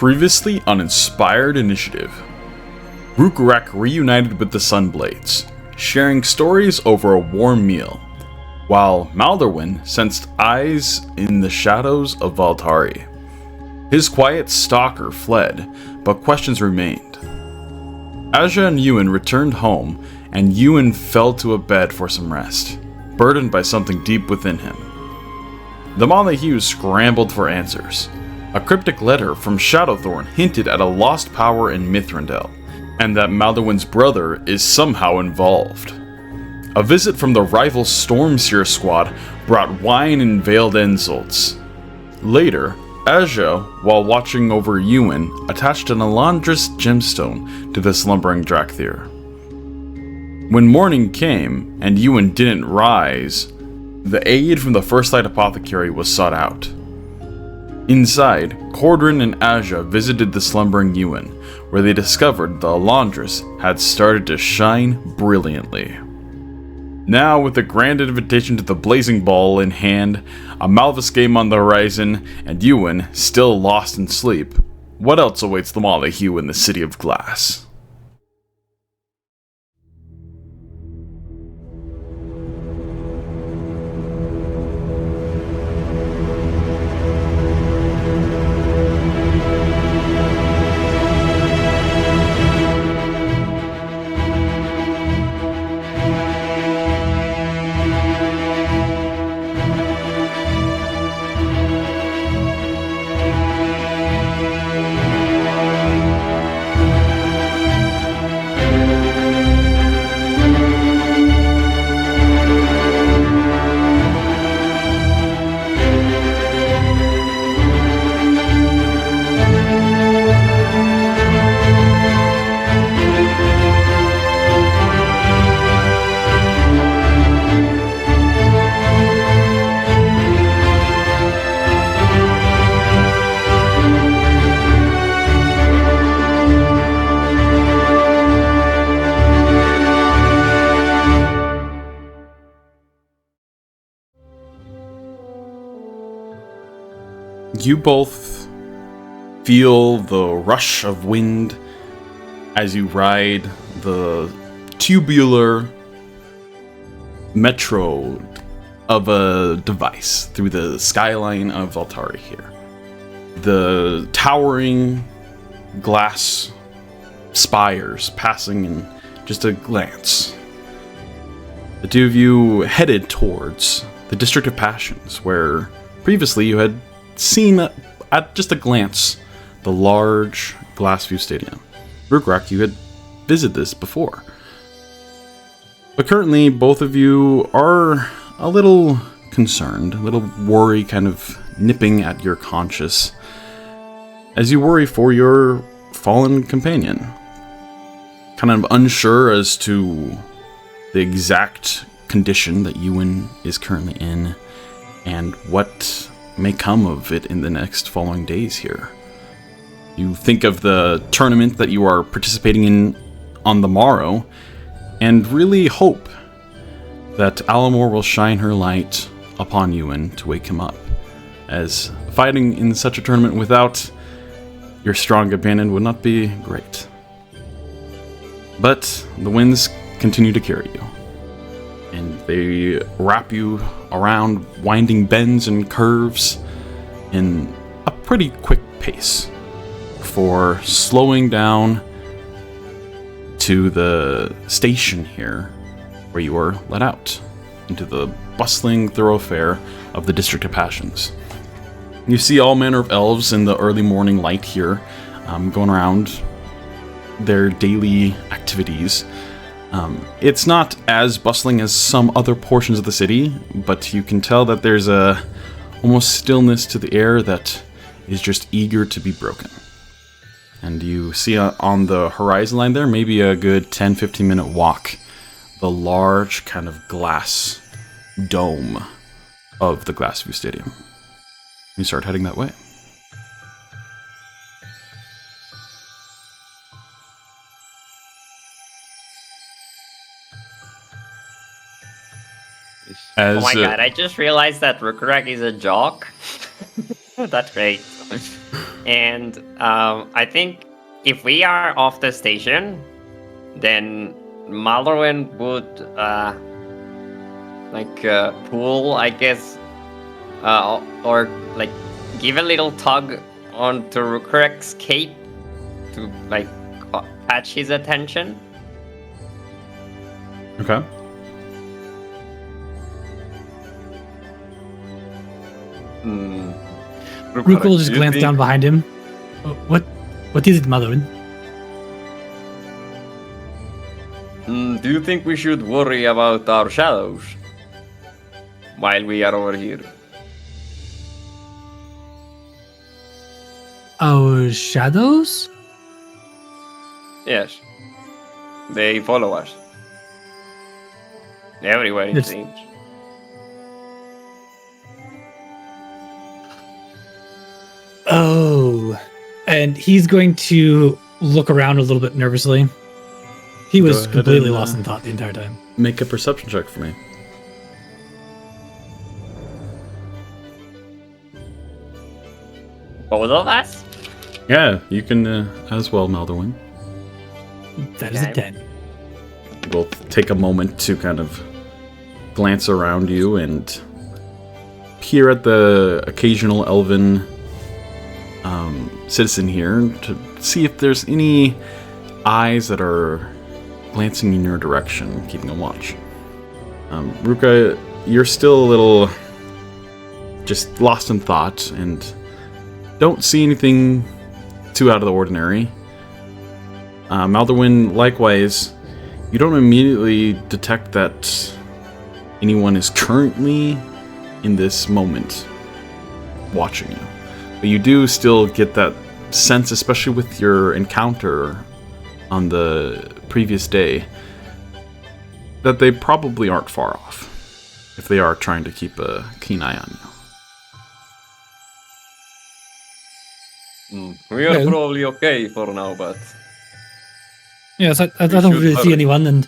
Previously on Inspired Initiative, Rhukkarrak reunited with the Sunblades, sharing stories over a warm meal, while Maldorwen sensed eyes in the shadows of Valtari. His quiet stalker fled, but questions remained. Asja and Euan returned home, and Euan fell to a bed for some rest, burdened by something deep within him. The Malahue scrambled for answers. A cryptic letter from Shadowthorn hinted at a lost power in Mithrandel, and that Maldorwen's brother is somehow involved. A visit from the rival Stormseer squad brought wine and veiled insults. Later, Asja, while watching over Euan, attached an Elandris gemstone to the slumbering Drakthir. When morning came, and Euan didn't rise, the aid from the First Light Apothecary was sought out. Inside, Cordrin and Asja visited the slumbering Euan, where they discovered the Elandris had started to shine brilliantly. Now, with the grand invitation to the Blazing Ball in hand, a Malvis game on the horizon, and Euan still lost in sleep, what else awaits the Malahue in the City of Glass? You both feel the rush of wind as you ride the tubular metro of a device through the skyline of Valtari here. The towering glass spires passing in just a glance. The two of you headed towards the District of Passions, where previously you had seen at just a glance the large Glassview Stadium. Rhukkarrak, you had visited this before. But currently, both of you are a little concerned, a little worry kind of nipping at your conscience, as you worry for your fallen companion. Kind of unsure as to the exact condition that Euan is currently in, and what may come of it in the next following days here. You think of the tournament that you are participating in on the morrow, and really hope that Alamor will shine her light upon Euan to wake him up, as fighting in such a tournament without your strong companion would not be great. But the winds continue to carry you, and they wrap you around winding bends and curves in a pretty quick pace for slowing down to the station here, where you are let out into the bustling thoroughfare of the District of Passions. You see all manner of elves in the early morning light here, going around their daily activities. It's not as bustling as some other portions of the city, but you can tell that there's a almost stillness to the air that is just eager to be broken. And you see on the horizon line there, maybe a good 10-15 minute walk, the large kind of glass dome of the Glassview Stadium. You start heading that way. Oh my god, I just realized that Rhukkarrak is a jock. That's great. And I think if we are off the station, then Maldorwen would pull, I guess, or like give a little tug onto Rhukkarrak's cape to like catch his attention. Okay. Rhukkarrak will just glance down behind him. Oh, what is it, Maldorwen? Do you think we should worry about our shadows while we are over here? Our shadows? Yes. They follow us. Everywhere it seems. Oh. And he's going to look around a little bit nervously. He was completely lost in thought the entire time. Make a perception check for me. Both of us? Yeah, you can as well, Maldorwen. That is a 10. We'll take a moment to kind of glance around you and peer at the occasional elven citizen here to see if there's any eyes that are glancing in your direction, keeping a watch. Ruka, you're still a little just lost in thought and don't see anything too out of the ordinary. Maldorwen, likewise, you don't immediately detect that anyone is currently in this moment watching you. But you do still get that sense, especially with your encounter on the previous day, that they probably aren't far off, if they are trying to keep a keen eye on you. We are probably okay for now, but... Yes, I don't really see anyone, and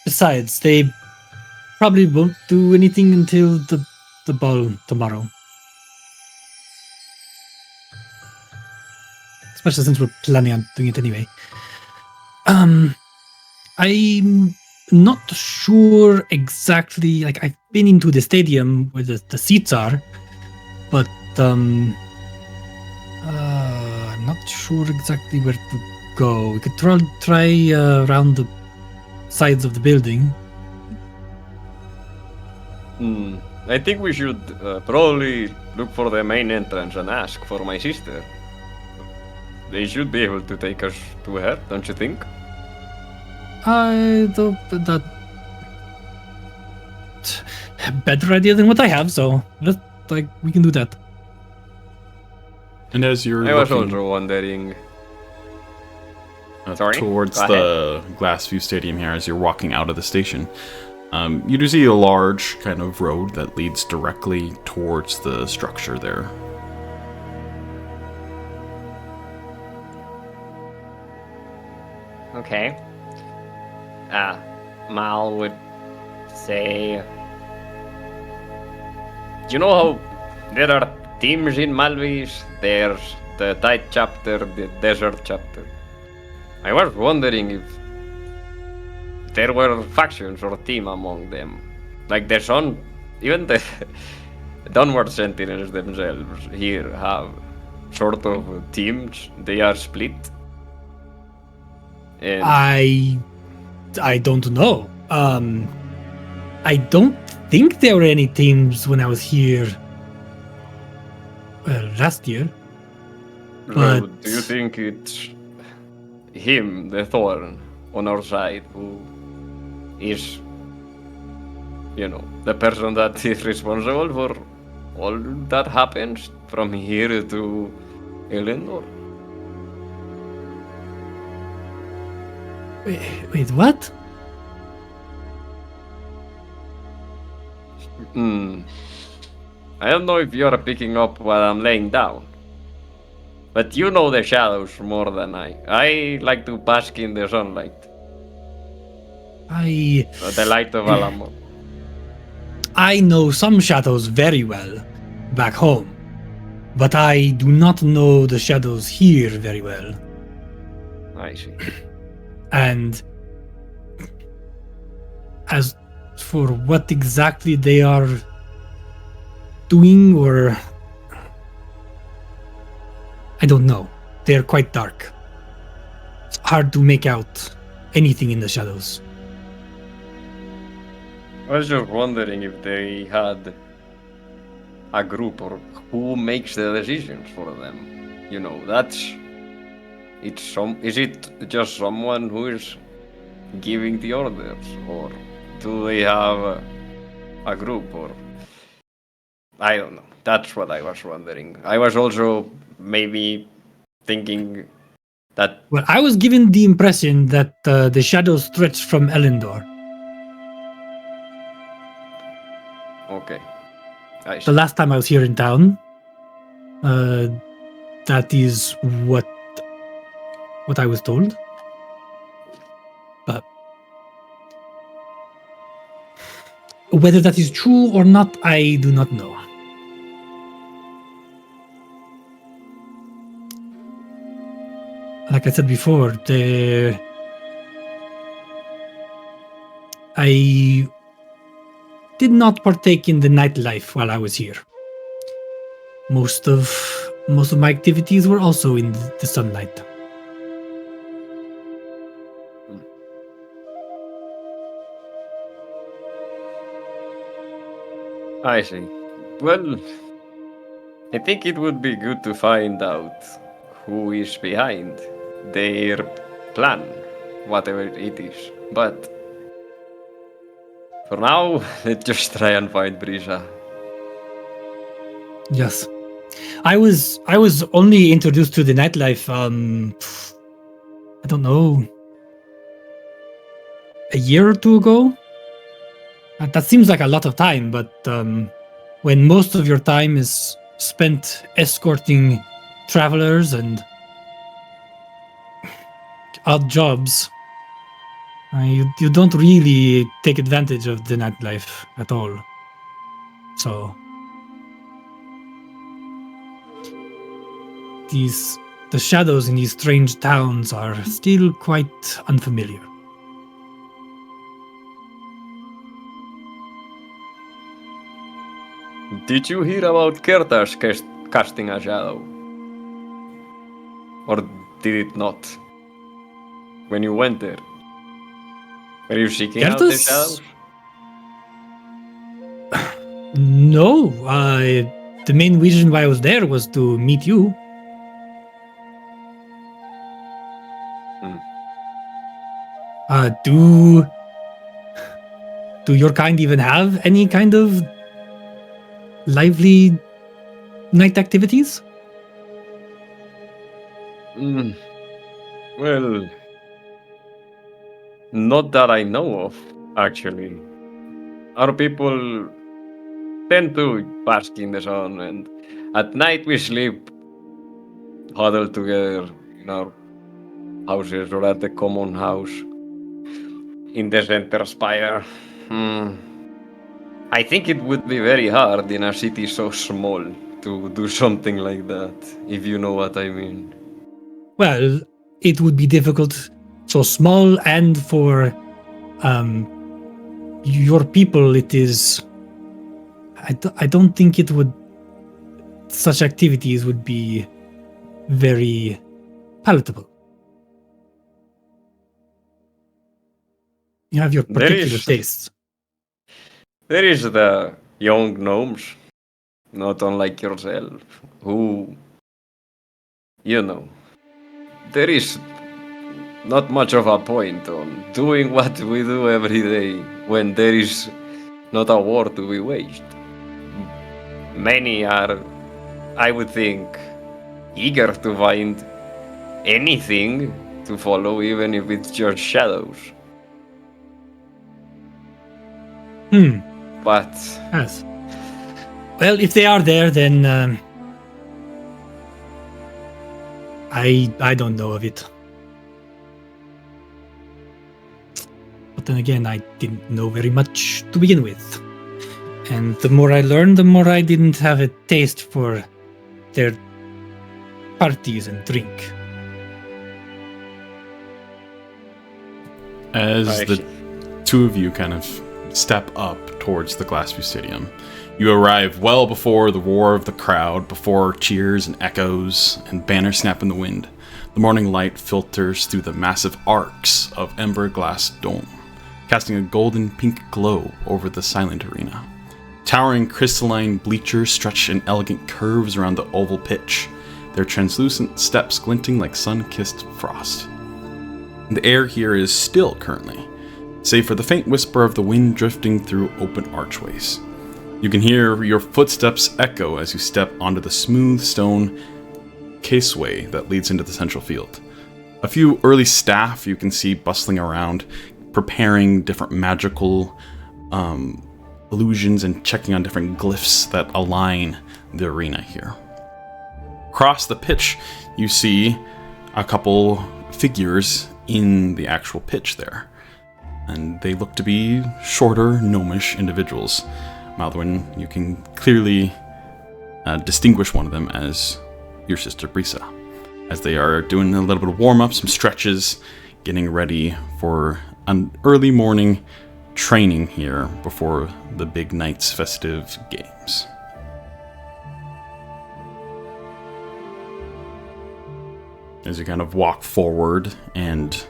besides, they probably won't do anything until the ball tomorrow. Especially since we're planning on doing it anyway. I'm not sure exactly, like, I've been into the stadium where the seats are, but I'm not sure exactly where to go. We could try around the sides of the building. I think we should probably look for the main entrance and ask for my sister. They should be able to take us to her, don't you think? That better idea than what I have, so we can do that. And as you're I was also wondering towards the Glassview Stadium here, as you're walking out of the station, you do see a large kind of road that leads directly towards the structure there. Okay. Mal would say, you know how there are teams in Malvis? There's the Tide chapter, the Desert chapter. I was wondering if there were factions or team among them. Like the Sun, even the Downward Sentinels themselves here have sort of teams. They are split. And I don't know. I don't think there were any teams when I was here last year. But do you think it's him, the Thorn, on our side, who is, the person that is responsible for all that happens from here to Elendor? Wait, what? I don't know if you're picking up what I'm laying down, but you know the shadows more than I. I like to bask in the sunlight. The light of Alamo. I know some shadows very well back home, but I do not know the shadows here very well. I see. And as for what exactly they are doing, or I don't know. They're quite dark. It's hard to make out anything in the shadows. I was just wondering if they had a group or who makes the decisions for them. You know, is it just someone who is giving the orders, or do they have a group, or I don't know. That's what I was wondering. I was also maybe thinking that. Well, I was given the impression that the shadows stretch from Elendor. Okay. I see. The last time I was here in town, that is what I was told. But whether that is true or not, I do not know. Like I said before, I did not partake in the nightlife while I was here. Most of my activities were also in the sunlight. I see. Well, I think it would be good to find out who is behind their plan, whatever it is. But for now, let's just try and find Brisa. Yes. I was only introduced to the nightlife I don't know, a year or two ago. That seems like a lot of time, but when most of your time is spent escorting travelers and odd jobs, you don't really take advantage of the nightlife at all. So the shadows in these strange towns are still quite unfamiliar. Did you hear about Kertas casting a shadow? Or did it not? When you went there? Were you seeking out the shadows? No, the main reason why I was there was to meet you. Do your kind even have any kind of lively night activities? Well, not that I know of, actually. Our people tend to bask in the sun, and at night we sleep huddled together in our houses or at the common house in the center spire. I think it would be very hard in a city so small to do something like that, if you know what I mean. Well, it would be difficult, so small, and for your people, it is. I don't think it would. Such activities would be very palatable. You have your particular tastes. There is the young gnomes, not unlike yourself, who, you know, there is not much of a point on doing what we do every day when there is not a war to be waged. Many are, I would think, eager to find anything to follow, even if it's just shadows. But yes. Well, if they are there, then I don't know of it. But then again, I didn't know very much to begin with. And the more I learned, the more I didn't have a taste for their parties and drink. As the two of you kind of step up towards the Glassview Stadium, you arrive well before the roar of the crowd, before cheers and echoes and banners snap in the wind. The morning light filters through the massive arcs of ember glass dome, casting a golden pink glow over the silent arena. Towering crystalline bleachers stretch in elegant curves around the oval pitch, their translucent steps glinting like sun-kissed frost. The air here is still currently, save for the faint whisper of the wind drifting through open archways. You can hear your footsteps echo as you step onto the smooth stone caseway that leads into the central field. A few early staff you can see bustling around, preparing different magical illusions and checking on different glyphs that align the arena here. Across the pitch, you see a couple figures in the actual pitch there, and they look to be shorter, gnomish individuals. Maldorwen, you can clearly distinguish one of them as your sister Brisa, as they are doing a little bit of warm-up, some stretches, getting ready for an early morning training here before the big night's festive games. As you kind of walk forward and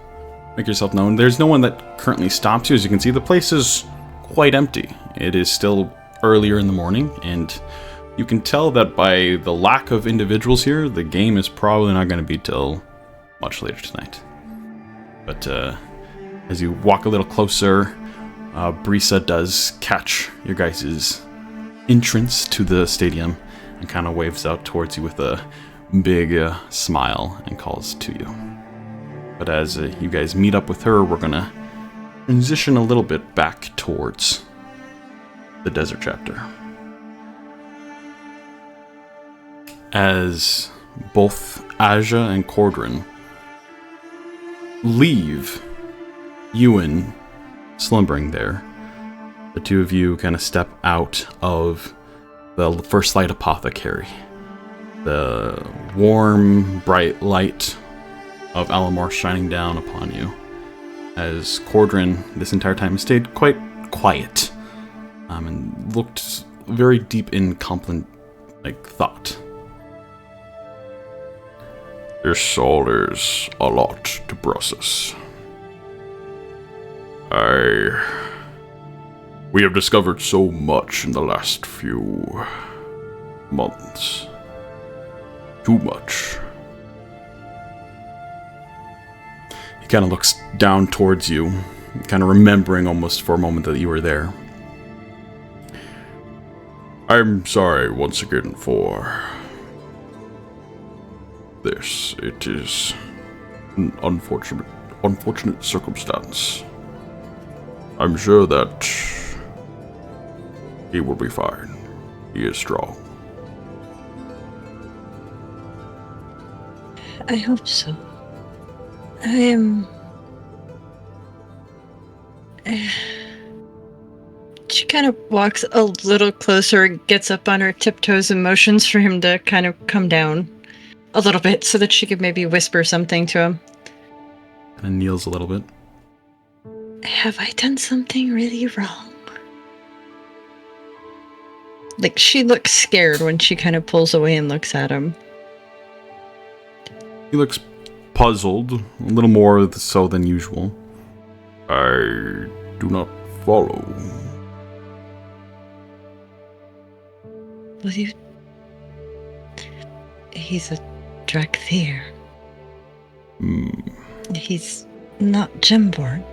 make yourself known, there's no one that currently stops you. As you can see, the place is quite empty. It is still earlier in the morning, and you can tell that by the lack of individuals here, the game is probably not going to be till much later tonight. But as you walk a little closer, Brisa does catch your guys' entrance to the stadium and kind of waves out towards you with a big smile and calls to you. But as you guys meet up with her, we're going to transition a little bit back towards the desert chapter. As both Asja and Cordrin leave Euan slumbering there, the two of you kind of step out of the First Light Apothecary. The warm, bright light of Alamor shining down upon you, as Cordrin this entire time has stayed quite quiet and looked very deep in thought. This all is a lot to process. We have discovered so much in the last few months. Too much. He kind of looks down towards you, kind of remembering almost for a moment that you were there. I'm sorry once again for this. It is an unfortunate circumstance. I'm sure that he will be fine. He is strong. I hope so. She kind of walks a little closer and gets up on her tiptoes and motions for him to kind of come down a little bit so that she could maybe whisper something to him. And kneels a little bit. Have I done something really wrong? Like, she looks scared when she kind of pulls away and looks at him. He looks puzzled, a little more so than usual. I do not follow. Well, he's a Drakthir. He's not Gemborn.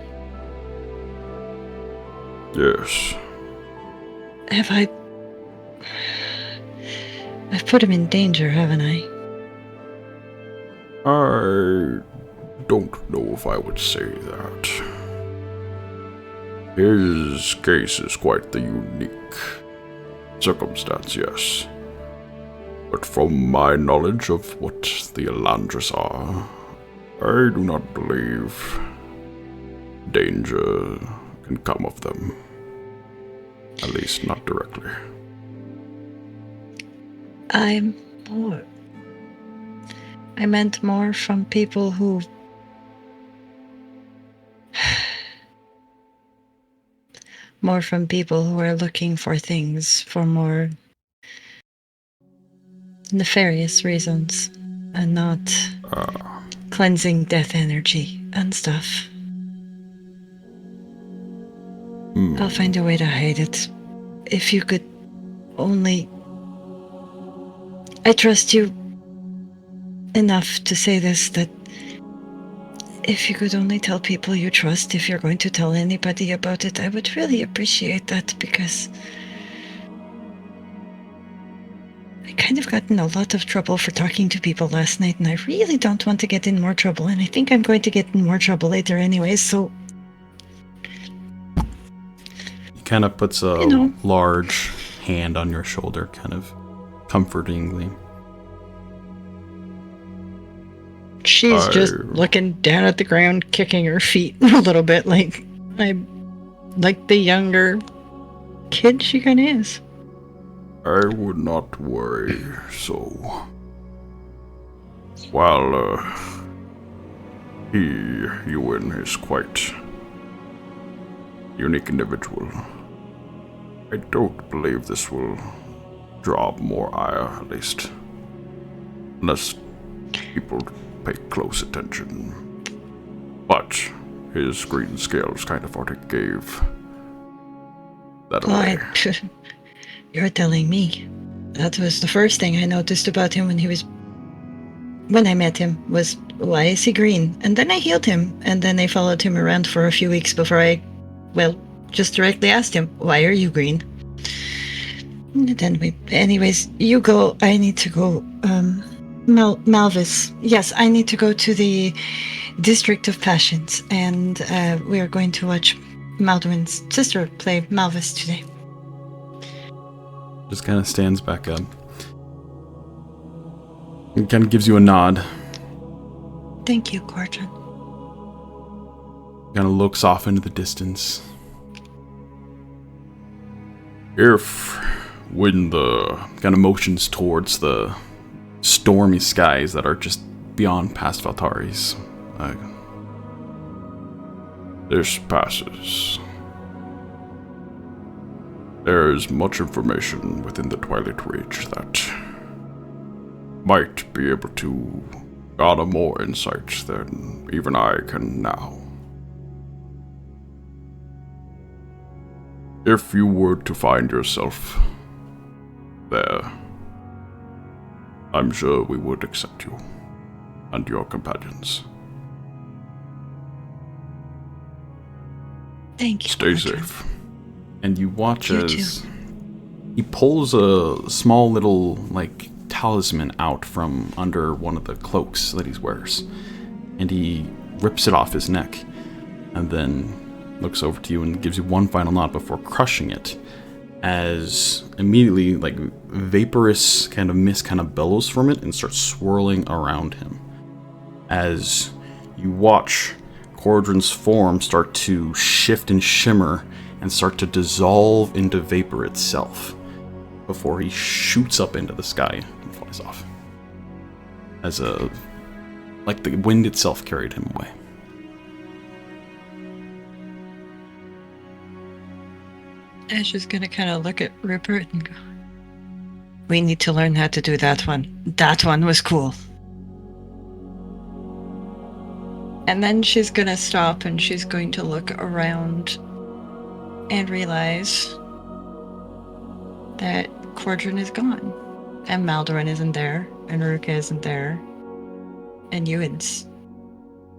Yes. I've put him in danger, haven't I? I don't know if I would say that. His case is quite the unique circumstance, yes. But from my knowledge of what the Elandris are, I do not believe danger can come of them. At least not directly. I'm Oh, I meant more from people who... more from people who are looking for things for more nefarious reasons and not cleansing death energy and stuff. I'll find a way to hide it. If you could only... I trust you enough to say this, that if you could only tell people you trust, if you're going to tell anybody about it, I would really appreciate that, because I kind of got in a lot of trouble for talking to people last night, and I really don't want to get in more trouble, and I think I'm going to get in more trouble later anyways, so... He kind of puts a large hand on your shoulder, kind of comfortingly. She's just looking down at the ground, kicking her feet a little bit, like the younger kid she kind of is. I would not worry, so... While, Euan is quite unique individual, I don't believe this will draw more ire, at least. Unless people pay close attention. But his green scales kind of already gave that away. You're telling me. That was the first thing I noticed about him when I met him, was, why is he green? And then I healed him, and then I followed him around for a few weeks before I, just directly asked him, why are you green? And then anyways, you go, I need to go, Malvis. Yes, I need to go to the District of Passions, and we are going to watch Maldorwen's sister play Malvis today. Just kind of stands back up. It kind of gives you a nod. Thank you, Cordron. Kind of looks off into the distance. When the kind of motions towards the stormy skies that are just beyond past Valtaris. This passes. There is much information within the Twilight Reach that might be able to garner more insight than even I can now. If you were to find yourself there, I'm sure we would accept you and your companions. Thank you. Stay safe. And you watch as he pulls a small little, talisman out from under one of the cloaks that he wears. And he rips it off his neck. And then looks over to you and gives you one final nod before crushing it. As immediately, vaporous kind of mist kind of billows from it and starts swirling around him. As you watch Cordron's form start to shift and shimmer and start to dissolve into vapor itself before he shoots up into the sky and flies off. As the wind itself carried him away. Asja's gonna kind of look at Rupert and go, we need to learn how to do that one. That one was cool. And then she's gonna stop and she's going to look around and realize that Cordron is gone. And Maldorwen isn't there. And Rhukkarrak isn't there. And Euan's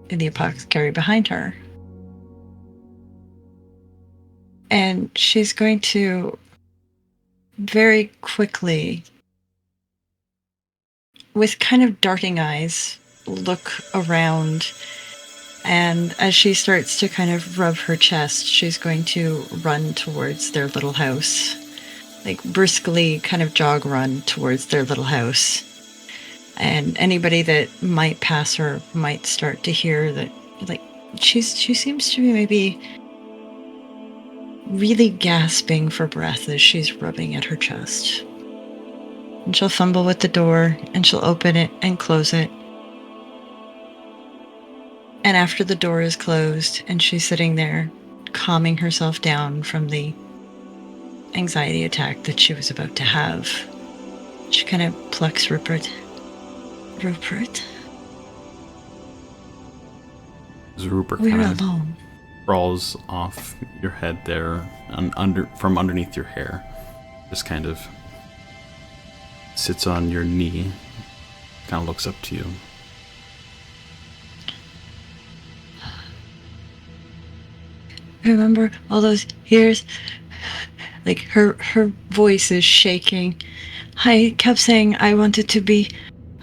in the apothecary behind her. And she's going to very quickly, with kind of darting eyes, look around. And as she starts to kind of rub her chest, she's going to run towards their little house. Briskly kind of jog run towards their little house. And anybody that might pass her might start to hear that, she seems to be maybe really gasping for breath as she's rubbing at her chest. And she'll fumble with the door, and she'll open it and close it. And after the door is closed, and she's sitting there, calming herself down from the anxiety attack that she was about to have, she kind of plucks Rupert. Rupert? As Rupert We're kind of alone. crawls off your head there, from underneath your hair, just kind of sits on your knee, kind of looks up to you. Remember all those years? Like, her voice is shaking. I kept saying I wanted to be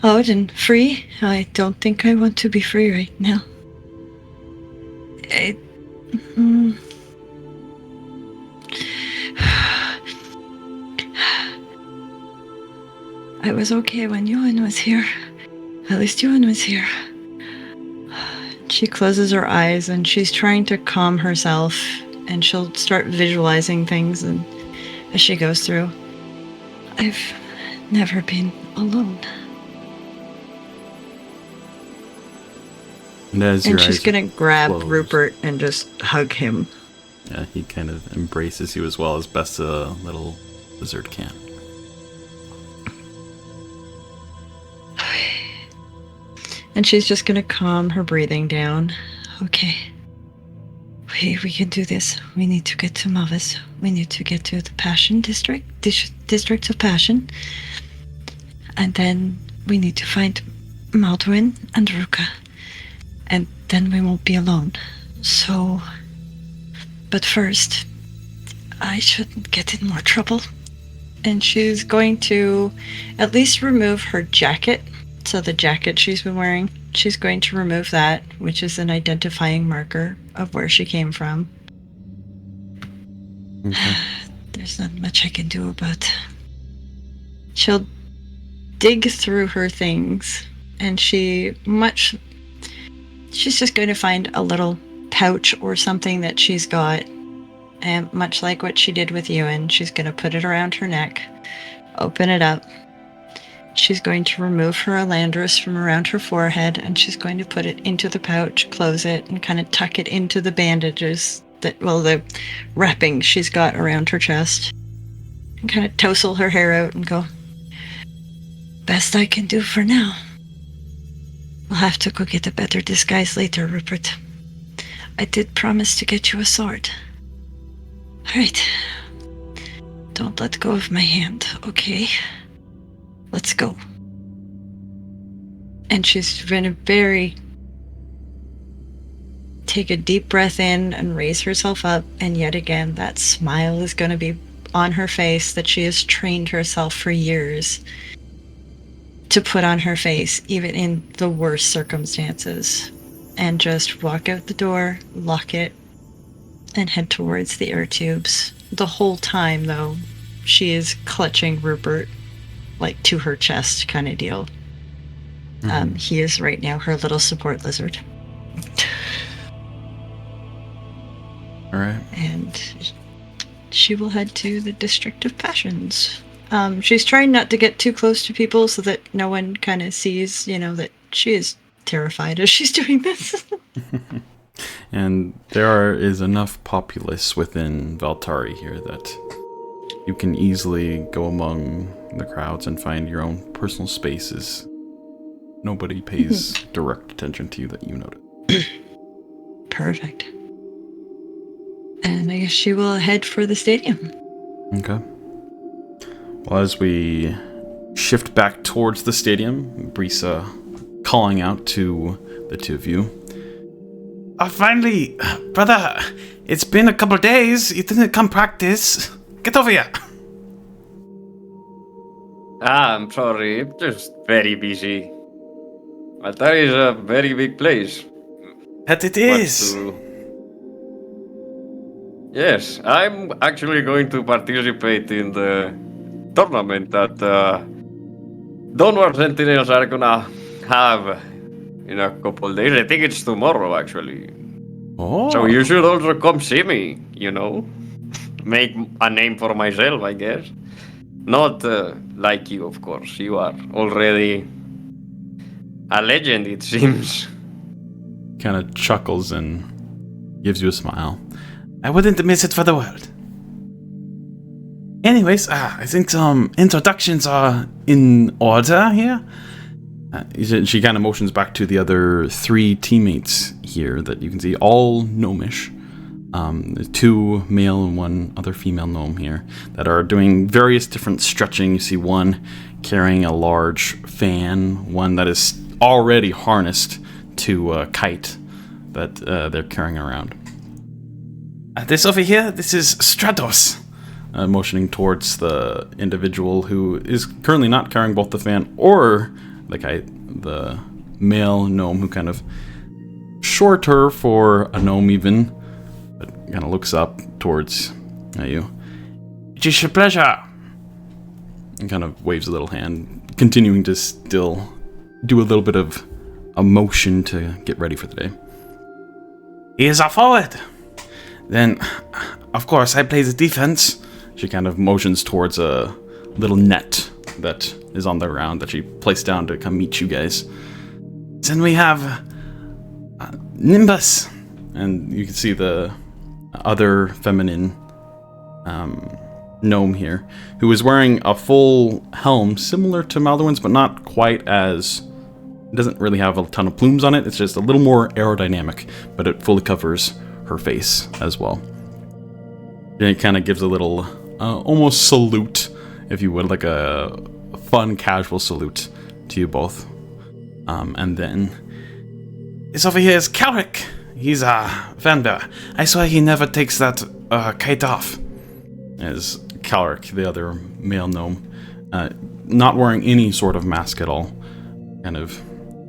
out and free. I don't think I want to be free right now. I was okay when Euan was here. At least Euan was here. She closes her eyes and she's trying to calm herself, and she'll start visualizing things, and as she goes through, I've never been alone. And as And your she's eyes gonna grab close, Rupert and just hug him. Yeah, he kind of embraces you as well as best a little lizard can. And she's just gonna calm her breathing down. Okay. We can do this. We need to get to Mavis. We need to get to the Passion District. District of Passion. And then we need to find Maldorwen and Rhukkarrak. And then we won't be alone. So... But first, I shouldn't get in more trouble. And she's going to at least remove her jacket. So the jacket she's been wearing, she's going to remove that, which is an identifying marker of where she came from. Okay. There's not much I can do about. She'll dig through her things, and she's just going to find a little pouch or something that she's got, and much like what she did with Euan, she's going to put it around her neck, open it up. She's going to remove her elandris from around her forehead, and she's going to put it into the pouch, close it, and kind of tuck it into the bandages the wrapping she's got around her chest. And kind of tousle her hair out and go, best I can do for now. We'll have to go get a better disguise later, Rupert. I did promise to get you a sword. Alright. Don't let go of my hand, okay? Let's go. And she's going to take a deep breath in and raise herself up, and yet again that smile is going to be on her face that she has trained herself for years to put on her face, even in the worst circumstances, and just walk out the door, lock it, and head towards the air tubes. The whole time, though, she is clutching Rupert like to her chest kind of deal. He is right now her little support lizard. All right. And she will head to the District of Passions. She's trying not to get too close to people so that no one kind of sees, that she is terrified as she's doing this. And there is enough populace within Valtari here that you can easily go among the crowds and find your own personal spaces. Nobody pays direct attention to you that you notice. Perfect. And I guess she will head for the stadium. Okay. Well, as we shift back towards the stadium, Brisa calling out to the two of you. Finally, brother, it's been a couple of days. You didn't come practice. Get over here. I'm sorry, I'm just very busy. Altari is a very big place. That it is. Yes, I'm actually going to participate in the tournament that Donor Sentinels are gonna have in a couple days. I think it's tomorrow, actually. Oh. So you should also come see me, Make a name for myself, I guess. Not like you, of course. You are already a legend, it seems. Kind of chuckles and gives you a smile. I wouldn't miss it for the world. Anyways, I think some introductions are in order here. She kind of motions back to the other 3 teammates here that you can see, all gnomish. 2 male and 1 other female gnome here that are doing various different stretching. You see one carrying a large fan, one that is already harnessed to a kite that they're carrying around. This over here, this is Stratos. Motioning towards the individual who is currently not carrying both the fan or the kite. The male gnome who kind of shorter for a gnome even, but kind of looks up towards you. It is a pleasure. And kind of waves a little hand, continuing to still do a little bit of a motion to get ready for the day. He is a forward. Then, of course, I play the defense. She kind of motions towards a little net that is on the ground that she placed down to come meet you guys. Then we have Nimbus. And you can see the other feminine gnome here, who is wearing a full helm similar to Maldorwen's, but not quite as... It doesn't really have a ton of plumes on it. It's just a little more aerodynamic, but it fully covers her face as well. And it kind of gives a little almost salute, if you would, like a fun casual salute to you both. And then this over here is Czepeku. He's a fanbearer. I swear he never takes that kite off. As Czepeku, the other male gnome, not wearing any sort of mask at all, kind of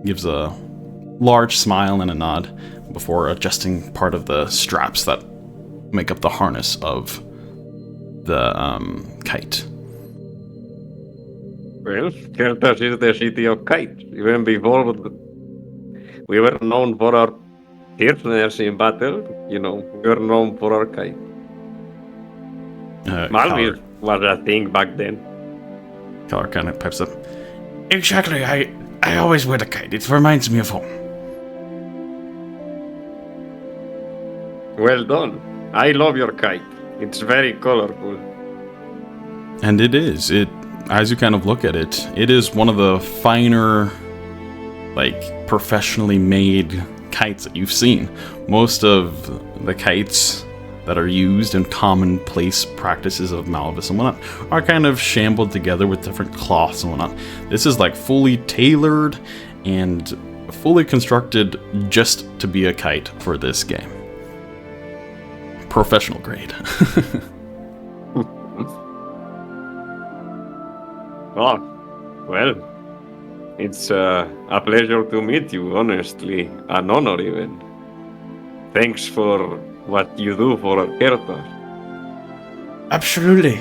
gives a large smile and a nod before adjusting part of the straps that make up the harness of the kite. Well, Kertas is the city of kites. Even before we were known for our fierceness in battle, we were known for our kite. Malvir was a thing back then. Czepeku kind of pipes up. Exactly, I always wear the kite. It reminds me of home. Well done. I love your kite. It's very colorful. And it is. As you kind of look at it, it is one of the finer, like, professionally made kites that you've seen. Most of the kites that are used in commonplace practices of Malvis and whatnot are kind of shambled together with different cloths and whatnot. This is like fully tailored and fully constructed just to be a kite for this game. Professional grade. Oh, well, it's a pleasure to meet you, honestly. An honor, even. Thanks for what you do for our characters. Absolutely.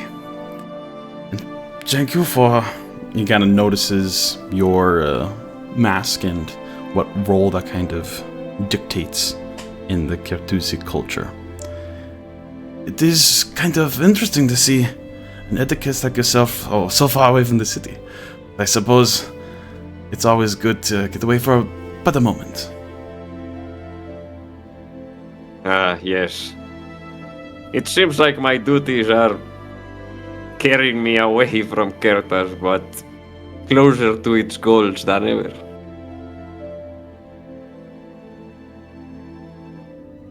And thank you for... He kind of notices your mask and what role that kind of dictates in the Kertusi culture. It is kind of interesting to see an etiquette like yourself so far away from the city. I suppose it's always good to get away for but a moment. Yes. It seems like my duties are carrying me away from Kertas, but closer to its goals than ever.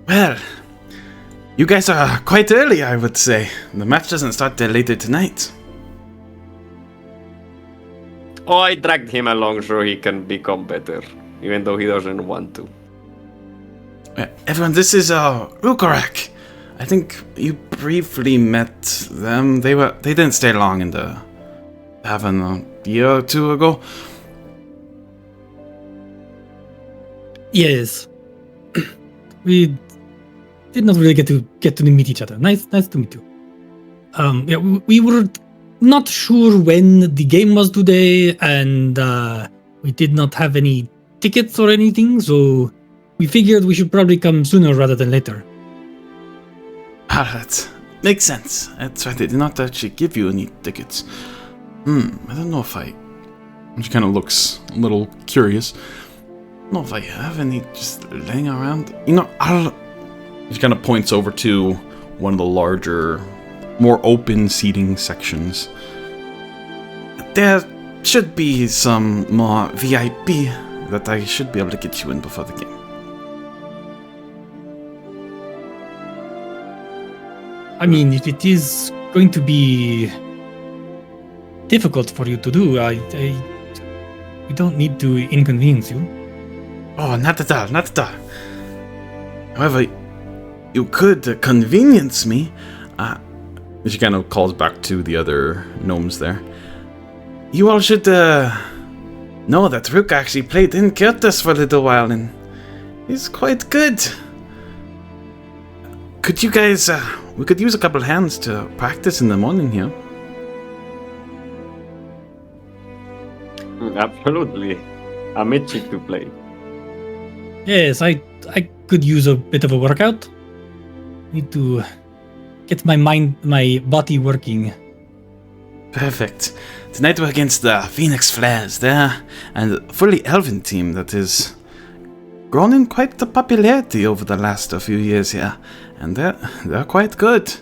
Well, you guys are quite early, I would say. The match doesn't start till later tonight. Oh, I dragged him along so he can become better, even though he doesn't want to. Everyone, this is Rhukkarrak. I think you briefly met them. They didn't stay long in the tavern a year or two ago. Yes. We did not really get to meet each other. Nice to meet you. Yeah, we were not sure when the game was today, and we did not have any tickets or anything, so we figured we should probably come sooner rather than later. That makes sense. That's right, they did not actually give you any tickets. I don't know if she kind of looks a little curious. I don't know if I have any just laying around. You know, she kind of points over to one of the larger, more open seating sections. There should be some more VIP that I should be able to get you in before the game. I mean, if it is going to be difficult for you to do, we don't need to inconvenience you. Oh, not at all, not at all. However, you could convenience me. She kind of calls back to the other gnomes there. You all should know that Rook actually played in Kyrtis for a little while, and he's quite good. Could you guys, we could use a couple hands to practice in the morning here. Absolutely. I'm itching to play. Yes, I could use a bit of a workout. Need to get my body working. Perfect. Tonight we're against the Phoenix Flares. They're a fully elven team that has grown in quite the popularity over the last few years here. And they're quite good.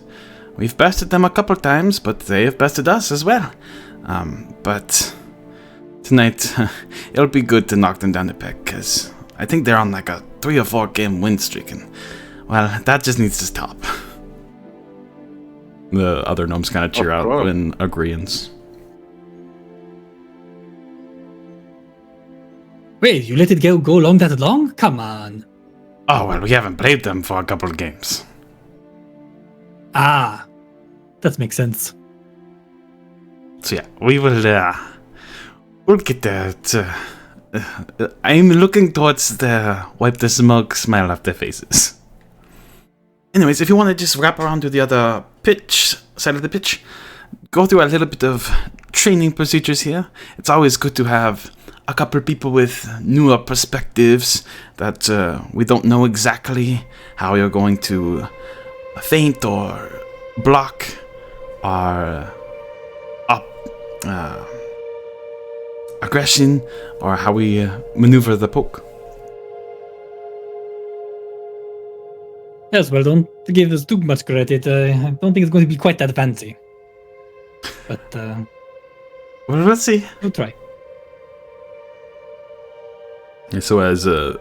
We've bested them a couple times, but they have bested us as well. But tonight, it'll be good to knock them down a peg, because I think they're on like a 3 or 4 game win streak, and well, that just needs to stop. The other gnomes kind of cheer out in agreeance. Wait, you let it go long that long? Come on. Oh, well, we haven't played them for a couple of games. Ah, that makes sense. So yeah, we'll get there. I'm looking towards wipe the smug smile off their faces. Anyways, if you want to just wrap around to the other side of the pitch, go through a little bit of training procedures here. It's always good to have a couple of people with newer perspectives that we don't know exactly how you're going to feint or block our aggression, or how we maneuver the poke. Yes, well, don't give us too much credit. I don't think it's going to be quite that fancy. But, well, we'll see. We'll try. So as the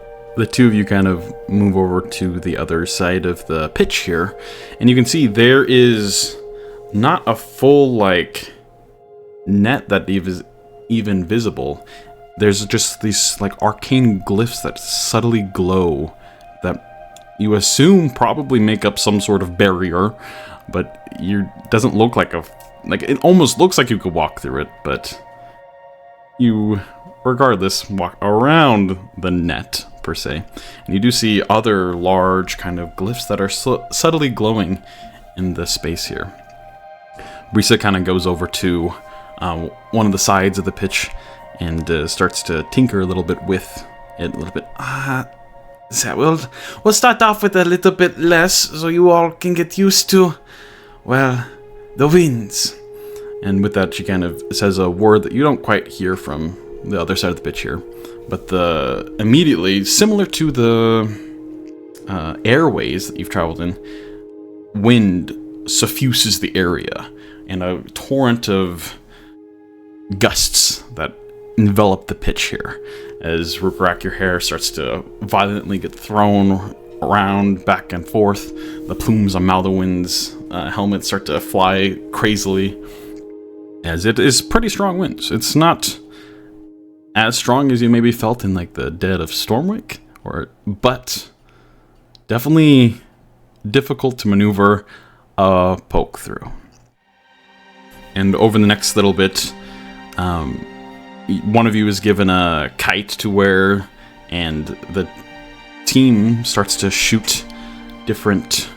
two of you kind of move over to the other side of the pitch here, and you can see there is not a full, net that is even visible. There's just these, arcane glyphs that subtly glow that you assume probably make up some sort of barrier, but doesn't look like it almost looks like you could walk through it, but you regardless walk around the net per se, and you do see other large kind of glyphs that are subtly glowing in the space here. Brisa kind of goes over to one of the sides of the pitch and starts to tinker a little bit with it a little bit. We'll start off with a little bit less so you all can get used to, well, the winds. And with that, she kind of says a word that you don't quite hear from the other side of the pitch here. But immediately, similar to the airways that you've traveled in, wind suffuses the area, and a torrent of gusts that envelop the pitch here. As Rhukkarrak, your hair starts to violently get thrown around back and forth. The plumes on Maldorwen's helmet start to fly crazily, as it is pretty strong winds. It's not as strong as you maybe felt in the dead of Stormwick, but definitely difficult to maneuver a poke through. And over the next little bit, one of you is given a kite to wear, and the team starts to shoot different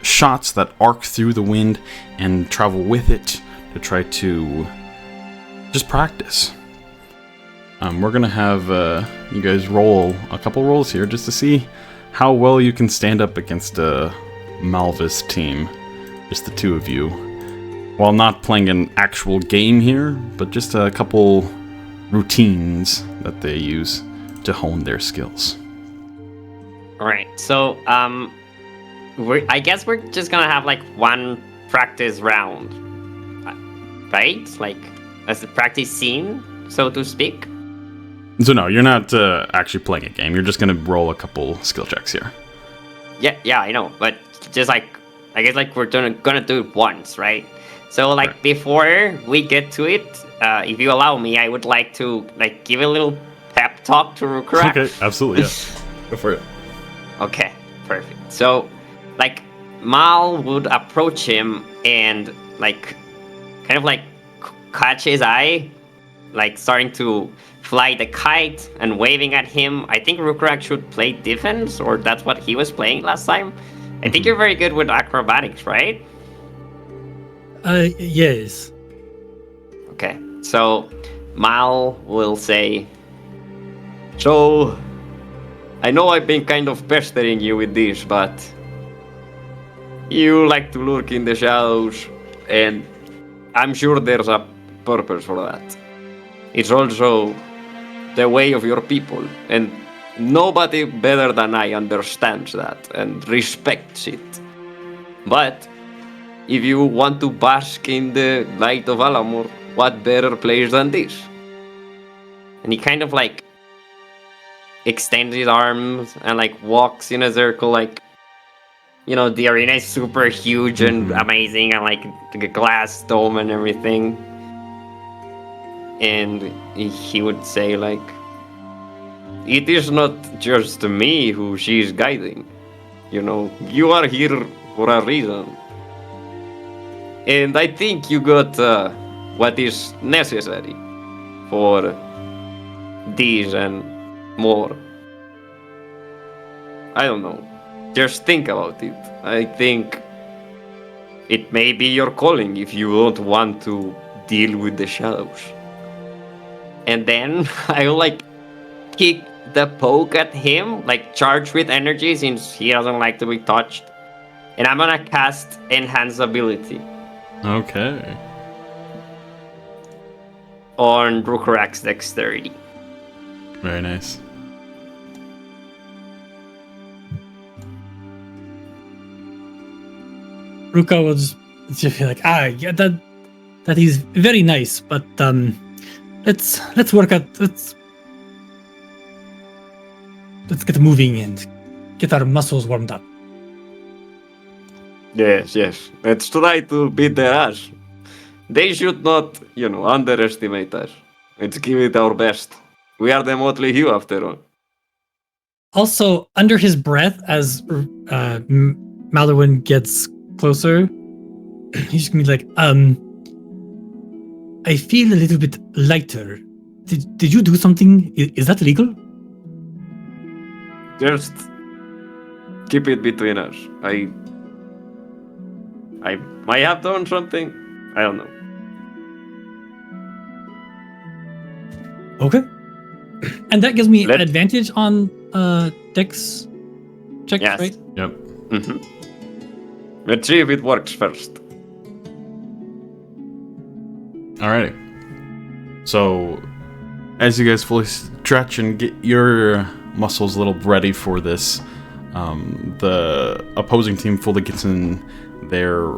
shots that arc through the wind and travel with it to try to just practice. We're going to have you guys roll a couple rolls here just to see how well you can stand up against a Malvis team. Just the two of you. while not playing an actual game here, but just a couple routines that they use to hone their skills. All right. So, I guess we're just gonna have like one practice round, right? Like as the practice scene, so to speak. So no, you're not actually playing a game. You're just gonna roll a couple skill checks here. Yeah, I know, but just like I guess like we're gonna do it once, right? So like Right. before we get to it, if you allow me, I would like to like give a little pep talk to Rhukkarrak. Okay, absolutely, yeah. Go for it. Okay, perfect. So, like, Mal would approach him and, like, kind of like catch his eye, like starting to fly the kite and waving at him. I think Rhukkarrak should play defense, or that's what he was playing last time. I think you're very good with acrobatics, right? Yes. Okay, so Mal will say, "So, I know I've been kind of pestering you with this, but you like to lurk in the shadows, and I'm sure there's a purpose for that. It's also the way of your people, and nobody better than I understands that and respects it. But if you want to bask in the light of Alamur, what better place than this?" And he kind of like extends his arms and like walks in a circle, like, you know, the arena is super huge and amazing and like a glass dome and everything. And he would say like, "It is not just me who she is guiding. You know, you are here for a reason. And I think you got what is necessary for these and more. I don't know. Just think about it. I think it may be your calling if you don't want to deal with the shadows." And then I'll like kick the poke at him, like charge with energy since he doesn't like to be touched. And I'm gonna cast Enhance Ability Okay. on Rhukkarrak's Dexterity. Very nice. Ruka will just be like, yeah, that is very nice, but let's work out. Let's get moving and get our muscles warmed up. Yes. Let's try to beat their ass. They should not, underestimate us. Let's give it our best. We are the Motley Hue after all. Also, under his breath, as Maldorwen gets closer, he's gonna be like, I feel a little bit lighter. Did you do something? Is that legal? Just keep it between us. I might have done something. I don't know. Okay. And that gives me Let- advantage on Dex checks, Yes. right? Yep. Mm-hmm. Let's see if it works first. Alrighty. So, as you guys fully stretch and get your muscles a little ready for this, the opposing team fully gets in their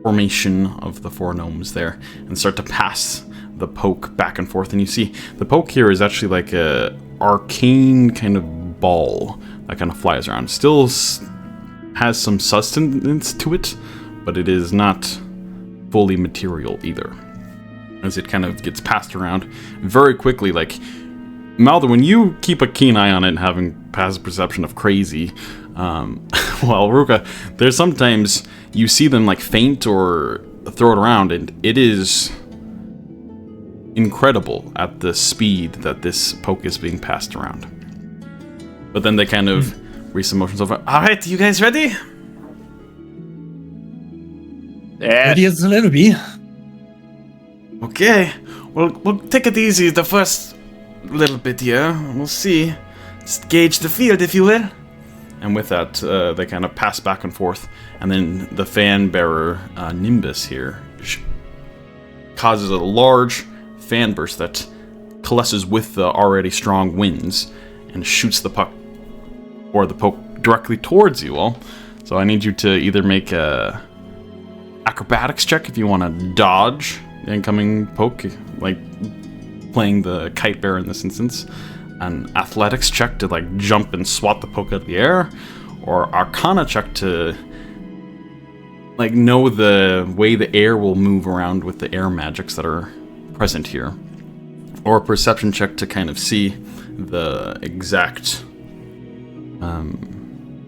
formation of the four gnomes there and start to pass the poke back and forth. And you see the poke here is actually like a arcane kind of ball that kind of flies around. Still has some sustenance to it, but it is not fully material either, as it kind of gets passed around very quickly. Like, Maldorwen, you keep a keen eye on it, having passive perception of crazy. Well, Ruka, there's sometimes you see them like faint or throw it around, and it is incredible at the speed that this poke is being passed around. But then they kind of reach some motions over. Alright, you guys ready? Yes. Ready as I'll ever be. Okay, well, we'll take it easy the first little bit here. We'll see. Just gauge the field, if you will. And with that, they kind of pass back and forth. And then the fan bearer, Nimbus here, causes a large fan burst that coalesces with the already strong winds and shoots the puck or the poke directly towards you all. So I need you to either make a acrobatics check if you want to dodge the incoming poke, like playing the kite bearer in this instance, an athletics check to like jump and swat the poke out of the air, or arcana check to like know the way the air will move around with the air magics that are present here, or a perception check to kind of see the exact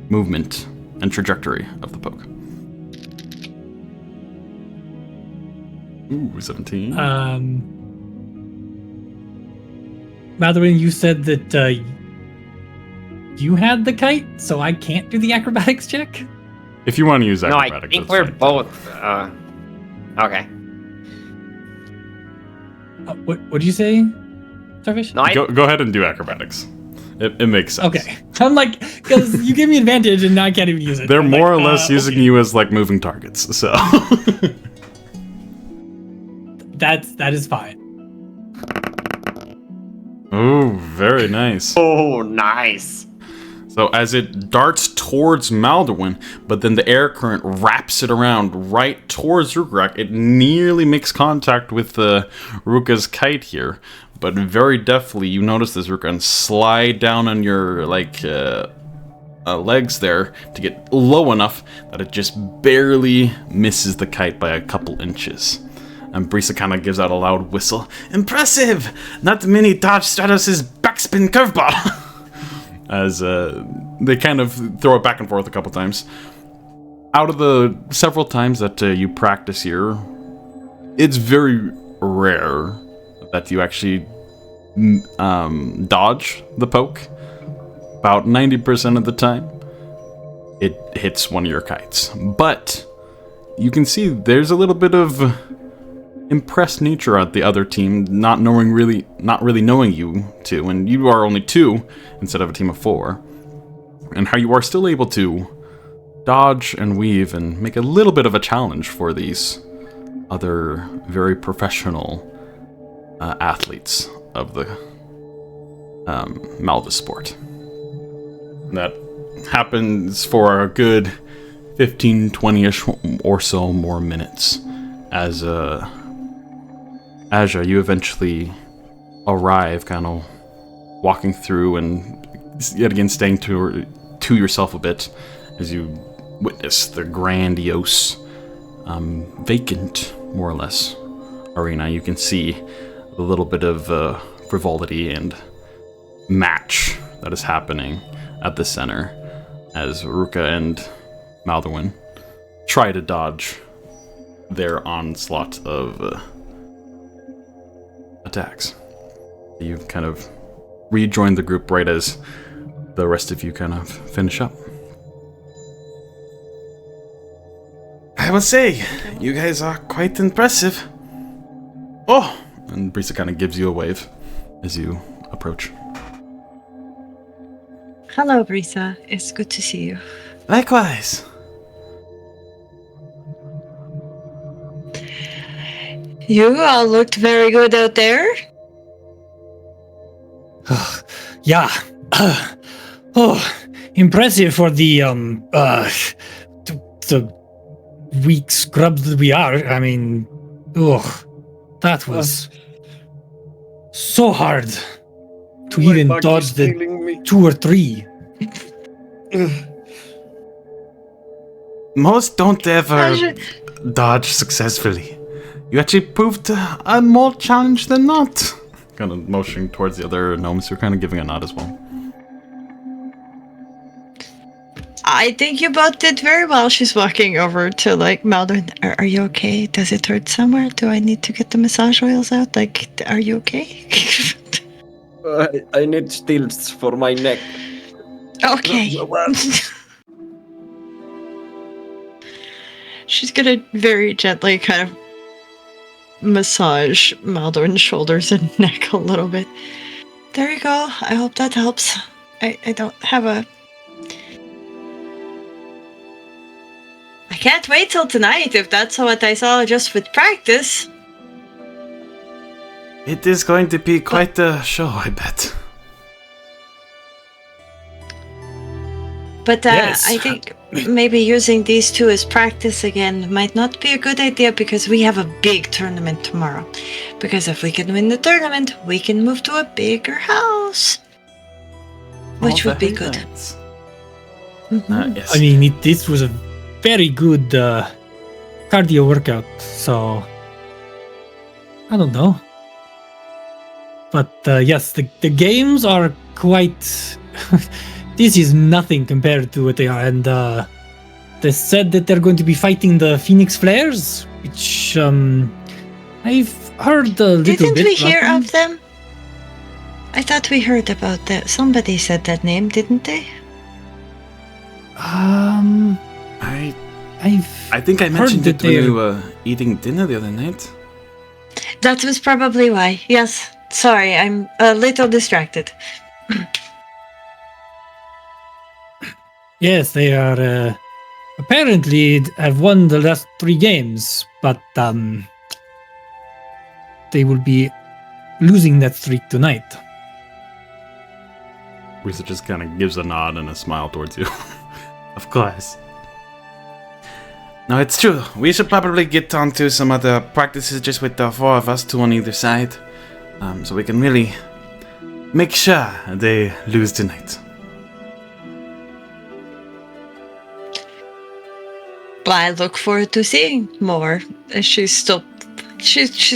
movement and trajectory of the poke. Ooh, 17. Maldorwen, you said that you had the kite, so I can't do the acrobatics check? If you want to use No, I acrobatics, think that's we're fine. both. Okay. What did you say, Starfish? No, Go ahead and do acrobatics. It makes sense. Okay. I'm like, because you give me advantage and I can't even use it. They're I'm more like, or less using okay. you as like moving targets, so. That is fine. Ooh, very nice. Oh, nice. So as it darts towards Maldorwen, but then the air current wraps it around right towards Rhukkarrak, it nearly makes contact with Rukka's kite here. But very deftly, you notice this Rhukka slide down on your legs there to get low enough that it just barely misses the kite by a couple inches. And Brisa kind of gives out a loud whistle. Impressive! Not many dodge Stratos' backspin curveball! As they kind of throw it back and forth a couple times. Out of the several times that you practice here, it's very rare that you actually dodge the poke. About 90% of the time, it hits one of your kites. But you can see there's a little bit of impressed nature at the other team, not really knowing you two, and you are only 2 instead of a team of 4, and how you are still able to dodge and weave and make a little bit of a challenge for these other very professional athletes of the Malvis sport. That happens for a good 15-20ish or so more minutes as Asja, you eventually arrive, kind of walking through and yet again staying to yourself a bit as you witness the grandiose, vacant, more or less, arena. You can see a little bit of frivolity and match that is happening at the center as Rhukka and Maldorwen try to dodge their onslaught of attacks. You've kind of rejoined the group right as the rest of you kind of finish up. I will say, you guys are quite impressive. Oh! And Brisa kind of gives you a wave as you approach. Hello, Brisa. It's good to see you. Likewise. You all looked very good out there. Yeah. Impressive for the weak scrubs that we are. I mean, that was so hard to even dodge the 2 or 3. Most don't ever dodge successfully. You actually proved a more challenge than not. Kind of motioning towards the other gnomes who are kind of giving a nod as well. I think you both did very well. She's walking over to like Maldorwen. Are you okay? Does it hurt somewhere? Do I need to get the massage oils out? Like, are you okay? I need stilts for my neck. Okay. She's gonna very gently kind of massage Maldorwen's shoulders and neck a little bit. There you go. I hope that helps. I don't have a... I can't wait till tonight if that's what I saw just with practice. It is going to be quite a show, I bet. But Yes. I think maybe using these two as practice again might not be a good idea because we have a big tournament tomorrow. Because if we can win the tournament, we can move to a bigger house. Which would be good. Yes. I mean, this was a very good cardio workout, so I don't know. But yes, the games are quite. This is nothing compared to what they are, and they said that they're going to be fighting the Phoenix Flares, which I've heard a little bit. Didn't we hear about of them? I thought we heard about that. Somebody said that name, didn't they? I think I mentioned that it when we were eating dinner the other night. That was probably why. Yes. Sorry, I'm a little distracted. Yes, they are apparently have won the last 3 games, but they will be losing that streak tonight. Risa just kind of gives a nod and a smile towards you. Of course. No, it's true. We should probably get on to some other practices just with the 4 of us, 2 on either side. So we can really make sure they lose tonight. I look forward to seeing more. She's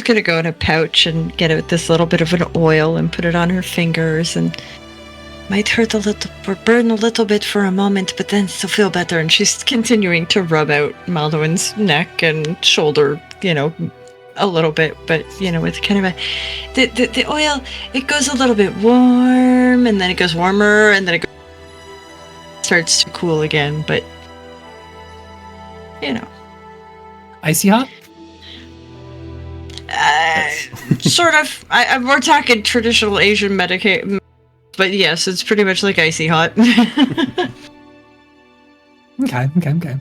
gonna go in a pouch and get out this little bit of an oil and put it on her fingers, and might hurt a little or burn a little bit for a moment, but then she'll feel better. And she's continuing to rub out Maldorwen's neck and shoulder, a little bit, but with kind of the oil. It goes a little bit warm, and then it goes warmer, and then it starts to cool again, but. Icy hot? Sort of. We're talking traditional Asian medication, but yes, it's pretty much like icy hot. Okay.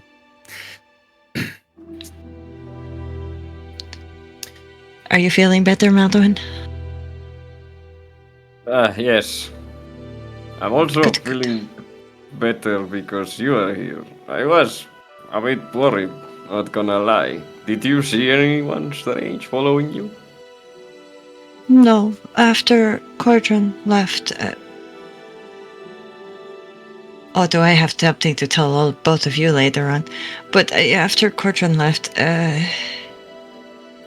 Are you feeling better, Maldorwen? Yes. I'm also Good. feeling better because you are here. I was a bit worried, not gonna lie. Did you see anyone strange following you? No, after Cordron left. Although I have something to tell both of you later on. But after Cordron left,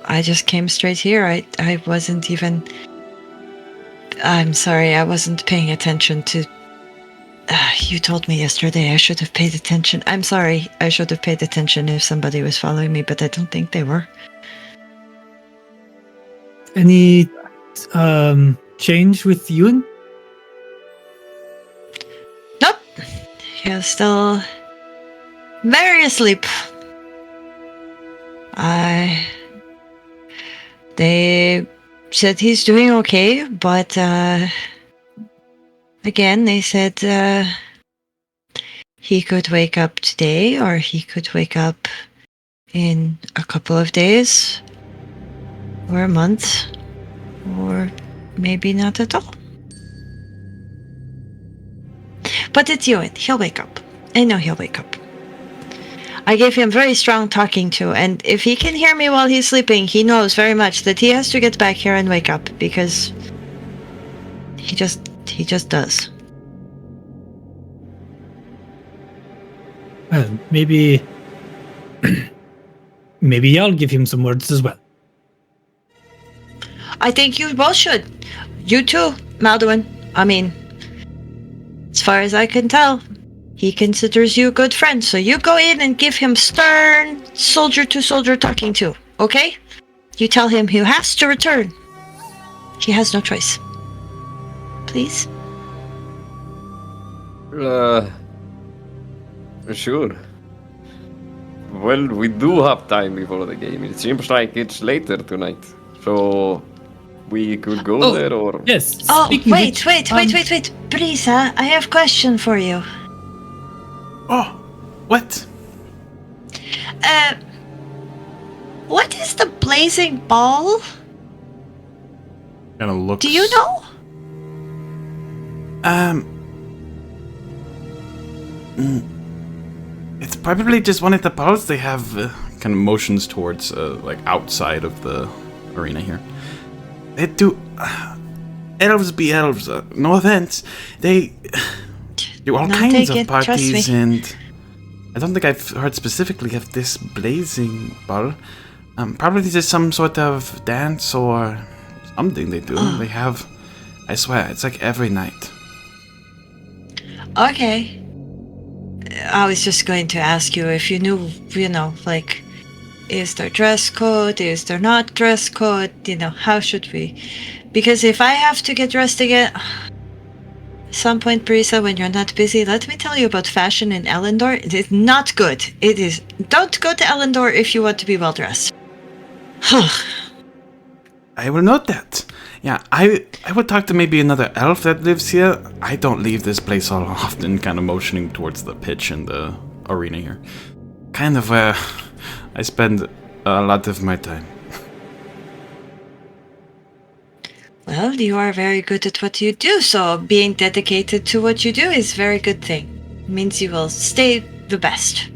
I just came straight here. I wasn't even. I'm sorry, I wasn't paying attention to. You told me yesterday I should have paid attention. I'm sorry, I should have paid attention if somebody was following me, but I don't think they were. Any change with Euan? Nope. He's still very asleep. They said he's doing okay, but again, they said he could wake up today, or he could wake up in a couple of days, or a month, or maybe not at all. But it's Euan. He'll wake up. I know he'll wake up. I gave him very strong talking to, and if he can hear me while he's sleeping, he knows very much that he has to get back here and wake up, because he just does. Well, maybe I'll give him some words as well. I think you both should. You too, Maldorwen. I mean, as far as I can tell, he considers you a good friend, so you go in and give him stern, soldier-to-soldier talking to, okay? You tell him he has to return. He has no choice. Please? Sure. Well, we do have time before the game. It seems like it's later tonight. So, we could go there or... Yes. Oh, speaking of wait. which, Brisa, I have a question for you. Oh, what? Uh, what is the blazing ball? Kind of looks. Do you know? It's probably just one of the balls they have. Kind of motions towards like outside of the arena here. They do. Elves be elves. No offense. They do all Not kinds take of it, trust parties, me. and I don't think I've heard specifically of this blazing ball. Probably just some sort of dance or something they do. They have. I swear, it's like every night. Okay. I was just going to ask you if you knew, like, is there dress code? Is there not dress code? How should we? Because if I have to get dressed again, some point, Brisa, when you're not busy, let me tell you about fashion in Ellendor. It is not good. It is. Don't go to Ellendor if you want to be well dressed. I will note that. Yeah, I would talk to maybe another elf that lives here. I don't leave this place all often, kind of motioning towards the pitch in the arena here. Kind of where I spend a lot of my time. Well, you are very good at what you do, so being dedicated to what you do is a very good thing. It means you will stay the best.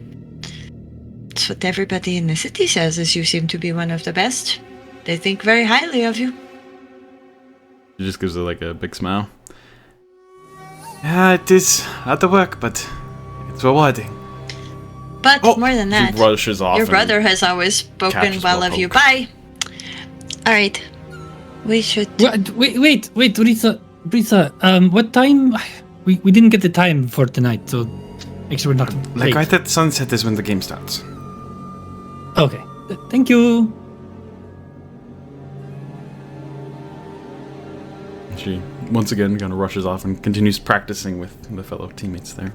That's what everybody in the city says, is you seem to be one of the best. They think very highly of you. She just gives her like a big smile. Yeah, it is a lot of work, but it's rewarding. But more than that, She rushes off. your and brother has always spoken catches well one of you. poke. Bye. All right. We should. Wait, Risa, what time? We didn't get the time for tonight, so make sure we're not Like late. right at sunset is when the game starts. Okay, thank you. She once again kind of rushes off and continues practicing with the fellow teammates there.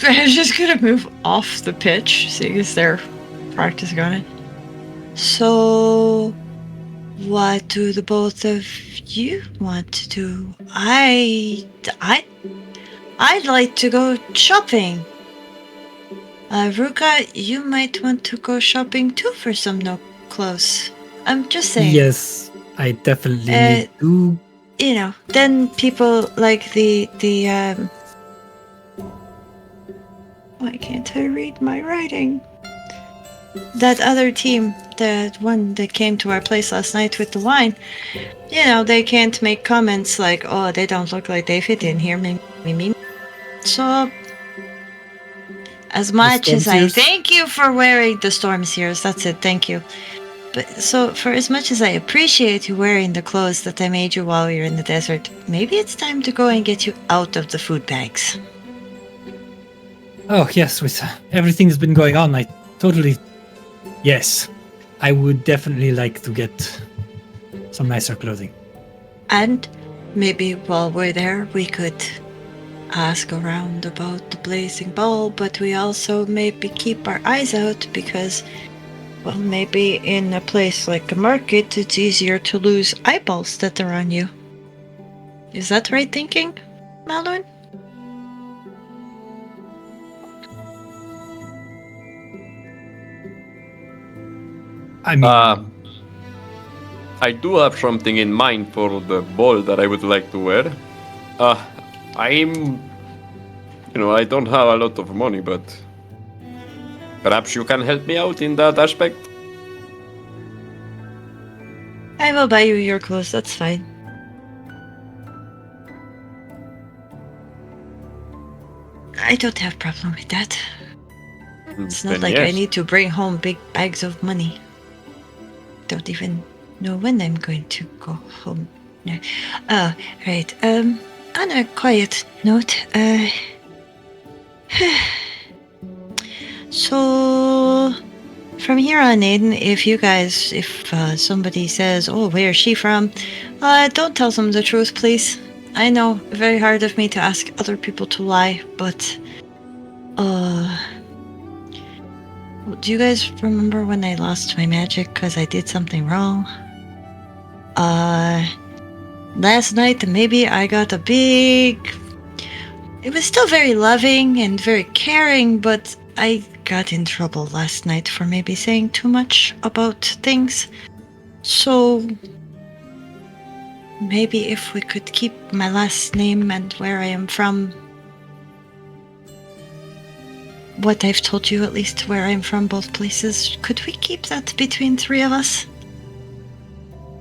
I'm just gonna move off the pitch, seeing as they're practicing on it. So, what do the both of you want to do? I'd like to go shopping. Ruka, you might want to go shopping too for some new clothes. I'm just saying. Yes, I definitely need to. Then people like the why can't I read my writing? That other team, the one that came to our place last night with the wine, they can't make comments like, oh, they don't look like they fit in here. Me. So, as much as I thank you for wearing the Stormseers, that's it, thank you. But so, for as much as I appreciate you wearing the clothes that I made you while we were in the desert, maybe it's time to go and get you out of the food bags. Oh, yes, with everything that's been going on, yes, I would definitely like to get some nicer clothing. And maybe while we're there, we could ask around about the blazing ball, but we also maybe keep our eyes out because, well, maybe in a place like a market, it's easier to lose eyeballs that are on you. Is that right thinking, Maldorwen? I mean, I do have something in mind for the ball that I would like to wear. I don't have a lot of money, but perhaps you can help me out in that aspect. I will buy you your clothes, that's fine. I don't have problem with that. It's not Then like I yes. need to bring home big bags of money. Don't even know when I'm going to go home. No. Oh, right. On a quiet note, so from here on in, if somebody says, oh, where is she from? Don't tell them the truth, please. I know, very hard of me to ask other people to lie, but, do you guys remember when I lost my magic because I did something wrong? Last night, maybe I got it was still very loving and very caring, but I got in trouble last night for maybe saying too much about things. So maybe if we could keep my last name and where I am from, what I've told you, at least where I'm from, both places, could we keep that between three of us?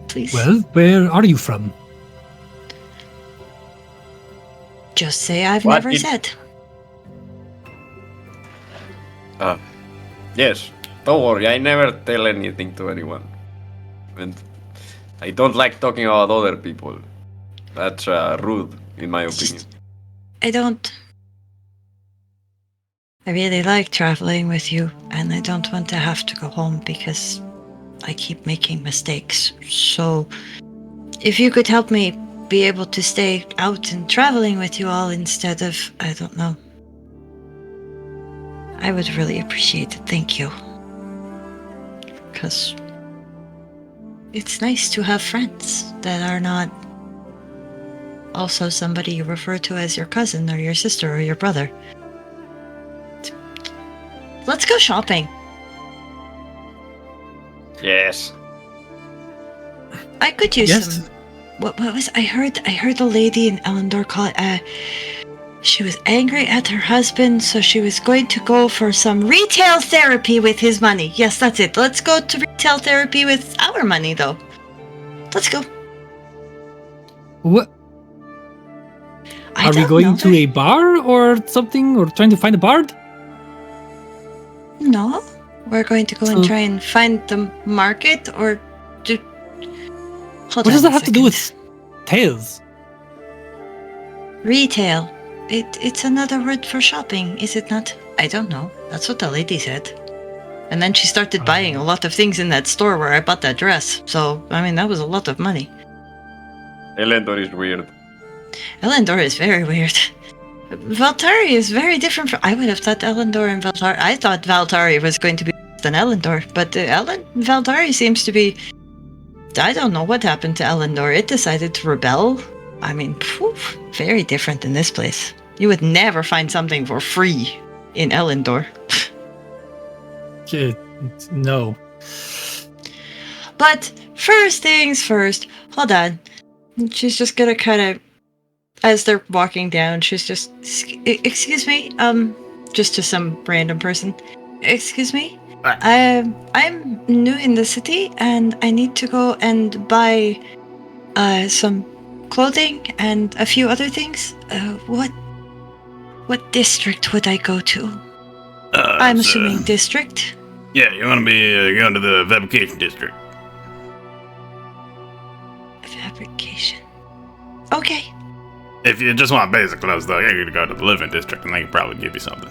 Please. Well, where are you from? Just say I've What never did- said. Yes, don't worry, I never tell anything to anyone. And I don't like talking about other people. That's rude, in my opinion. I really like traveling with you, and I don't want to have to go home because I keep making mistakes. So, if you could help me be able to stay out and traveling with you all instead of, I don't know, I would really appreciate it. Thank you. Because it's nice to have friends that are not also somebody you refer to as your cousin or your sister or your brother. Let's go shopping. Yes. I could use Yes. some. What was I heard a lady in Ellendor call it. She was angry at her husband, so she was going to go for some retail therapy with his money. Yes, that's it. Let's go to retail therapy with our money, though. Let's go. What? Are we going to a bar or something, or trying to find a bard? No, we're going to go and So- try and find the market, or do. Hold What on does a that have to do second. with tails? Retail? It's another word for shopping, is it not? I don't know. That's what the lady said. And then she started buying a lot of things in that store where I bought that dress. So, I mean, that was a lot of money. Elendor is weird. Ellendor is very weird. Valtari is very different from... I would have thought Ellendor and Valtari... I thought Valtari was going to be worse than Ellendor, but Valtari seems to be... I don't know what happened to Ellendor. It decided to rebel. I mean, very different than this place. You would never find something for free in Ellendor. No. But first things first. Hold on. She's just gonna kind of... As they're walking down, she's just... Excuse me? Just to some random person. Excuse me? I'm new in the city, and I need to go and buy some clothing and a few other things. What district would I go to? I'm assuming district. Yeah, you want to be going to the fabrication district. Fabrication. Okay. If you just want basic clothes, though, you're going to go to the living district, and they can probably give you something.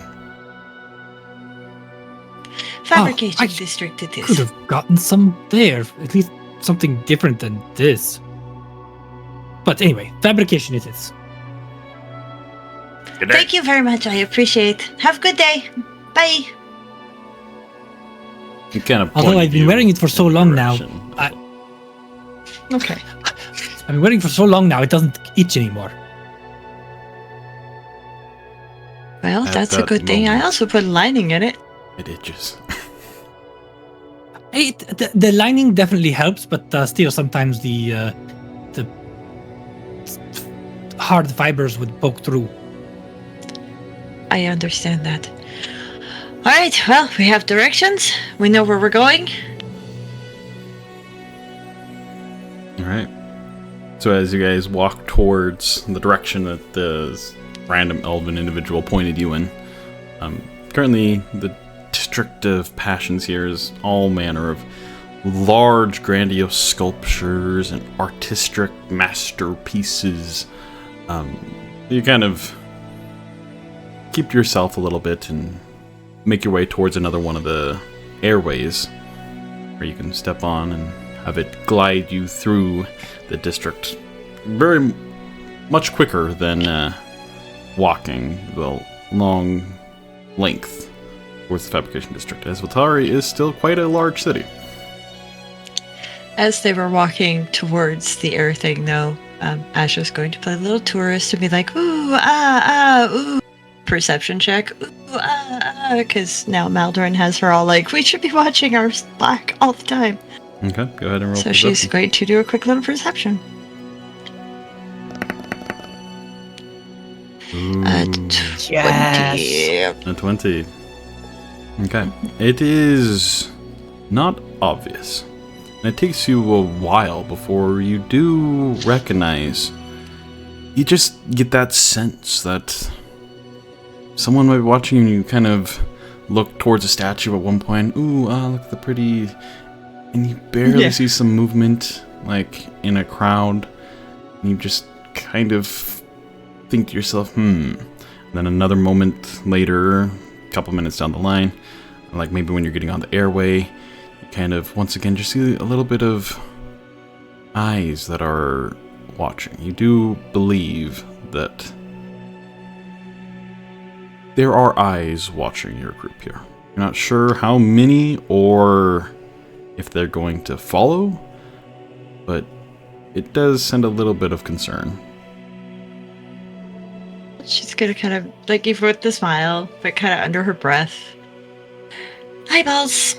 Fabrication I district it Could is. have gotten some there. At least something different than this. But anyway, fabrication it is. Good day. Thank you very much. I appreciate. Have a good day. Bye. You kind of Although I've been wearing it for so long now, Okay. I've been wearing it for so long now, it doesn't itch anymore. Well, At that's a that good thing. I moment. also put lining in it. It itches. The lining definitely helps, but still sometimes the hard fibers would poke through. I understand that. All right. Well, we have directions. We know where we're going. All right. So as you guys walk towards the direction that the random elven individual pointed you in, currently the District of Passions here is all manner of large, grandiose sculptures and artistic masterpieces. You kind of keep to yourself a little bit and make your way towards another one of the airways where you can step on and have it glide you through the district very much quicker than walking the long length towards the fabrication district, as Vatari is still quite a large city. As they were walking towards the air thing, though, Asja's going to play a little tourist and be like, ooh, ooh. perception check. Because now Maldorwen has her all like, we should be watching our Slack all the time. Okay, go ahead and roll. So she's going to do a quick little perception. Ooh, 20. a 20. Okay. It is not obvious. And it takes you a while before you do recognize. You just get that sense that someone might be watching and you kind of look towards a statue at one point. Ooh, look at the pretty... And you barely see some movement, like, in a crowd. And you just kind of think to yourself, And then another moment later, a couple minutes down the line, like maybe when you're getting on the airway, you kind of, once again, just see a little bit of eyes that are watching. You do believe that there are eyes watching your group here. You're not sure how many or if they're going to follow, but it does send a little bit of concern. She's gonna kind of, like, give with the smile, but kind of under her breath. Eyeballs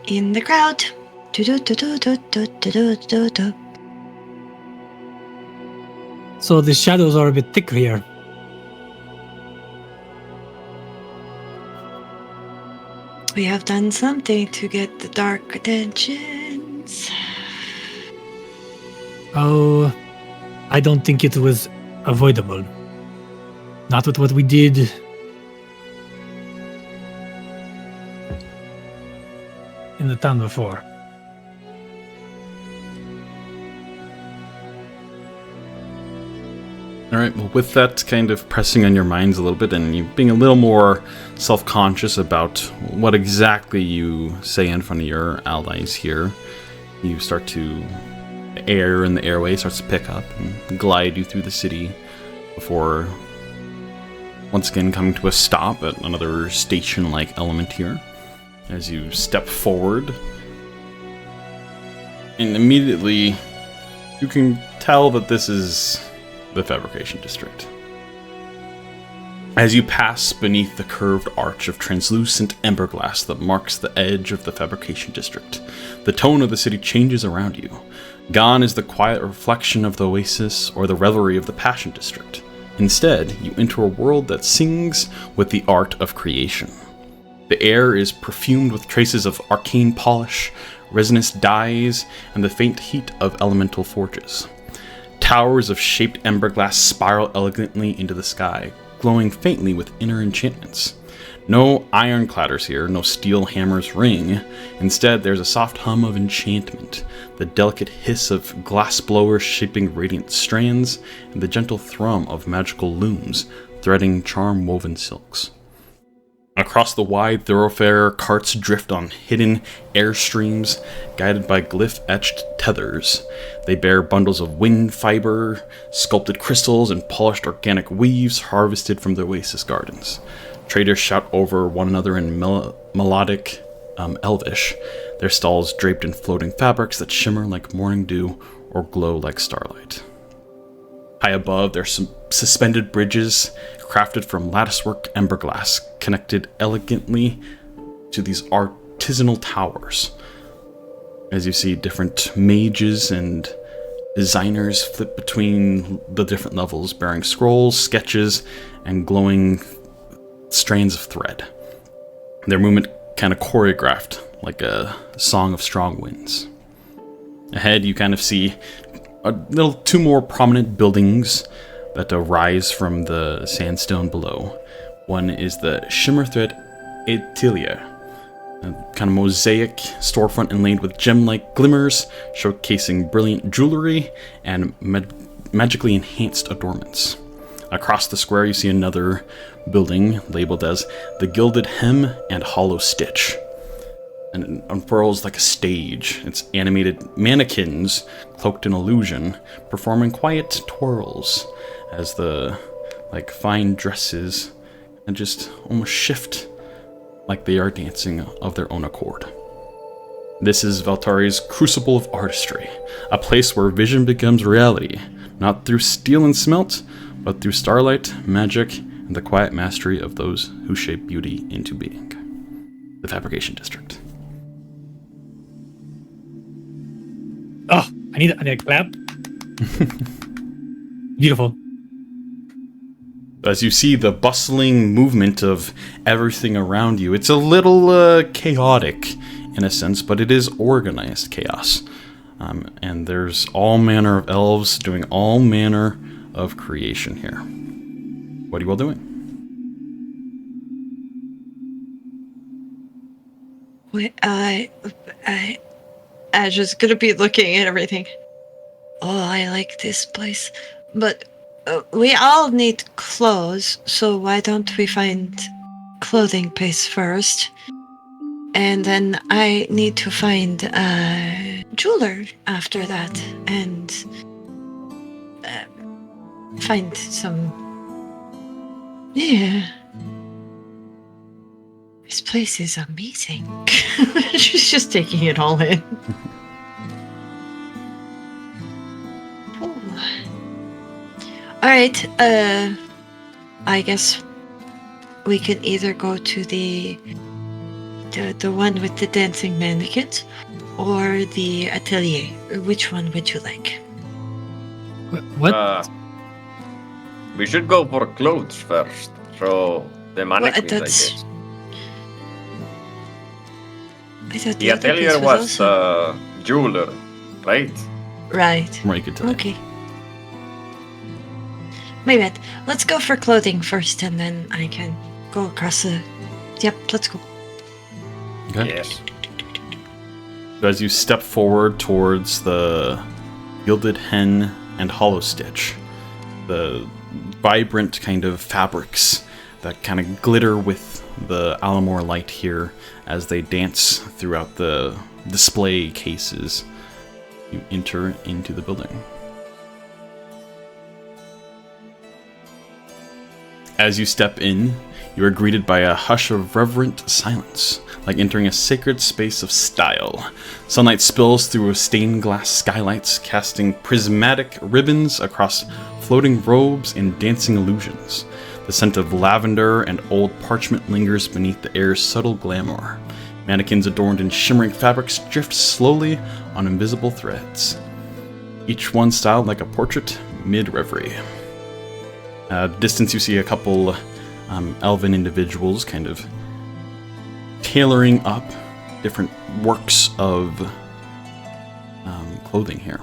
in the crowd. Do-do-do-do-do-do-do-do-do. So the shadows are a bit thicker here. We have done something to get the dark attentions. Oh, I don't think it was avoidable. Not with what we did. In the town before. Alright, well, with that kind of pressing on your minds a little bit and you being a little more self-conscious about what exactly you say in front of your allies here, you start to... The air in the airway starts to pick up and glide you through the city before once again coming to a stop at another station-like element here. As you step forward, and immediately you can tell that this is the fabrication district. As you pass beneath the curved arch of translucent ember glass that marks the edge of the fabrication district, the tone of the city changes around you. Gone is the quiet reflection of the oasis or the revelry of the passion district. Instead, you enter a world that sings with the art of creation. The air is perfumed with traces of arcane polish, resinous dyes, and the faint heat of elemental forges. Towers of shaped ember glass spiral elegantly into the sky, glowing faintly with inner enchantments. No iron clatters here, no steel hammers ring. Instead, there's a soft hum of enchantment, the delicate hiss of glass blowers shaping radiant strands, and the gentle thrum of magical looms threading charm-woven silks. Across the wide thoroughfare, carts drift on hidden airstreams, guided by glyph-etched tethers. They bear bundles of wind fiber, sculpted crystals, and polished organic weaves harvested from the oasis gardens. Traders shout over one another in melodic Elvish, their stalls draped in floating fabrics that shimmer like morning dew or glow like starlight. High above, there are some suspended bridges crafted from latticework ember glass, connected elegantly to these artisanal towers. As you see, different mages and designers flip between the different levels, bearing scrolls, sketches, and glowing strands of thread. Their movement kind of choreographed like a song of strong winds. Ahead, you kind of see two more prominent buildings that rise from the sandstone below. One is the Shimmerthread Etilia, a kind of mosaic storefront inlaid with gem-like glimmers, showcasing brilliant jewelry and magically enhanced adornments. Across the square, you see another building labeled as the Gilded Hem and Hollow Stitch. And it unfurls like a stage. It's animated mannequins, cloaked in illusion, performing quiet twirls as the fine dresses and just almost shift like they are dancing of their own accord. This is Valtari's Crucible of Artistry, a place where vision becomes reality, not through steel and smelt, but through starlight, magic, and the quiet mastery of those who shape beauty into being. The Fabrication District. Oh, I need a clap. Beautiful. As you see the bustling movement of everything around you, it's a little chaotic in a sense, but it is organized chaos. And there's all manner of elves doing all manner of creation here. What are you all doing? I just gonna be looking at everything. Oh, I like this place, but we all need clothes, so why don't we find clothing place first? And then I need to find a jeweler after that, and find some. Yeah. This place is amazing. She's just taking it all in. Alright, I guess we can either go to the one with the dancing mannequins or the atelier. Which one would you like? What? We should go for clothes first. So the mannequins, I guess. The atelier was jeweler, right? Right. Right, you could tell. Okay. My bad. Let's go for clothing first, and then I can go across the. Yep, let's go. Okay. Yes. As you step forward towards the Gilded Hen and Hollow Stitch, the vibrant kind of fabrics that kind of glitter with the Alamore light here as they dance throughout the display cases, you enter into the building. As you step in, you are greeted by a hush of reverent silence, like entering a sacred space of style. Sunlight spills through stained glass skylights, casting prismatic ribbons across floating robes and dancing illusions. The scent of lavender and old parchment lingers beneath the air's subtle glamour. Mannequins adorned in shimmering fabrics drift slowly on invisible threads, each one styled like a portrait mid-reverie. Distance, you see a couple elven individuals kind of tailoring up different works of clothing here.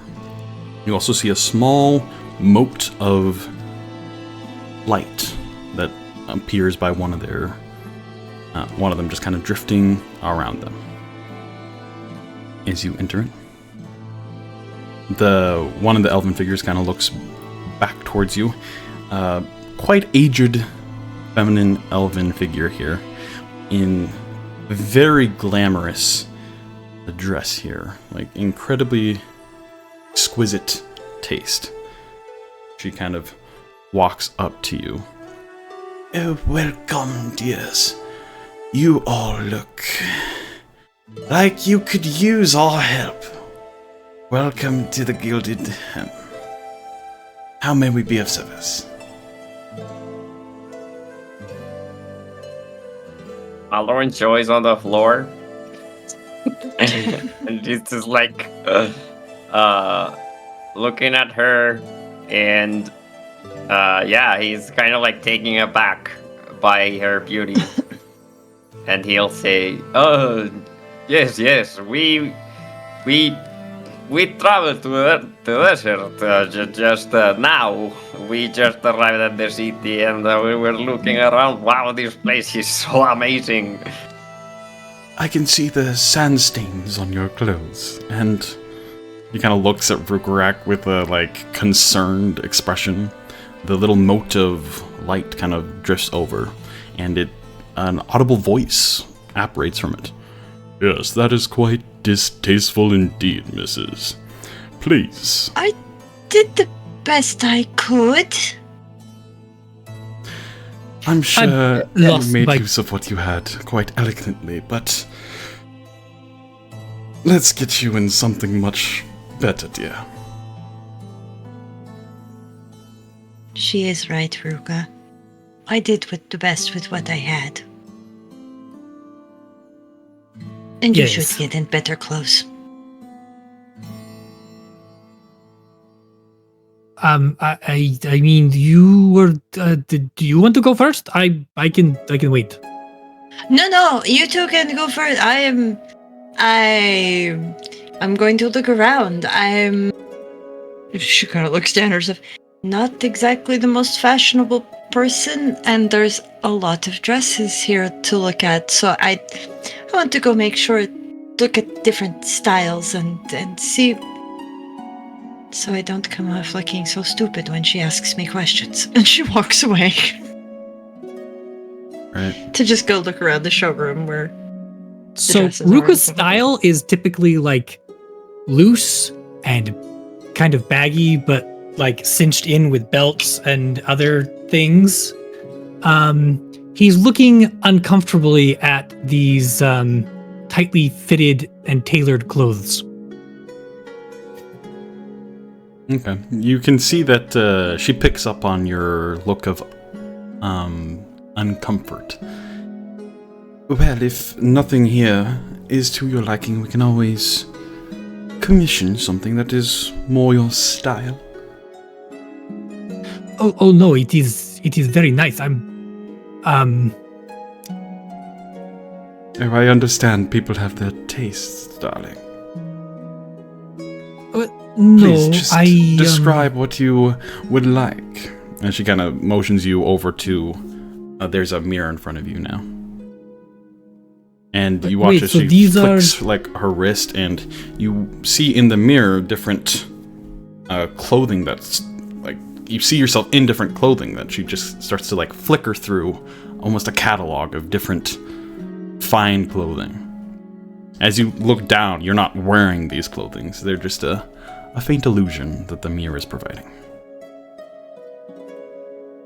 You also see a small mote of light that appears by one of them just kind of drifting around them. As you enter it, one of the elven figures kind of looks back towards you. Quite aged feminine elven figure here in very glamorous dress here, like incredibly exquisite taste. She kind of walks up to you. Oh, welcome, dears. You all look like you could use our help. Welcome to the Gilded Hem. How may we be of service? Maldorwen Joy's on the floor. And he's just like looking at her, and he's kind of like taken aback by her beauty. And he'll say, "Oh, yes, we traveled to the desert just now. We just arrived at the city, and we were looking around. Wow, this place is so amazing." I can see the sand stains on your clothes, and he kind of looks at Rhukkarrak with a concerned expression. The little mote of light kind of drifts over, and an audible voice apparates from it. Yes, that is quite distasteful indeed, Mrs. Please. I did the best I could. I'm sure you made use of what you had quite elegantly, but let's get you in something much better, dear. She is right, Ruka. I did the best with what I had. And you Yes. should get in better clothes. I mean, you were. Do you want to go first? I can wait. No, you two can go first. I'm going to look around. She kind of looks down herself. Not exactly the most fashionable person, and there's a lot of dresses here to look at. So I want to go look at different styles and see, so I don't come off looking so stupid when she asks me questions. And she walks away. Right. To just go look around the showroom where. So dresses are Ruka's and- style is typically like loose and kind of baggy, but like cinched in with belts and other things. He's looking uncomfortably at these tightly fitted and tailored clothes. Okay. You can see that she picks up on your look of uncomfort. Well, if nothing here is to your liking, we can always commission something that is more your style. Oh no, it is very nice. I understand people have their tastes, darling. No, Please, just describe what you would like. And she kind of motions you over to... there's a mirror in front of you now. And you watch Wait, as so she these flicks like her wrist, and you see in the mirror different clothing that's like... You see yourself in different clothing that she just starts to like flicker through, almost a catalog of different fine clothing. As you look down, you're not wearing these clothing, so they're just a faint illusion that the mirror is providing.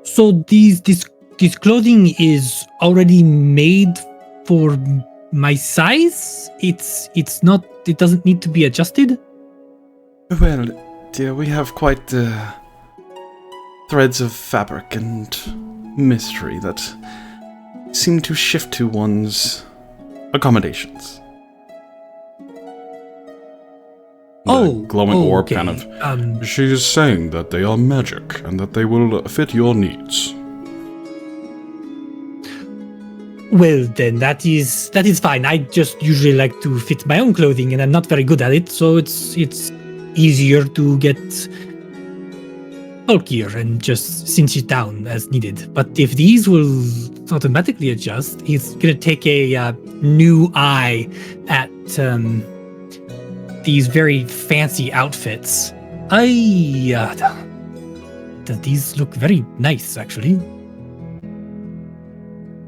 So this clothing is already made for my size? It's not. It doesn't need to be adjusted. Well, dear, we have quite threads of fabric and mystery that seem to shift to one's accommodations. The glowing orb okay. kind of... She is saying that they are magic and that they will fit your needs. Well, then that is fine. I just usually like to fit my own clothing, and I'm not very good at it, so it's easier to get bulkier and just cinch it down as needed. But if these will automatically adjust, he's gonna take a new eye at these very fancy outfits. These look very nice, actually.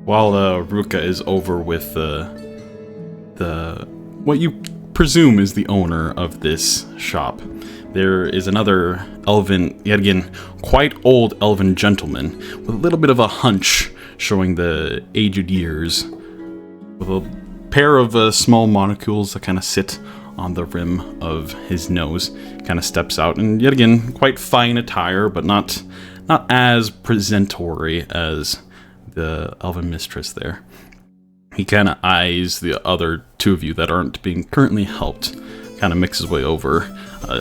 While Ruka is over with the what you presume is the owner of this shop, there is another elven, yet again, quite old elven gentleman with a little bit of a hunch showing the aged years, with a pair of small monocles that kind of sit on the rim of his nose, kind of steps out, and yet again, quite fine attire, but not as presentory as the elven mistress there. He kind of eyes the other two of you that aren't being currently helped, kind of makes his way over,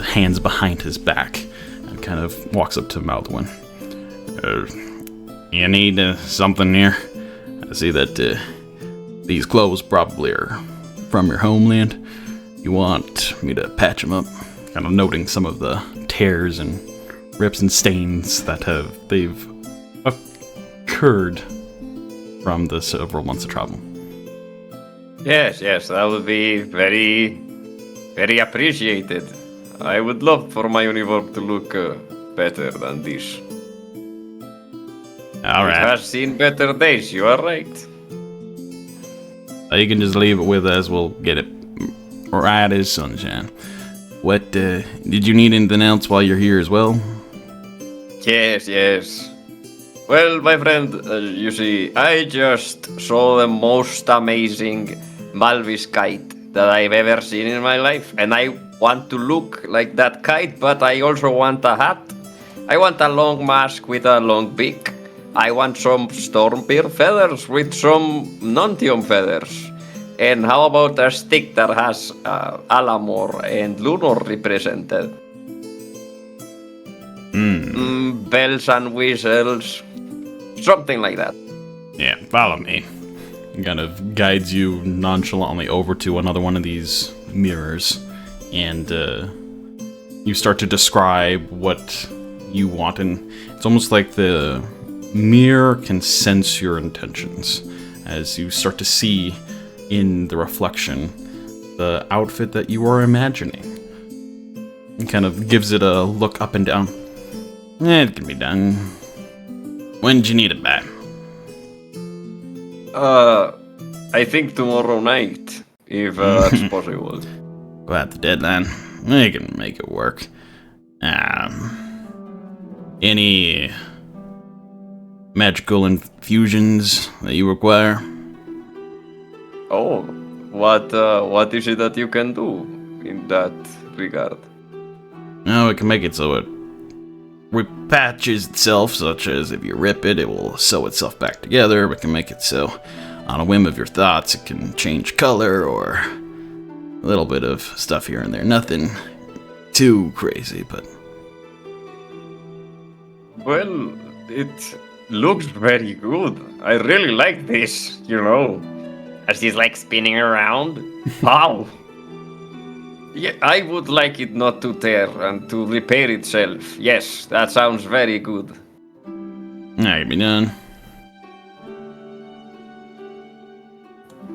hands behind his back, and kind of walks up to Maldorwen. You need something here? I see that these clothes probably are from your homeland. You want me to patch them up? Kind of noting some of the tears and rips and stains that they've occurred from the several months of travel. Yes, that would be very, very appreciated. I would love for my uniform to look better than this. All It right. has seen better days, you are right. You can just leave it with us. We'll get it right as sunshine. What, did you need anything else while you're here as well? Yes. Well, my friend, you see, I just saw the most amazing Malvis kite that I've ever seen in my life, and I want to look like that kite, but I also want a hat. I want a long mask with a long beak. I want some stormbeer feathers with some nontium feathers. And how about a stick that has Alamor and Lunor represented? Bells and whistles, something like that. Yeah, follow me. He kind of guides you nonchalantly over to another one of these mirrors, and you start to describe what you want, and it's almost like the mirror can sense your intentions as you start to see in the reflection the outfit that you are imagining. It kind of gives it a look up and down. It can be done. When do you need it by? I think tomorrow night, if that's possible. About the deadline. We can make it work. Any magical infusions that you require? Oh, what is it that you can do in that regard? No, we can make it so it repatches itself, such as if you rip it, it will sew itself back together. We can make it so, on a whim of your thoughts, it can change color, or a little bit of stuff here and there. Nothing too crazy, but... Well, it looks very good. I really like this, you know. As he's like spinning around. Wow. Yeah, I would like it not to tear and to repair itself. Yes, that sounds very good. Alright, be done.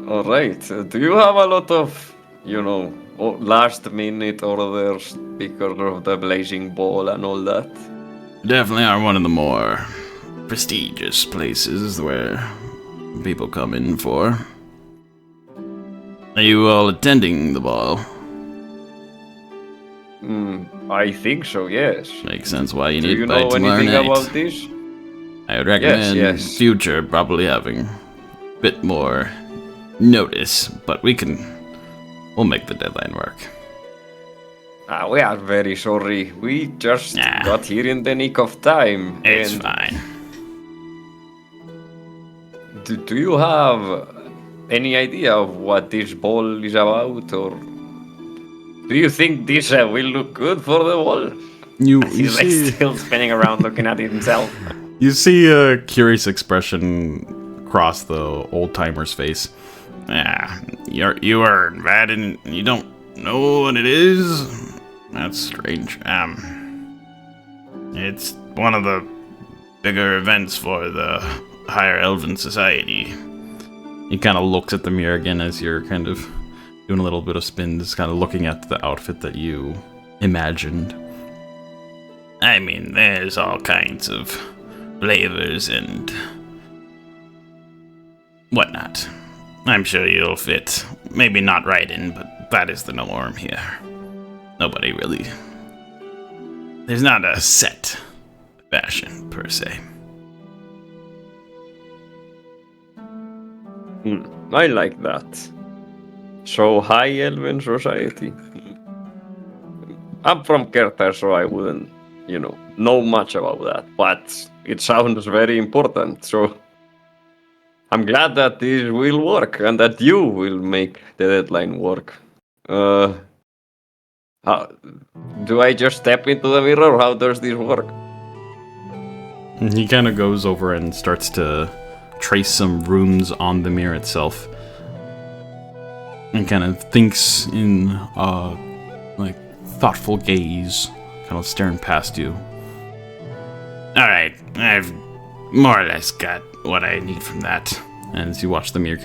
Alright, do you have a lot of, last minute orders because of the blazing ball and all that? Definitely are one of the more prestigious places where people come in for. Are you all attending the ball? I think so, yes. Makes sense why you Do need you by know tomorrow anything night. about this? I would recommend Yes. future probably having a bit more notice, but we'll make the deadline work. We are very sorry. We just got here in the nick of time. It's and fine. Do you have any idea of what this ball is about, or do you think this will look good for the wall? You He's like see, still spinning around looking at it himself. you see a curious expression cross the old timer's face. You are invited and you don't know what it is? That's strange. It's one of the bigger events for the higher elven society. He kind of looks at the mirror again as you're kind of doing a little bit of spins, kind of looking at the outfit that you imagined. I mean, there's all kinds of flavors and whatnot. I'm sure you'll fit. Maybe not right in, but that is the norm here. Nobody really... There's not a set fashion, per se. I like that. So high elven society. I'm from Kerter, so I wouldn't, know much about that. But it sounds very important, so I'm glad that this will work and that you will make the deadline work. Do I just step into the mirror, or how does this work? And he kind of goes over and starts to trace some runes on the mirror itself. And kind of thinks in thoughtful gaze, kind of staring past you. Alright, I've more or less got what I need from that. And as you watch the mirror,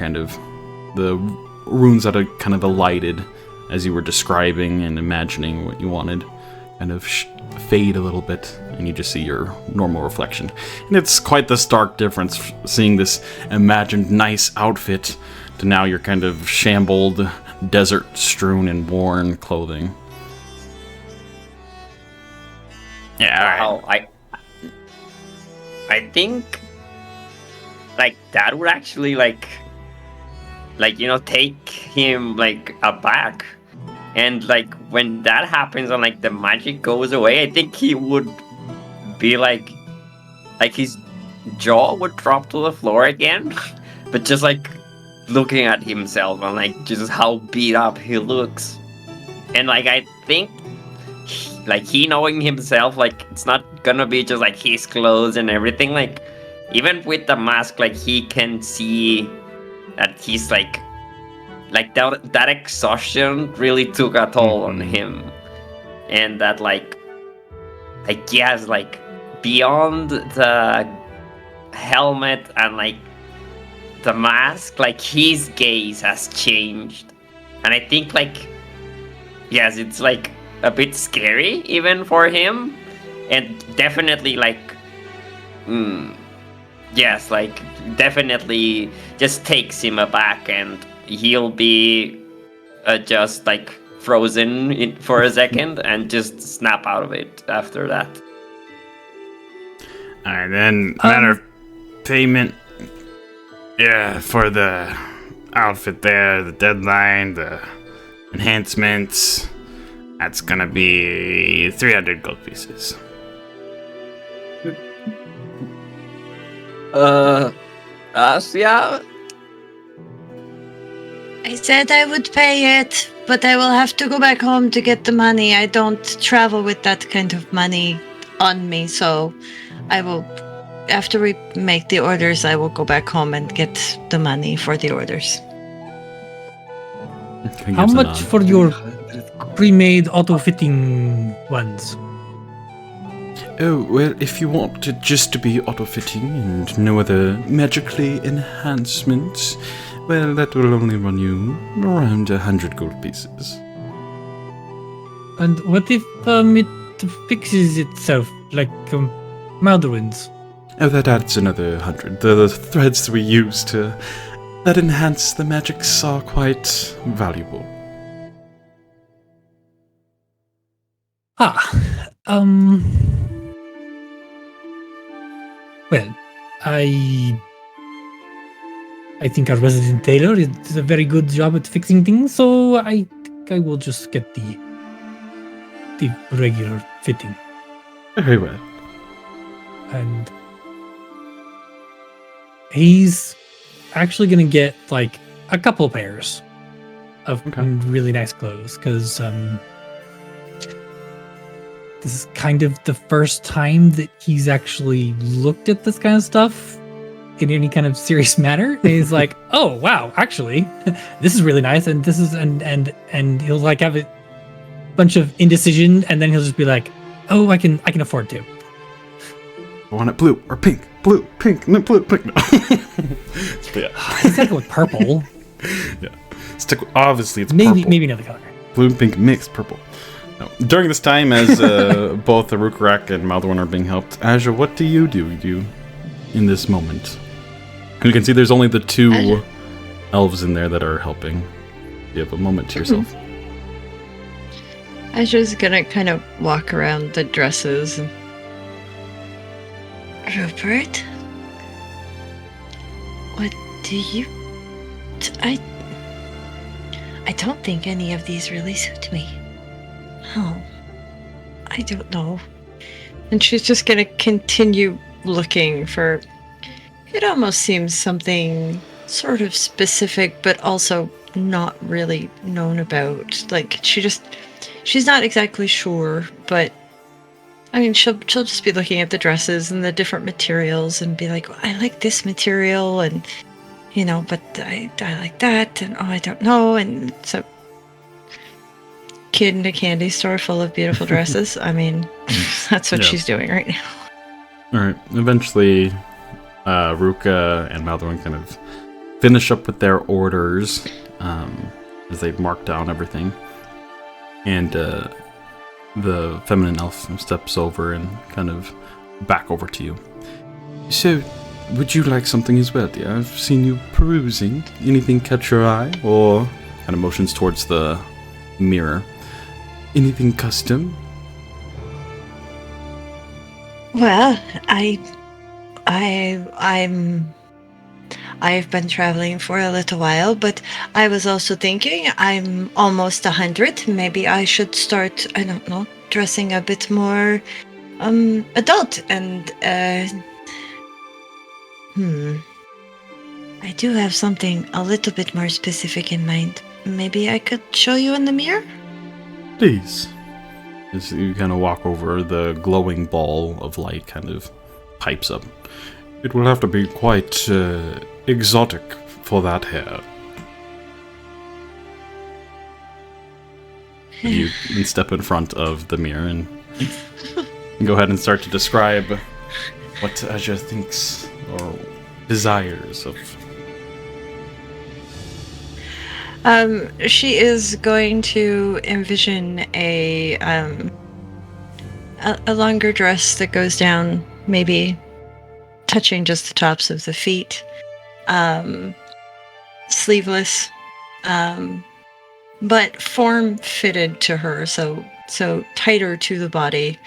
the runes that are kind of alighted as you were describing and imagining what you wanted, kind of fade a little bit, and you just see your normal reflection. And it's quite the stark difference seeing this imagined nice outfit to now your kind of shambled, desert-strewn and worn clothing. Yeah, all right. I think that would actually take him aback. And when that happens and the magic goes away, I think he would be like he's jaw would drop to the floor again, but just like looking at himself and like just how beat up he looks, and like I think like he knowing himself, like it's not gonna be just like his clothes and everything, like even with the mask, like he can see that he's like that exhaustion really took a toll on him, and that like I guess like beyond the helmet and like the mask, like his gaze has changed, and I think like yes, it's like a bit scary even for him, and definitely like yes, like definitely just takes him aback, and he'll be just like frozen for a second and just snap out of it after that. Alright, then matter of payment. Yeah, for the outfit there, the deadline, the enhancements, that's gonna be 300 gold pieces. Asja? I said I would pay it, but I will have to go back home to get the money. I don't travel with that kind of money on me, so I will, after we make the orders, I will go back home and get the money for the orders. How much for your pre-made auto-fitting ones? Oh, well, if you want it just to be auto-fitting and no other magically enhancements, well, that will only run you around 100 gold pieces. And what if it fixes itself, like Maldorwen's? Oh, that adds another 100. The threads we use that enhance the magics are quite valuable. Well, I think our resident tailor does a very good job at fixing things, so I think I will just get the regular fitting. Very well. And he's actually going to get like a couple pairs of really nice clothes, because this is kind of the first time that he's actually looked at this kind of stuff in any kind of serious manner. And he's like, oh wow, actually this is really nice, and this is and he'll like have a bunch of indecision, and then he'll just be like, oh, I can afford to. I want it blue or pink, no blue, pink. No. Yeah. He's gotta go with purple. Yeah, obviously it's maybe purple. Maybe another color. Blue and pink mixed purple. No. During this time, as both the Rhukkarrak and Maldorwen are being helped, Asja, what do you do in this moment? You can see there's only the two elves in there that are helping. You have a moment to yourself. Asja's gonna kind of walk around the dresses. And... Rupert? What do you... I don't think any of these really suit me. Oh, I don't know. And she's just gonna continue looking for... It almost seems something sort of specific, but also not really known about. Like, she's not exactly sure, but I mean, she'll just be looking at the dresses and the different materials and be like, well, I like this material, and you know, but I like that, and oh, I don't know. And so, kid in a candy store full of beautiful dresses. I mean, that's what she's doing right now. All right. Eventually, Ruka and Maldorwen kind of finish up with their orders as they mark down everything, and the feminine elf steps over and kind of back over to you. So, would you like something as well, dear? I've seen you perusing. Anything catch your eye? Or kind of motions towards the mirror. Anything custom? Well, I've been traveling for a little while, but I was also thinking I'm almost 100. Maybe I should start, I don't know, dressing a bit more adult and I do have something a little bit more specific in mind. Maybe I could show you in the mirror? Please. As you kind of walk over, the glowing ball of light kind of pipes up. It will have to be quite exotic for that hair. You can step in front of the mirror and go ahead and start to describe what Asja thinks or desires of. She is going to envision a longer dress that goes down, maybe touching just the tops of the feet, sleeveless, but form fitted to her, so tighter to the body,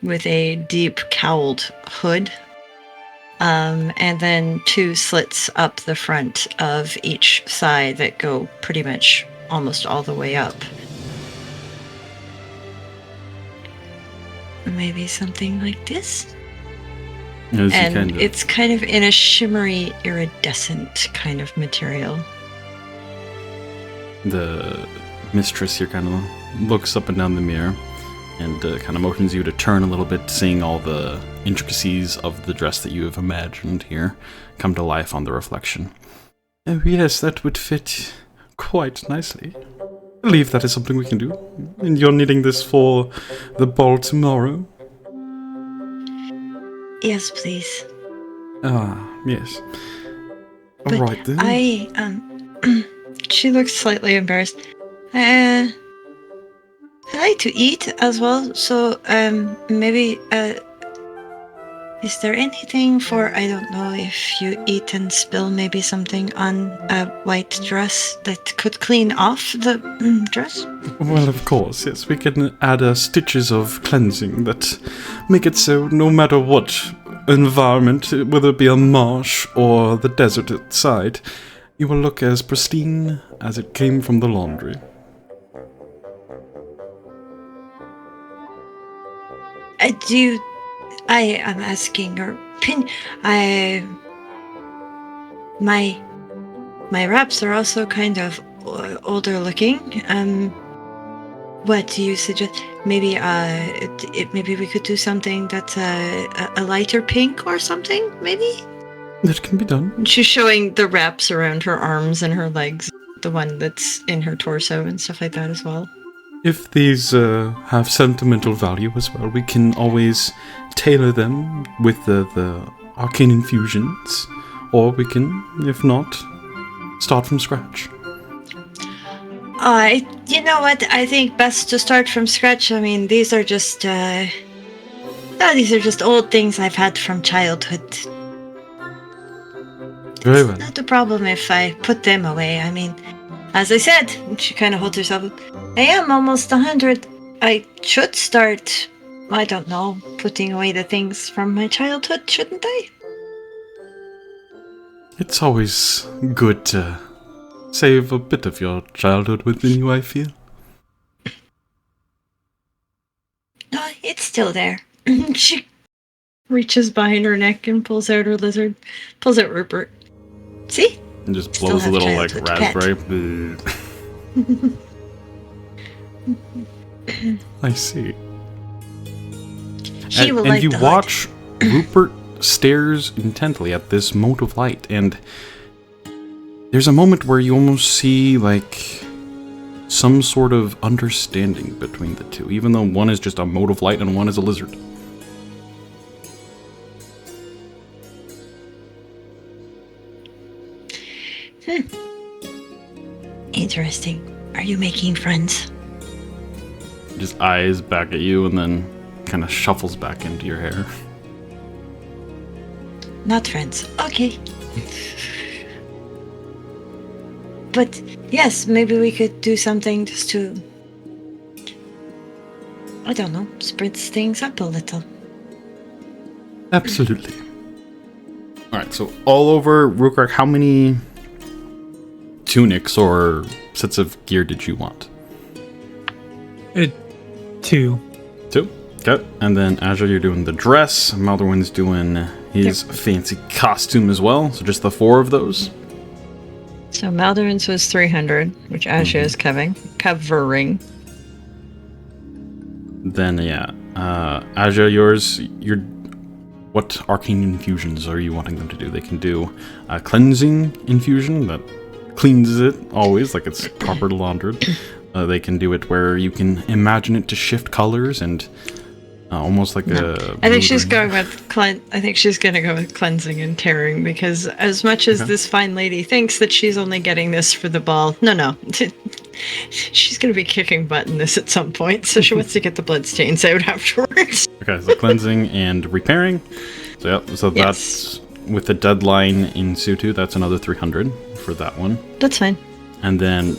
with a deep cowled hood. And then 2 slits up the front of each thigh that go pretty much almost all the way up. Maybe something like this? And it's kind of in a shimmery, iridescent kind of material. The mistress here kind of looks up and down the mirror and kind of motions you to turn a little bit, seeing all the intricacies of the dress that you have imagined here come to life on the reflection. Oh, yes, that would fit quite nicely. I believe that is something we can do. And you're needing this for the ball tomorrow? Yes, please. Ah, yes. But All right, then. She looks slightly embarrassed. I like to eat as well, so maybe is there anything for, I don't know, if you eat and spill maybe something on a white dress that could clean off the dress? Well, of course, yes. We can add stitches of cleansing that make it so no matter what environment, whether it be a marsh or the desert outside, you will look as pristine as it came from the laundry. I am asking your opinion. My wraps are also kind of older looking. What do you suggest? Maybe maybe we could do something that's a lighter pink or something. Maybe That can be done. she's showing the wraps around her arms and her legs, the one that's in her torso and stuff like that as well. If these have sentimental value as well, we can always tailor them with the arcane infusions, or we can, if not, start from scratch. You know what? I think best to start from scratch. I mean, these are just old things I've had from childhood. Very well. Not a problem if I put them away. I mean, as I said, she kind of holds herself up. I am almost 100. I should start, I don't know, putting away the things from my childhood, shouldn't I? It's always good to save a bit of your childhood within you, I feel. No, it's still there. She reaches behind her neck and pulls out her lizard, pulls out Rupert. See? And just Still blows a have little like childhood pet. raspberry. I see. She will And like you the watch Rupert stares intently at this mote of light, and there's a moment where you almost see like some sort of understanding between the two, even though one is just a mote of light and one is a lizard. Interesting. Are you making friends? Just eyes back at you and then kind of shuffles back into your hair. Not friends. Okay. But yes, maybe we could do something just to, I don't know, spritz things up a little. Absolutely. Alright, so all over Rhukkarrak, how many tunics or sets of gear did you want? 2. 2? Okay, and then Asja, you're doing the dress. Maldorwen's doing his fancy costume as well. So just the 4 of those. So Maldorwen's was 300, which Asja is covering. Then Asja, yours. What arcane infusions are you wanting them to do? They can do a cleansing infusion that cleanses it always, like it's proper laundered. They can do it where you can imagine it to shift colors and almost like a. I think she's going with I think she's going to go with cleansing and tearing, because as much as this fine lady thinks that she's only getting this for the ball, no. She's going to be kicking butt in this at some point, so she wants to get the bloodstains out afterwards. Okay, so cleansing and repairing. So that's with the deadline in Sutu, that's another 300 for that one. That's fine. And then,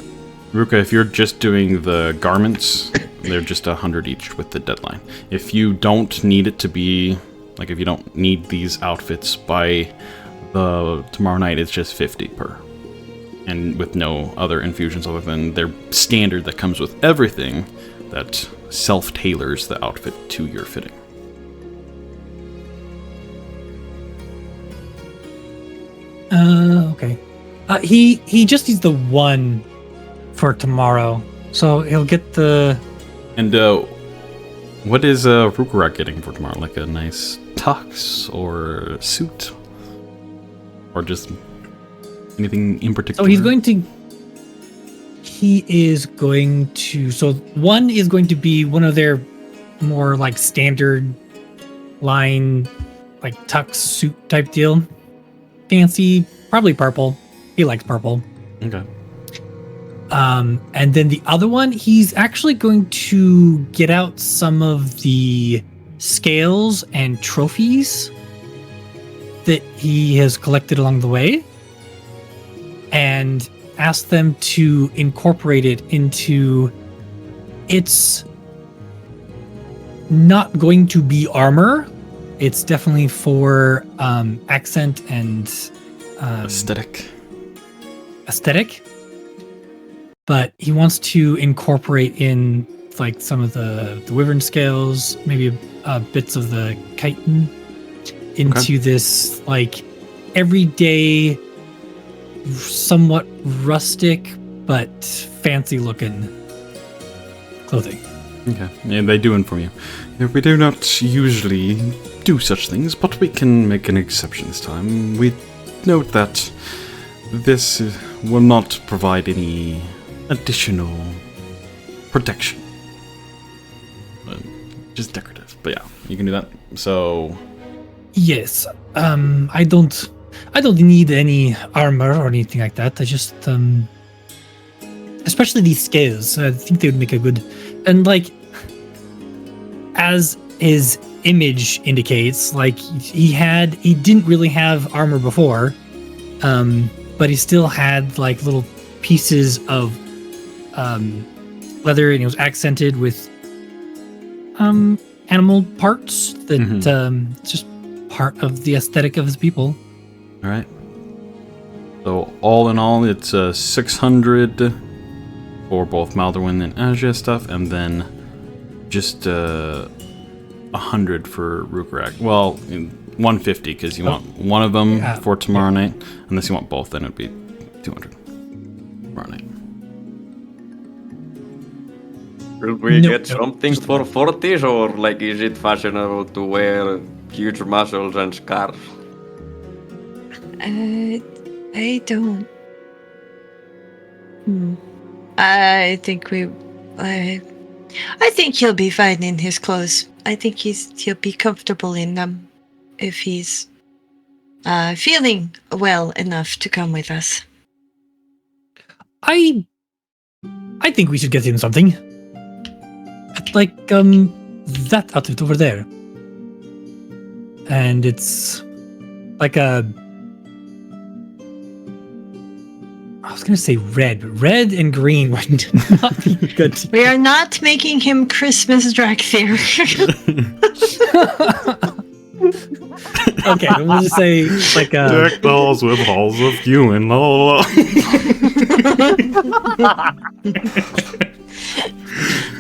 Ruka, if you're just doing the garments, they're just 100 each with the deadline. If you don't need it to be, like if you don't need these outfits by the tomorrow night, it's just 50 per. And with no other infusions other than their standard that comes with everything that self-tailors the outfit to your fitting. Okay. He just needs the 1 for tomorrow, so he'll get the. And what is Rhukkarrak getting for tomorrow? Like a nice tux or suit, or just anything in particular? So he is going to. So 1 is going to be one of their more like standard line, like tux suit type deal. Fancy, probably purple. He likes purple. Okay. And then the other one, he's actually going to get out some of the scales and trophies that he has collected along the way and ask them to incorporate it into. It's not going to be armor. It's definitely for accent and aesthetic. But he wants to incorporate in like some of the wyvern scales, maybe bits of the chitin into this like everyday, somewhat rustic but fancy looking clothing. Okay, yeah, they do inform you. Yeah, we do not usually do such things, but we can make an exception this time. We note that this will not provide any additional protection. Just decorative, but yeah, you can do that. So yes, I don't need any armor or anything like that. I just especially these scales, I think they would make a good, and like as his image indicates, like he didn't really have armor before, but he still had like little pieces of leather, and it was accented with animal parts that it's just part of the aesthetic of his people. All right. So all in all, it's 600 for both Maldorwen and Asja stuff, and then just 100 for Rhukkarrak. Well, 150 because you want one of them for tomorrow night. Unless you want both, then it'd be 200 tomorrow night. Will we get something for 40s, or like is it fashionable to wear huge muscles and scars? I don't. I think I think he'll be fine in his clothes. I think he'll be comfortable in them if he's feeling well enough to come with us. I think we should get him something. Like that outfit over there. And it's like I was gonna say red. Red and green would not be good. We are not making him Christmas drag theory. Okay, we'll just say like deck dolls with halls of Euan. La la la.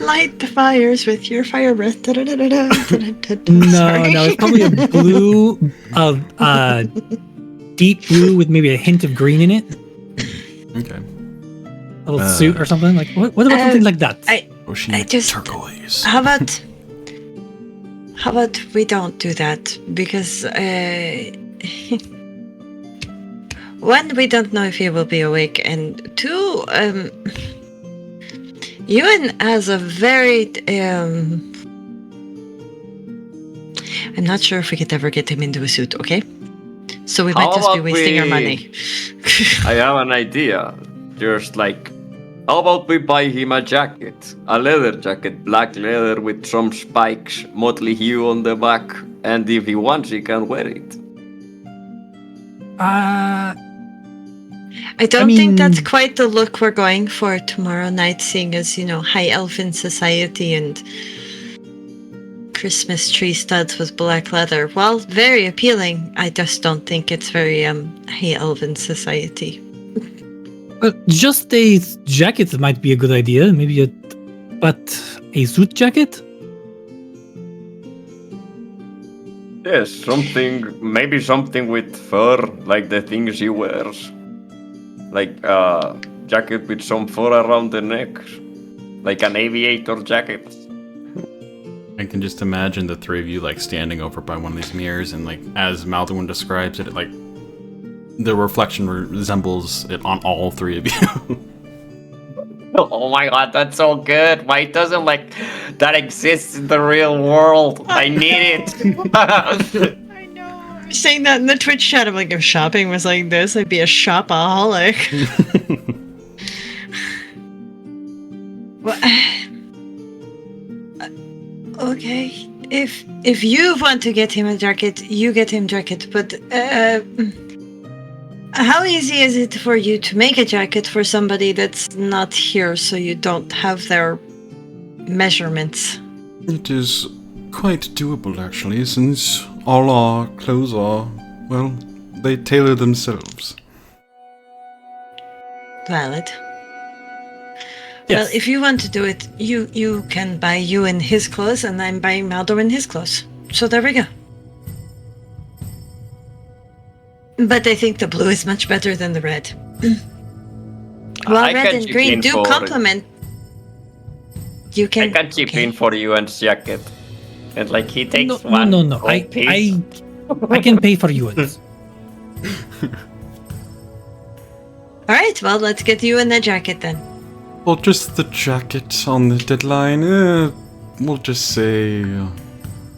Light the fires with your fire breath. No, Sorry. no, it's probably a blue, deep blue with maybe a hint of green in it. Okay. A little suit or something. Like what about something like that? Ocean turquoise. How about we don't do that because one, we don't know if he will be awake, and two, Euan has a very I'm not sure if we could ever get him into a suit. Okay, so we might How just be about wasting our we- money. I have an idea. Just like, how about we buy him a jacket? A leather jacket, black leather with some spikes, motley hue on the back, and if he wants, he can wear it. I don't mean- think that's quite the look we're going for tomorrow night, seeing as, high elfin society and Christmas tree studs with black leather. While very appealing, I just don't think it's very high elfin society. Just a jacket might be a good idea. But a suit jacket? Yes, maybe something with fur, like the things he wears. Like a jacket with some fur around the neck. Like an aviator jacket. I can just imagine the three of you like standing over by one of these mirrors, and like as Maldorwen describes it, like the reflection resembles it on all three of you. Oh my god, that's so good. Why doesn't that exists in the real world? I need it. I know. I was saying that in the Twitch chat. I'm like, if shopping was like this, I'd be a shopaholic. Well, okay. If you want to get him a jacket, you get him jacket. But how easy is it for you to make a jacket for somebody that's not here, so you don't have their measurements? It is quite doable, actually, since all our clothes are, well, they tailor themselves. Valid. Yes. Well, if you want to do it, you can buy Euan his clothes, and I'm buying Maldorwen his clothes. So there we go. But I think the blue is much better than the red. Well, I red can and chip green in do for it. complement. You I can. can chip in for Euan's jacket. And he takes No, one. no. whole piece. I can pay for you. All right. Well, let's get you in the jacket then. Well, just the jacket on the deadline, we'll just say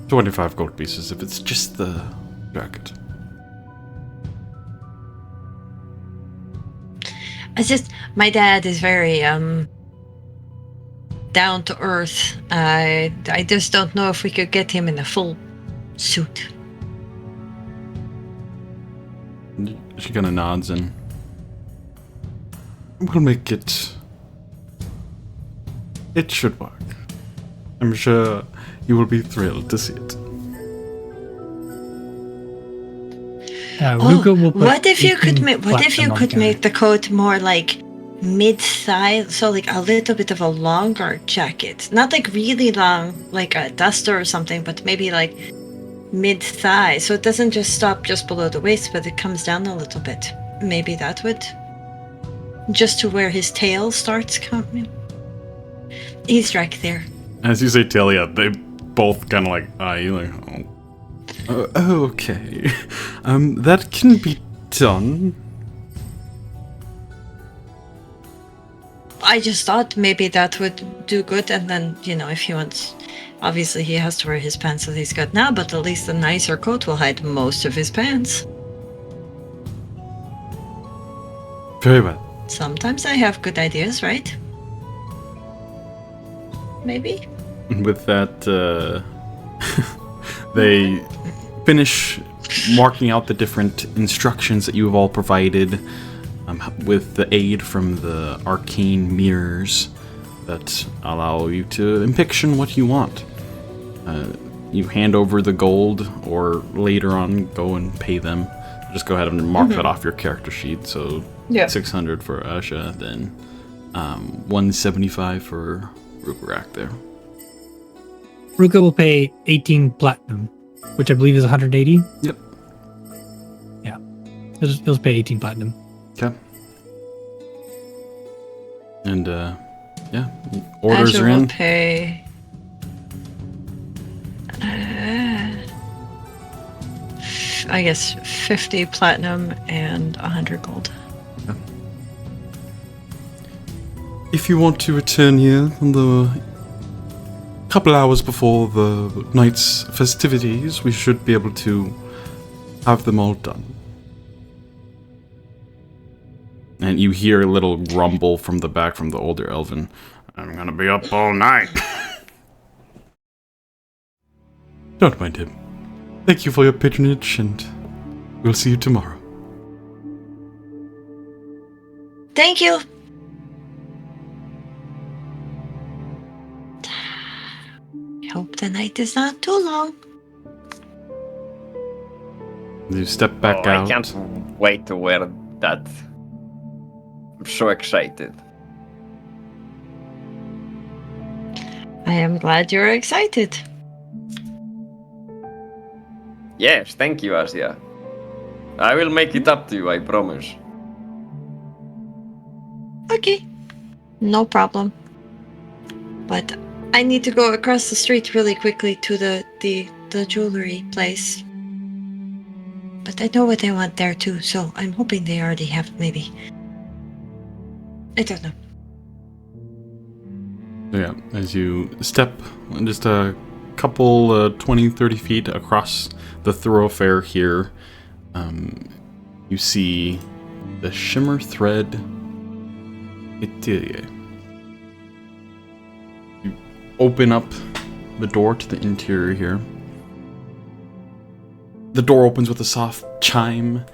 25 gold pieces if it's just the jacket. It's just my dad is very down to earth. I just don't know if we could get him in a full suit. She kind of nods and We'll make it. It should work. I'm sure you will be thrilled to see it. Rhukka will put What if you could 18 make? What if you platinum on could the make the coat more like mid-thigh, so a little bit of a longer jacket, not really long, like a duster or something, but maybe mid-thigh, so it doesn't just stop just below the waist, but it comes down a little bit. Maybe that would, just to where his tail starts coming. He's right there. as you say Talia, they both kind of eye you oh. Okay. That can be done. I just thought maybe that would do good, and then, if he wants, obviously he has to wear his pants that he's got now, but at least a nicer coat will hide most of his pants. Very well. Sometimes I have good ideas, right? Maybe? With that, they finish marking out the different instructions that you have all provided with the aid from the arcane mirrors that allow you to impiction what you want. You hand over the gold, or later on go and pay them. Just go ahead and mark that off your character sheet. So 600 for Asja, then 175 for Rhukkarrak there. Ruka will pay 18 platinum, which I believe is 180. Yep. Yeah. He'll just pay 18 platinum. Okay. And, yeah, orders Asja are in. will pay... I guess 50 platinum and 100 gold. If you want to return here on the couple hours before the night's festivities, we should be able to have them all done. And you hear a little grumble from the back from the older elven. I'm gonna be up all night. Don't mind him. Thank you for your patronage, and we'll see you tomorrow. Thank you. Hope the night is not too long. You step back I out. can't wait to wear that. I'm so excited. I am glad you're excited. Yes, thank you, Asja. I will make it up to you, I promise. Okay. No problem. But I need to go across the street really quickly to the jewelry place. But I know what I want there too, so I'm hoping they already have maybe. I don't know. Yeah, as you step just a couple 20, 30 feet across the thoroughfare here, you see the Shimmer Thread Atelier. You open up the door to the interior here. The door opens with a soft chime,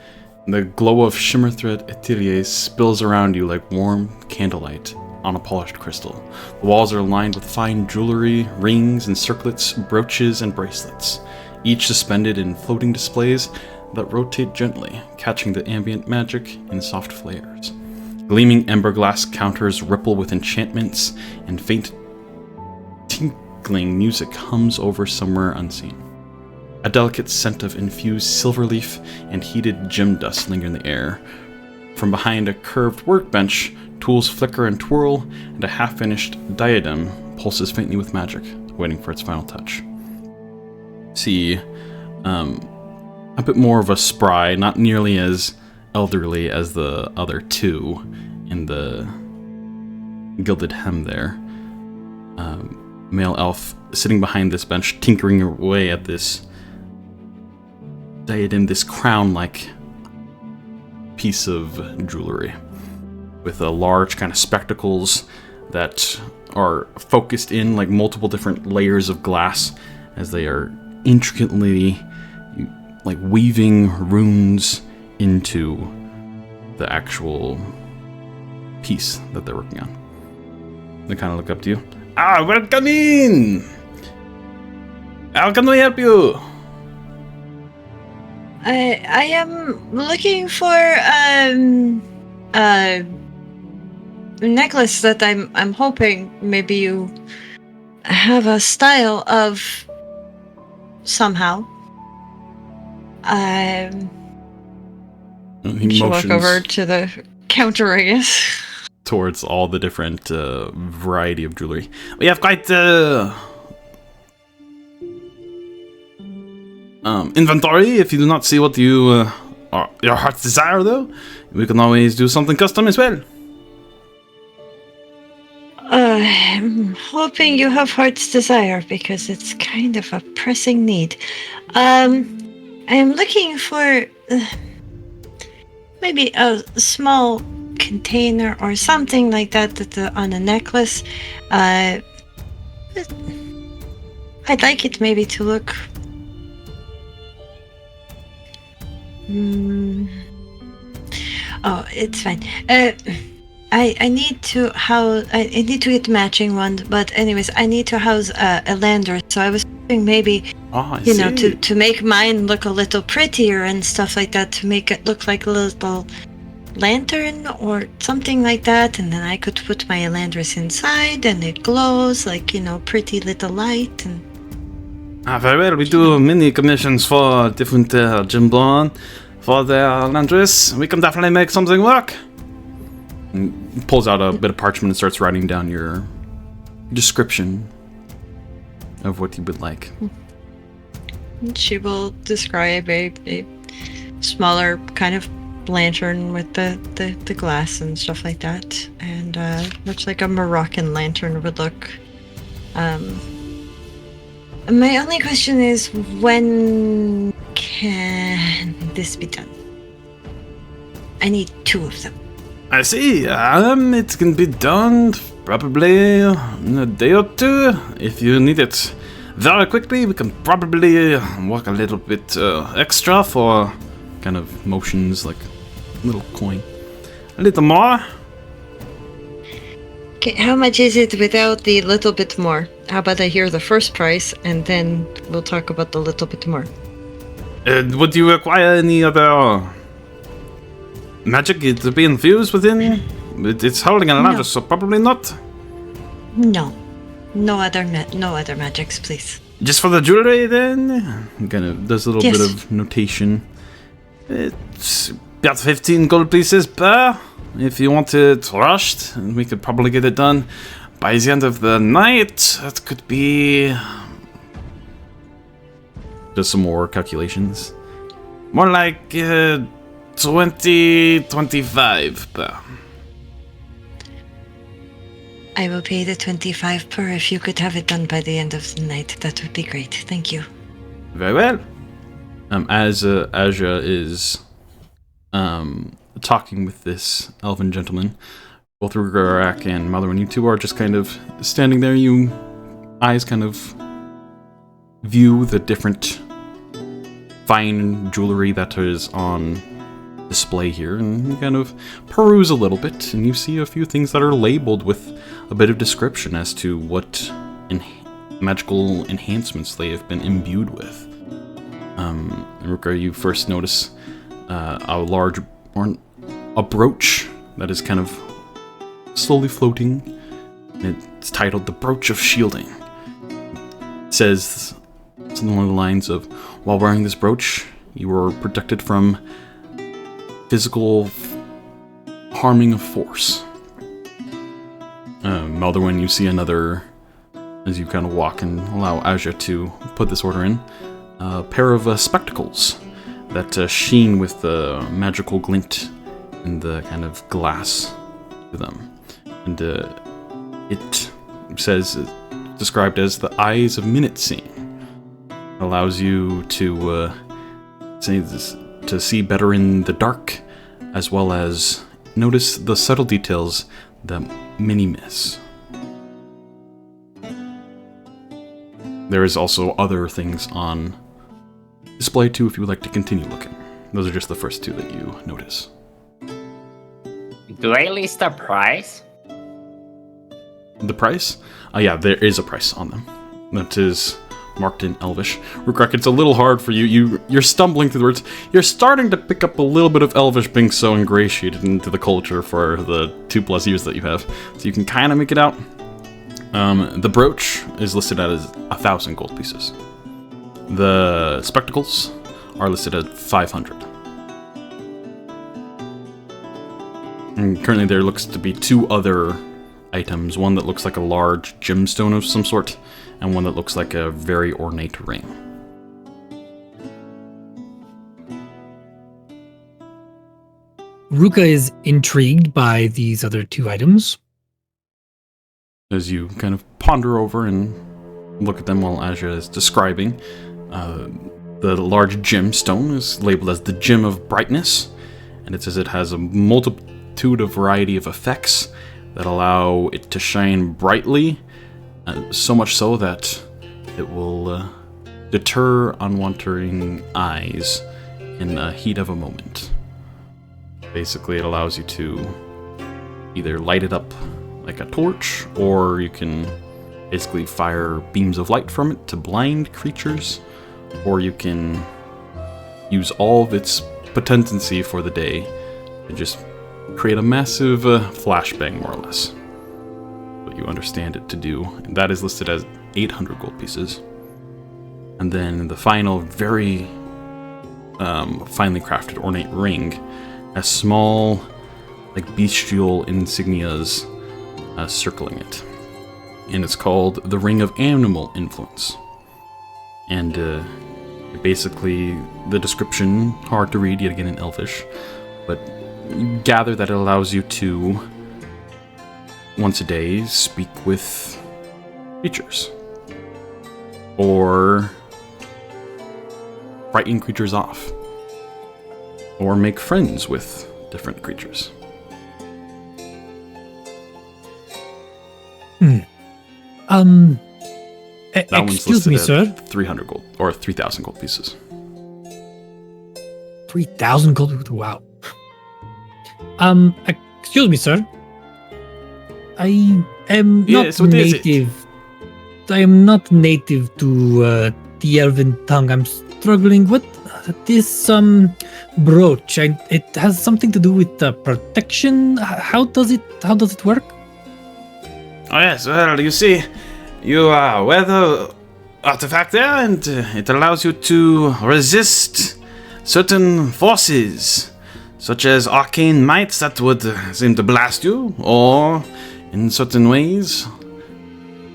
and the glow of Shimmer Thread Atelier spills around you like warm candlelight on a polished crystal. The walls are lined with fine jewelry, rings and circlets, brooches and bracelets, each suspended in floating displays that rotate gently, catching the ambient magic in soft flares. Gleaming ember glass counters ripple with enchantments, and faint tinkling music hums over somewhere unseen. A delicate scent of infused silver leaf and heated gem dust linger in the air. From behind a curved workbench, tools flicker and twirl, and a half-finished diadem pulses faintly with magic, waiting for its final touch. See, a bit more of a spry, not nearly as elderly as the other two in the gilded hem there. Male elf sitting behind this bench, tinkering away at this diadem, this crown-like piece of jewelry, with a large kind of spectacles that are focused in like multiple different layers of glass as they are intricately like weaving runes into the actual piece that they're working on. They kind of look up to you. Welcome in! How can we help you? I am looking for a necklace that I'm hoping maybe you have a style of somehow. He She'll walk motions over to the counter, I guess. towards all the different variety of jewelry. We have quite inventory. If you do not see what your heart's desire, though, we can always do something custom as well. I'm hoping you have heart's desire because it's kind of a pressing need. I am looking for maybe a small container or something like that on a necklace. I'd like it maybe to look. Oh, it's fine. I need to house. I need to get matching ones, but anyways, I need to house a lander. So I was thinking maybe, to make mine look a little prettier and stuff like that, to make it look like a little lantern or something like that, and then I could put my Elandris inside, and it glows like, pretty little light. And Very well. We do many commissions for different Jimblon for the Landris. We can definitely make something work. And pulls out a bit of parchment and starts writing down your description of what you would like. She will describe a smaller kind of lantern with the glass and stuff like that, and much like a Moroccan lantern would look. My only question is, when can this be done? I need 2 of them. I see. It can be done probably in a day or 2. If you need it very quickly, we can probably work a little bit extra for kind of motions like a little coin. a little more. Okay, how much is it without the little bit more? How about I hear the first price, and then we'll talk about the little bit more. Would you require any other magic to be infused within? It's holding an Elandris, so probably not. No. No other magics, please. Just for the jewelry, then? Kind of does a little Yes. bit of notation. It's about 15 gold pieces per. If you want it rushed, we could probably get it done by the end of the night. That could be Does some more calculations. more like 25 per. I will pay the 25 per. If you could have it done by the end of the night, that would be great. Thank you. Very well. As Asja is talking with this elven gentleman, both Rhukkarrak and Maldorwen, you two are just kind of standing there. You eyes kind of view the different fine jewelry that is on display here, and you kind of peruse a little bit, and you see a few things that are labeled with a bit of description as to what magical enhancements they have been imbued with. Rhukkarrak, you first notice a large, or a brooch that is kind of slowly floating, and it's titled the Brooch of Shielding. It says something along the lines of, while wearing this brooch, you are protected from physical harming of force. Maldorwen, you see another, as you kind of walk and allow Asja to put this order in, a pair of spectacles that sheen with the magical glint in the kind of glass to them. And it says, described as the eyes of minute seeing. Allows you to to see better in the dark, as well as notice the subtle details that many miss. There is also other things on display too if you would like to continue looking. Those are just the first 2 that you notice. Do I list a price? The price? Yeah, there is a price on them. That is marked in Elvish. Rhukkarrak, it's a little hard for you. You're stumbling through the words. You're starting to pick up a little bit of Elvish, being so ingratiated into the culture for the 2+ years that you have. So you can kind of make it out. The brooch is listed as 1,000 gold pieces. The spectacles are listed at 500. And currently there looks to be 2 other items. One that looks like a large gemstone of some sort, and one that looks like a very ornate ring. Ruka is intrigued by these other 2 items. As you kind of ponder over and look at them while Asja is describing, the large gemstone is labeled as the Gem of Brightness, and it says it has a multitude of variety of effects that allow it to shine brightly, so much so that it will deter unwanting eyes in the heat of a moment. Basically, it allows you to either light it up like a torch, or you can basically fire beams of light from it to blind creatures, or you can use all of its potency for the day to just create a massive flashbang, more or less. What you understand it to do. And that is listed as 800 gold pieces. And then the final, very finely crafted, ornate ring has small, like bestial insignias circling it. And it's called the Ring of Animal Influence. And basically, the description, hard to read yet again in Elvish, but you gather that it allows you to, once a day, speak with creatures. Or frighten creatures off. Or make friends with different creatures. That one's Excuse me, sir. 300 gold, or 3,000 gold pieces. 3,000 gold. Wow. Excuse me, sir. I am not native. I am not native to the Elven tongue. I'm struggling with this brooch. It has something to do with protection. How does it work? Oh yes, well, you see, you wear the artifact there, and it allows you to resist certain forces, such as arcane mites that would seem to blast you, or in certain ways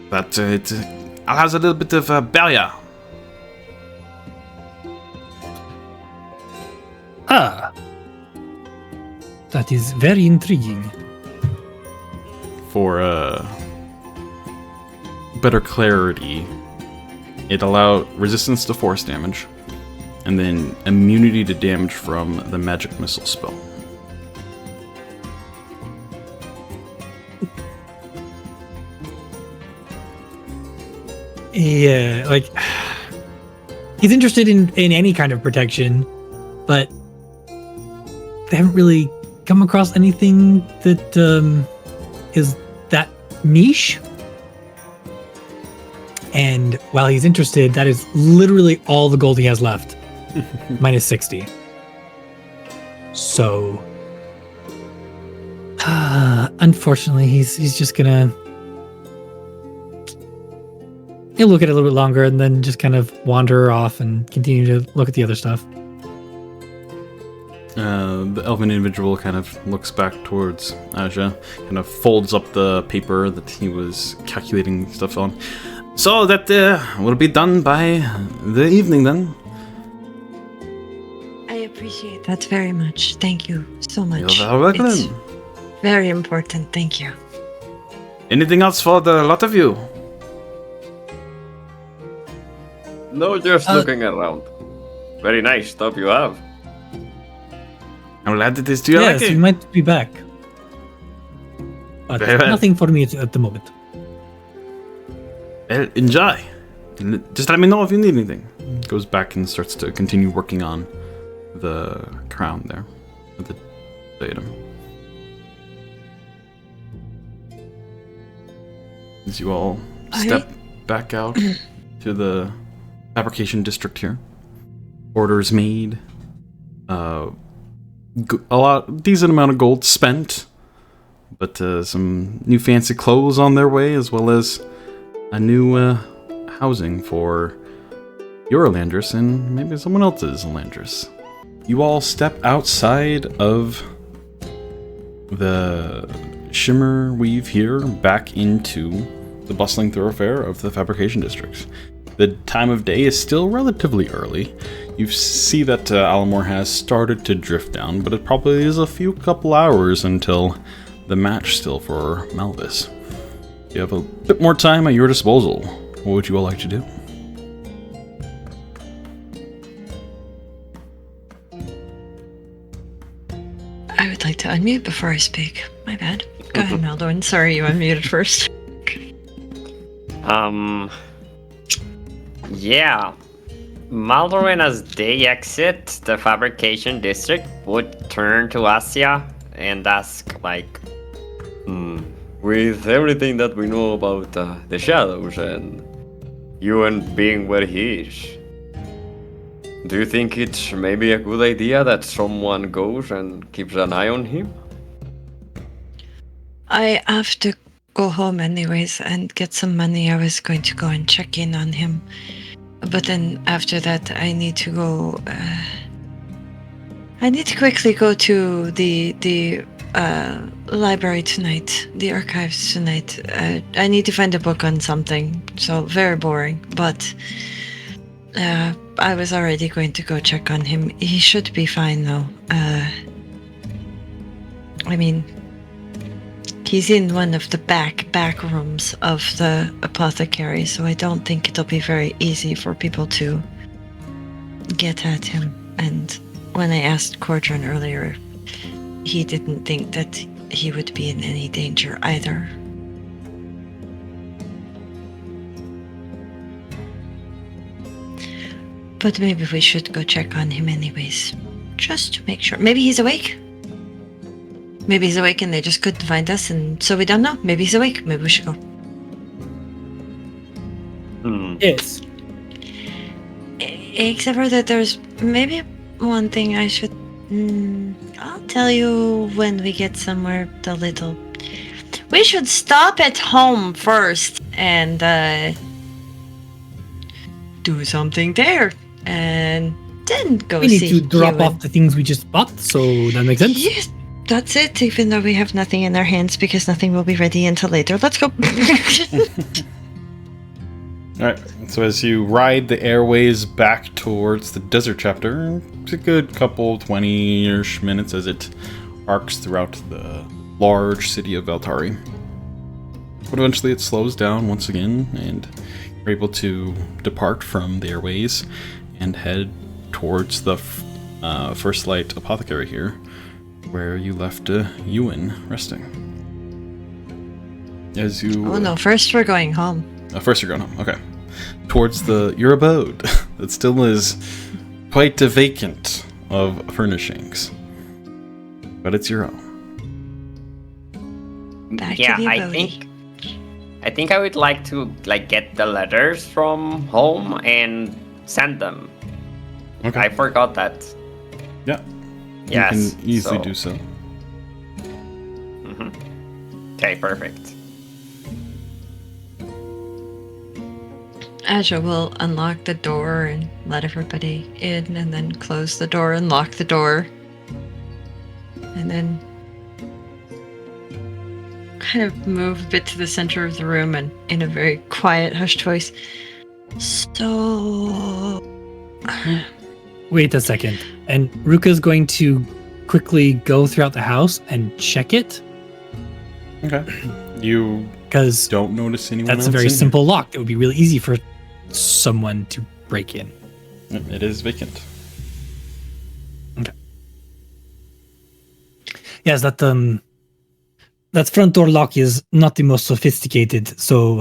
that it allows a little bit of a barrier. Ah, that is very intriguing. For better clarity, it allows resistance to force damage, and then immunity to damage from the magic missile spell. Yeah, like he's interested in any kind of protection, but they haven't really come across anything that is that niche. And while he's interested, that is literally all the gold he has left. Minus 60. So unfortunately, he's just gonna he'll look at it a little bit longer and then just kind of wander off and continue to look at the other stuff. The elven individual kind of looks back towards Asja, kind of folds up the paper that he was calculating stuff on. So that will be done by the evening then. I appreciate that very much. Thank you so much. You're very welcome. It's very important. Thank you. Anything else for the lot of you? No, just looking around. Very nice stuff you have. I'm glad it is to your Yes, liking. you might be back. But Very well. nothing for me at the moment. Well, enjoy. Just let me know if you need anything. Goes back and starts to continue working on the crown there, with the datum. As you all step back out to the fabrication district here, orders made, decent amount of gold spent, but some new fancy clothes on their way, as well as a new housing for your Landris and maybe someone else's Landris. You all step outside of the Shimmer Weave here, back into the bustling thoroughfare of the fabrication districts. The time of day is still relatively early. You see that Alamore has started to drift down, but it probably is a couple hours until the match still for Malvis. You have a bit more time at your disposal. What would you all like to do? I would like to unmute before I speak. My bad. Go ahead, Maldorwen. Sorry you unmuted first. Yeah. Maldorwen, as they exit the fabrication district, would turn to Asja and ask, like, with everything that we know about the shadows and Euan being where he is, do you think it's maybe a good idea that someone goes and keeps an eye on him? I have to go home anyways and get some money. I was going to go and check in on him. But then after that, I need to go... I need to quickly go to the library tonight, the archives tonight. I need to find a book on something, so very boring, but I was already going to go check on him. He should be fine though. I mean, he's in one of the back rooms of the apothecary, so I don't think it'll be very easy for people to get at him. And when I asked Cordron earlier, he didn't think that he would be in any danger either. But maybe we should go check on him anyways, just to make sure. Maybe he's awake? Maybe he's awake and they just couldn't find us, and so we don't know. Maybe he's awake. Maybe we should go. Yes. Except for that there's maybe one thing I should... I'll tell you when we get somewhere a little... We should stop at home first and do something there. And then go We see need to drop Euan. off the things we just bought, so that makes sense. Yes, that's it, even though we have nothing in our hands because nothing will be ready until later. Let's go. Alright, so as you ride the airways back towards the desert chapter, it's a good couple, 20-ish minutes as it arcs throughout the large city of Veltari. But eventually it slows down once again, and you're able to depart from the airways and head towards the First Light Apothecary here, where you left Euan resting. As you... Oh no, first we're going home. First you're going home, okay. Towards your abode that still is quite vacant of furnishings. But it's your own. Back Yeah, to the I abode. think I would like to get the letters from home and send them. Okay. I forgot that. Yeah. Yes. You can easily so- do so. Okay, perfect. Asja will unlock the door and let everybody in, and then close the door and lock the door. And then kind of move a bit to the center of the room and in a very quiet, hushed voice. So... Wait a second. And Ruka's going to quickly go throughout the house and check it, Okay. You because don't notice anyone that's else a very in simple lock. It would be really easy for someone to break in. here. It is vacant. Yes, that front door lock is not the most sophisticated, so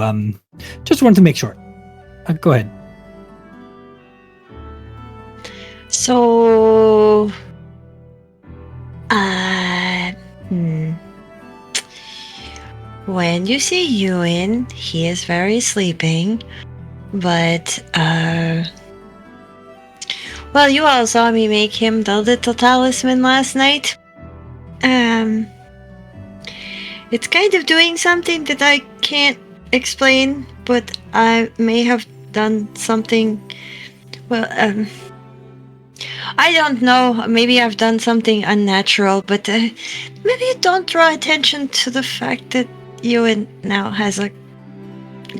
just want to make sure. Go ahead. So... When you see Euan, he is very sleeping, but, well, you all saw me make him the little talisman last night. It's kind of doing something that I can't explain, but I may have done something, well, I don't know. Maybe I've done something unnatural, but maybe don't draw attention to the fact that Euan now has a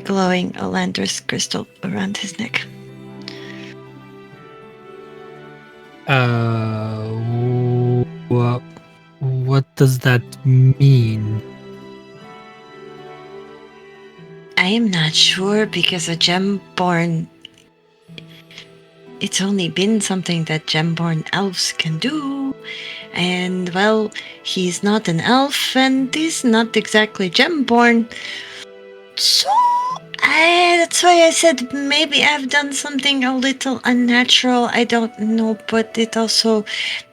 glowing Elandris crystal around his neck. What does that mean? I am not sure because a gemborn... It's only been something that gemborn elves can do. And, well, he's not an elf and he's not exactly gemborn. So, that's why I said maybe I've done something a little unnatural. I don't know, but it also...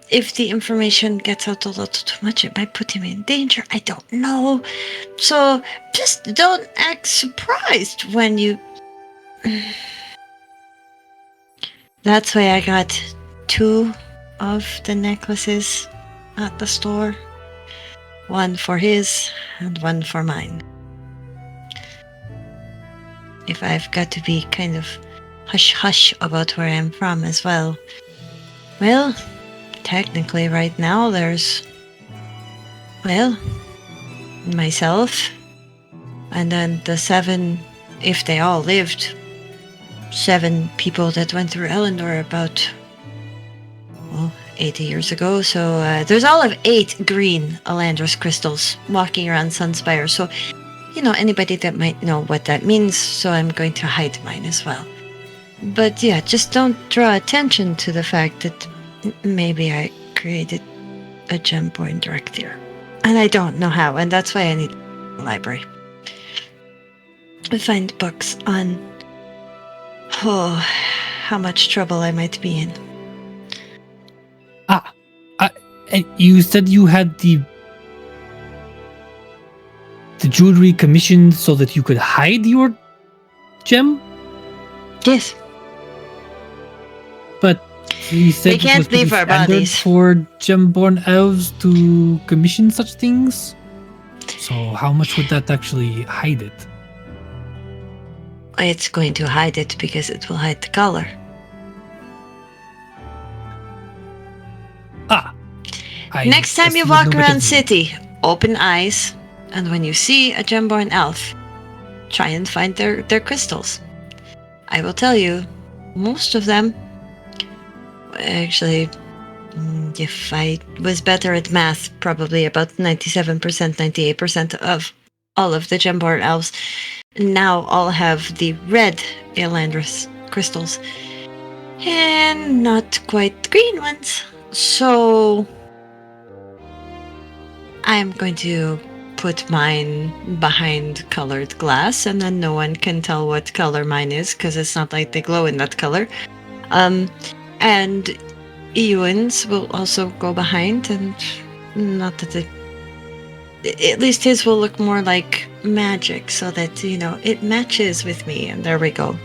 If the information gets out a little too much, it might put him in danger. I don't know. So, just don't act surprised when you... That's why I got 2 of the necklaces at the store. One for his and one for mine. If I've got to be kind of hush-hush about where I'm from as well. Well, technically right now there's, well, myself, and then the 7, if they all lived, 7 people that went through Elendor about, 80 years ago. So there's all of 8 green Elandris crystals walking around Sunspire. So, anybody that might know what that means, so I'm going to hide mine as well. But yeah, just don't draw attention to the fact that maybe I created a Gemborn direct here. And I don't know how, and that's why I need a library. I find books on, how much trouble I might be in. And you said you had the jewelry commissioned so that you could hide your gem? Yes. But you said We can't leave our bodies for Gemborn elves to commission such things? So how much would that actually hide it? It's going to hide it because it will hide the color. Next time you walk around city, open eyes, and when you see a Gemborn elf, try and find their crystals. I will tell you, most of them, actually, if I was better at math, probably about 97%, 98% of all of the Gemborn elves now all have the red Elandris crystals, and not quite the green ones. So I'm going to put mine behind colored glass, and then no one can tell what color mine is, because it's not like they glow in that color. And Euan's will also go behind, and not that at least his will look more like magic, so that, it matches with me, and there we go.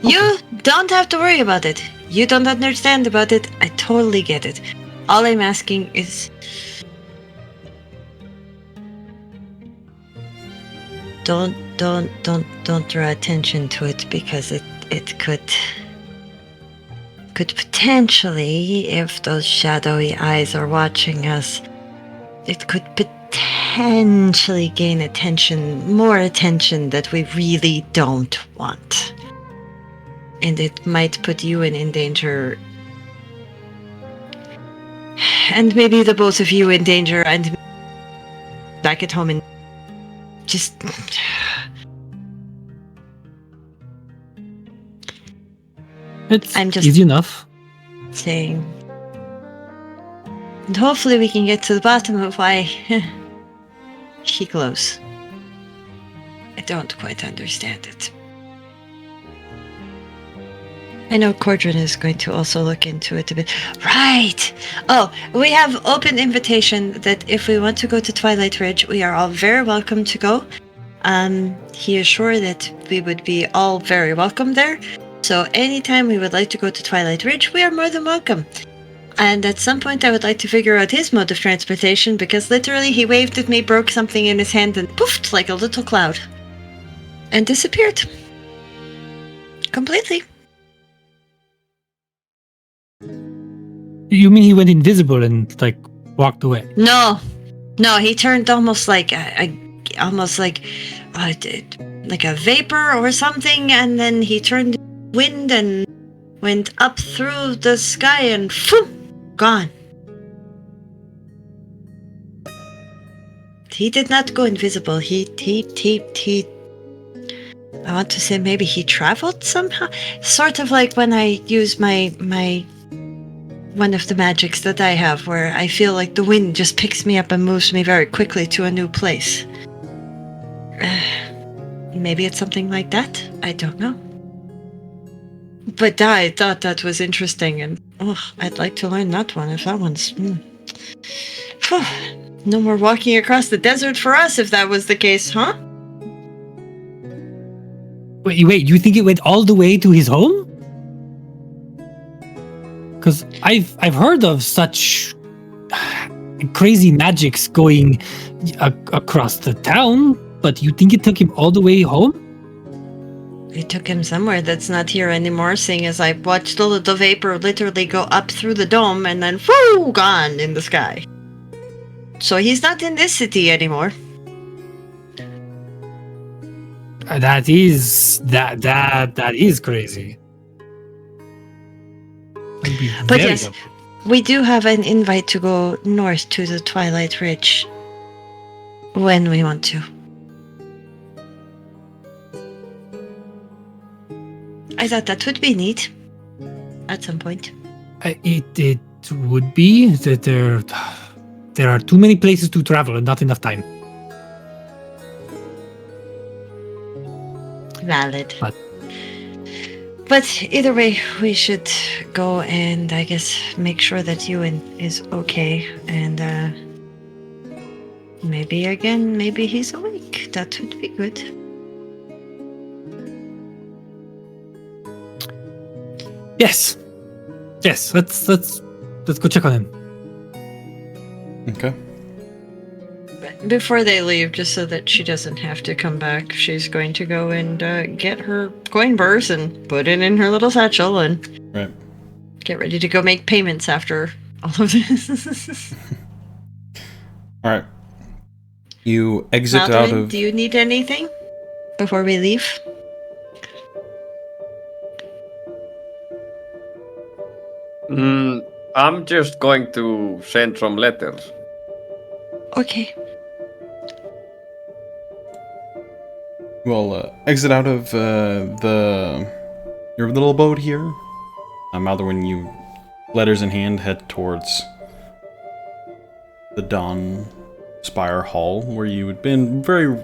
You don't have to worry about it. You don't understand about it. I totally get it. All I'm asking is, don't draw attention to it, because it could potentially, if those shadowy eyes are watching us, it could potentially gain more attention that we really don't want. And it might put Euan in danger, and maybe the both of you in danger, and back at home, and just... I'm just easy enough saying. And hopefully we can get to the bottom of why she glows. I don't quite understand it. I know Cordrin is going to also look into it a bit. Right! Oh, we have open invitation that if we want to go to Twilight Ridge, we are all very welcome to go. He is sure that we would be all very welcome there. So anytime we would like to go to Twilight Ridge, we are more than welcome. And at some point I would like to figure out his mode of transportation, because literally he waved at me, broke something in his hand, and poofed like a little cloud. And disappeared. Completely. You mean he went invisible and walked away? No, he turned almost like a vapor or something, and then he turned wind and went up through the sky and gone. He did not go invisible. He I want to say maybe he traveled somehow, sort of like when I use my one of the magics that I have, where I feel like the wind just picks me up and moves me very quickly to a new place. Maybe it's something like that? I don't know. But I thought that was interesting, and I'd like to learn that one, if that one's... No more walking across the desert for us, if that was the case, huh? Wait, you think it went all the way to his home? Because I've heard of such crazy magics going across the town, but you think it took him all the way home? We took him somewhere that's not here anymore, seeing as I watched the vapor literally go up through the dome and then whoo, gone in the sky. So he's not in this city anymore. That is crazy. I'd be But very yes, upset. we do have an invite to go north to the Twilight Ridge when we want to. I thought that would be neat at some point. It would be that there are too many places to travel and not enough time. Valid. But either way, we should go and I guess make sure that Euan is okay and maybe he's awake. That would be good. yes, let's go check on him. Okay. Before they leave, just so that she doesn't have to come back, she's going to go and get her coin purse and put it in her little satchel and Right. get ready to go make payments after all of this. All right. You exit out Maldorwen, of. do you need anything before we leave? I'm just going to send some letters. Okay. Well, exit out of your little abode here. Maldorwen, you, letters in hand, head towards the Dawn Spire Hall, where you had been very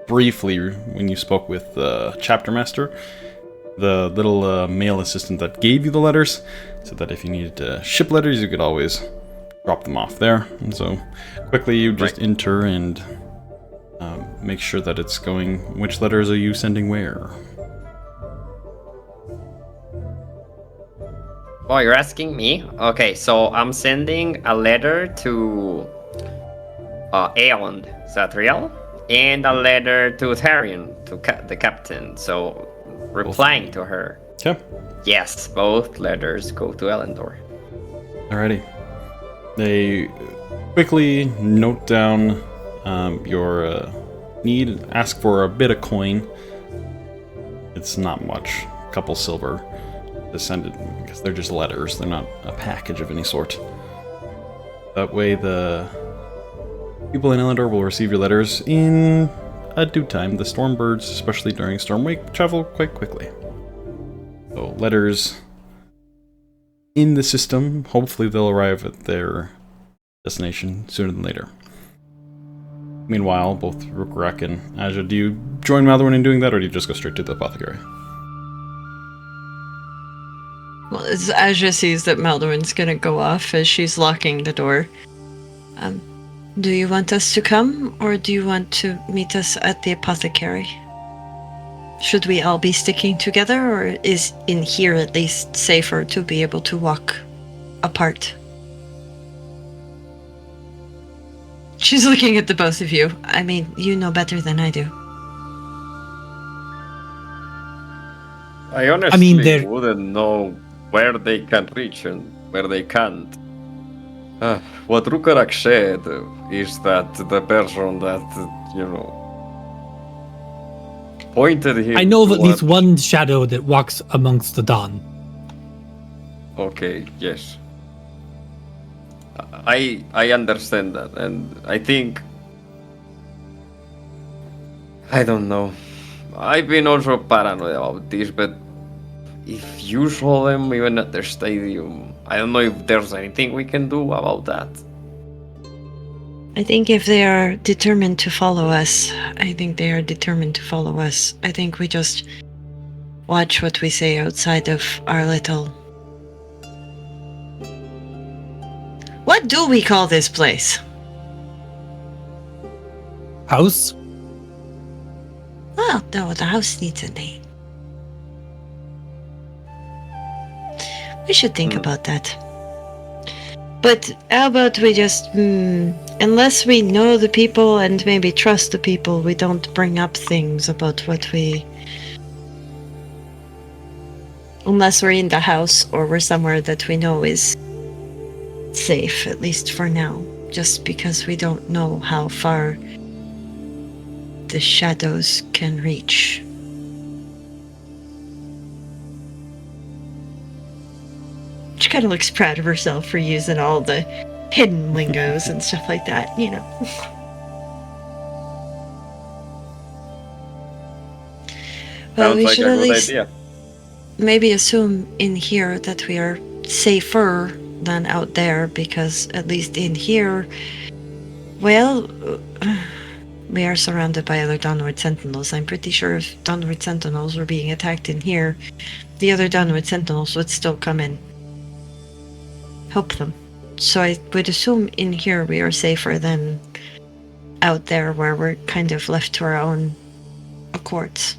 briefly when you spoke with the chapter master, the little male assistant that gave you the letters, so that if you needed to ship letters, you could always drop them off there. And so quickly you just enter and make sure that it's going. Which letters are you sending where? Oh, you're asking me? Okay, so I'm sending a letter to Aeon, Zatriel, and a letter to Tharion, to the captain. So replying to her. Okay. Yes, both letters go to Elendor. Alrighty. They quickly note down your need, ask for a bit of coin. It's not much, a couple silver to send it, because they're just letters, they're not a package of any sort. That way the people in Elendor will receive your letters in a due time. The Stormbirds, especially during Storm Week, travel quite quickly. So letters in the system, hopefully they'll arrive at their destination sooner than later. Meanwhile, both Rhukkarrak and Asja, do you join Maldorwen in doing that, or do you just go straight to the apothecary? Well, as Asja sees that Maldorwen's gonna go off as she's locking the door. Do you want us to come, or do you want to meet us at the apothecary? Should we all be sticking together, or is in here at least safer to be able to walk apart? She's looking at the both of you. I mean, you know better than I do. I honestly there- wouldn't know where they can reach and where they can't. What Rhukkarrak said is that the person that, pointed him I know of at least towards- one shadow that walks amongst the dawn. Okay, yes. I understand that, and I think... I don't know. I've been also paranoid about this, but if you saw them even at the stadium, I don't know if there's anything we can do about that. I think if they are determined to follow us, I think we just watch what we say outside of our little... What do we call this place? House? Well, no, the house needs a name. We should think about that. But how about we just, unless we know the people and maybe trust the people, we don't bring up things about what we... Unless we're in the house or we're somewhere that we know is safe, at least for now. Just because we don't know how far the shadows can reach. She kind of looks proud of herself for using all the hidden lingos and stuff like that, you know. Well, Sounds we like should a at good least idea. maybe assume in here that we are safer than out there, because at least in here, well, we are surrounded by other downward sentinels. I'm pretty sure if downward sentinels were being attacked in here, the other downward sentinels would still come in. Help them. So I would assume in here we are safer than out there where we're kind of left to our own accords.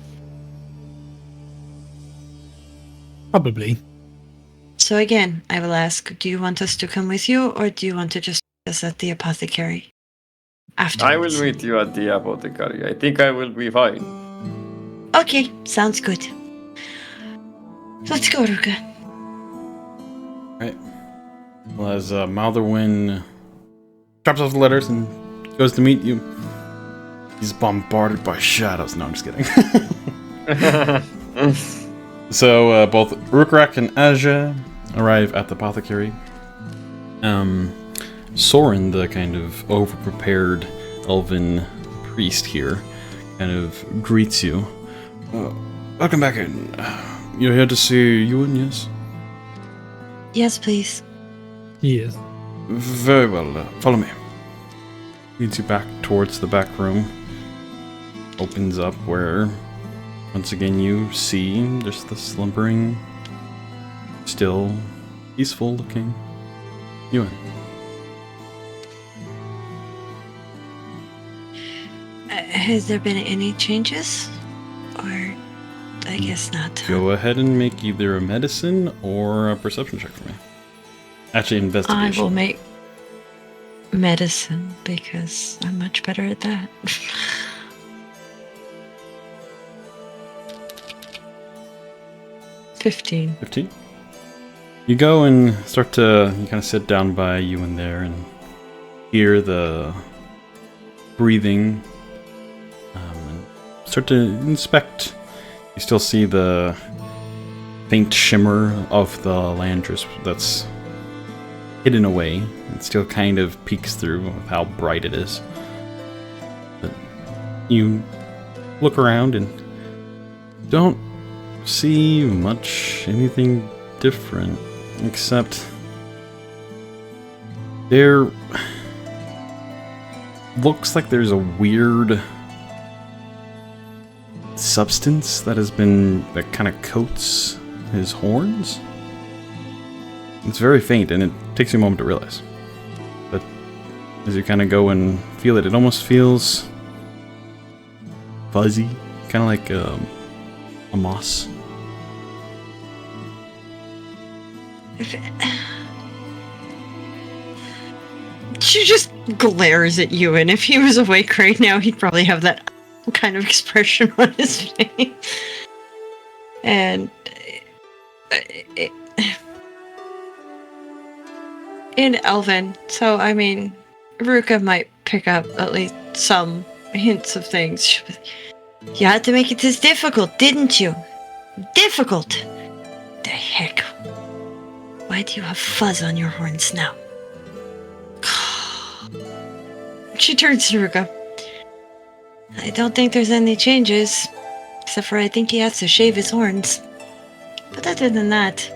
Probably. So again, I will ask, do you want us to come with you, or do you want to just meet us at the apothecary afterwards? I will meet you at the apothecary. I think I will be fine. Okay, sounds good. Let's go, Ruka. Right. Well, as Maldorwen drops off the letters and goes to meet you, he's bombarded by shadows. No, I'm just kidding. So both Rhukkarrak and Asja arrive at the apothecary. Soren, the kind of over-prepared elven priest here, kind of greets you. Welcome back in. You're here to see Euan, yes? Yes, please. Yes. Very well. Follow me. Leads you back towards the back room. Opens up where, once again, you see just the slumbering, still peaceful-looking Euan. Has there been any changes? Or I guess not. Go ahead and make either a medicine or a perception check for me. Actually, investigation. I will make medicine because I'm much better at that. $15. 15. You go and start to, you kind of sit down by Euan there and hear the breathing and start to inspect. You still see the faint shimmer of the landress that's hidden away. It still kind of peeks through with how bright it is. But you look around and don't see anything different, except there looks like there's a weird substance that kind of coats his horns. It's very faint, and it takes you a moment to realize. But as you kind of go and feel it, it almost feels fuzzy, kind of like a moss. She just glares at you, and if he was awake right now, he'd probably have that kind of expression on his face. And in Elven, so I mean, Ruka might pick up at least some hints of things. You had to make it this difficult, didn't you? Difficult? The heck? Why do you have fuzz on your horns now? She turns to Ruka. I don't think there's any changes. Except for I think he has to shave his horns. But other than that,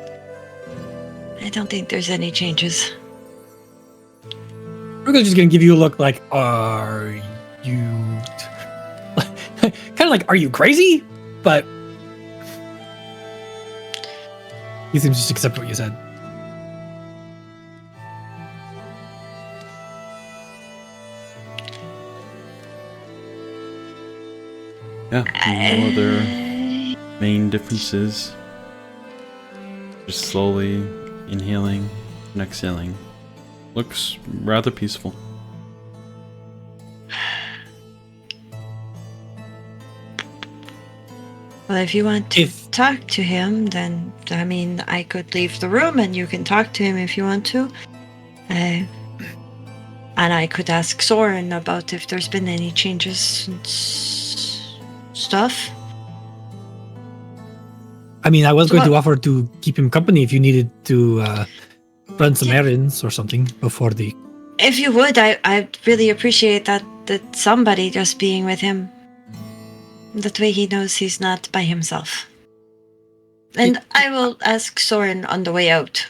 I don't think there's any changes. Ruka's just gonna give you a look like, are you... kind of like, are you crazy? But... he seems to just accept what you said. Yeah, no other main differences. Just slowly inhaling and exhaling. looks rather peaceful. Well, if you want to talk to him, then, I mean, I could leave the room and you can talk to him if you want to. And I could ask Soren about if there's been any changes and stuff. I mean, I was going to offer to keep him company if you needed to run some errands or something before the... If you would, I'd really appreciate that somebody just being with him. That way he knows he's not by himself. And I will ask Soren on the way out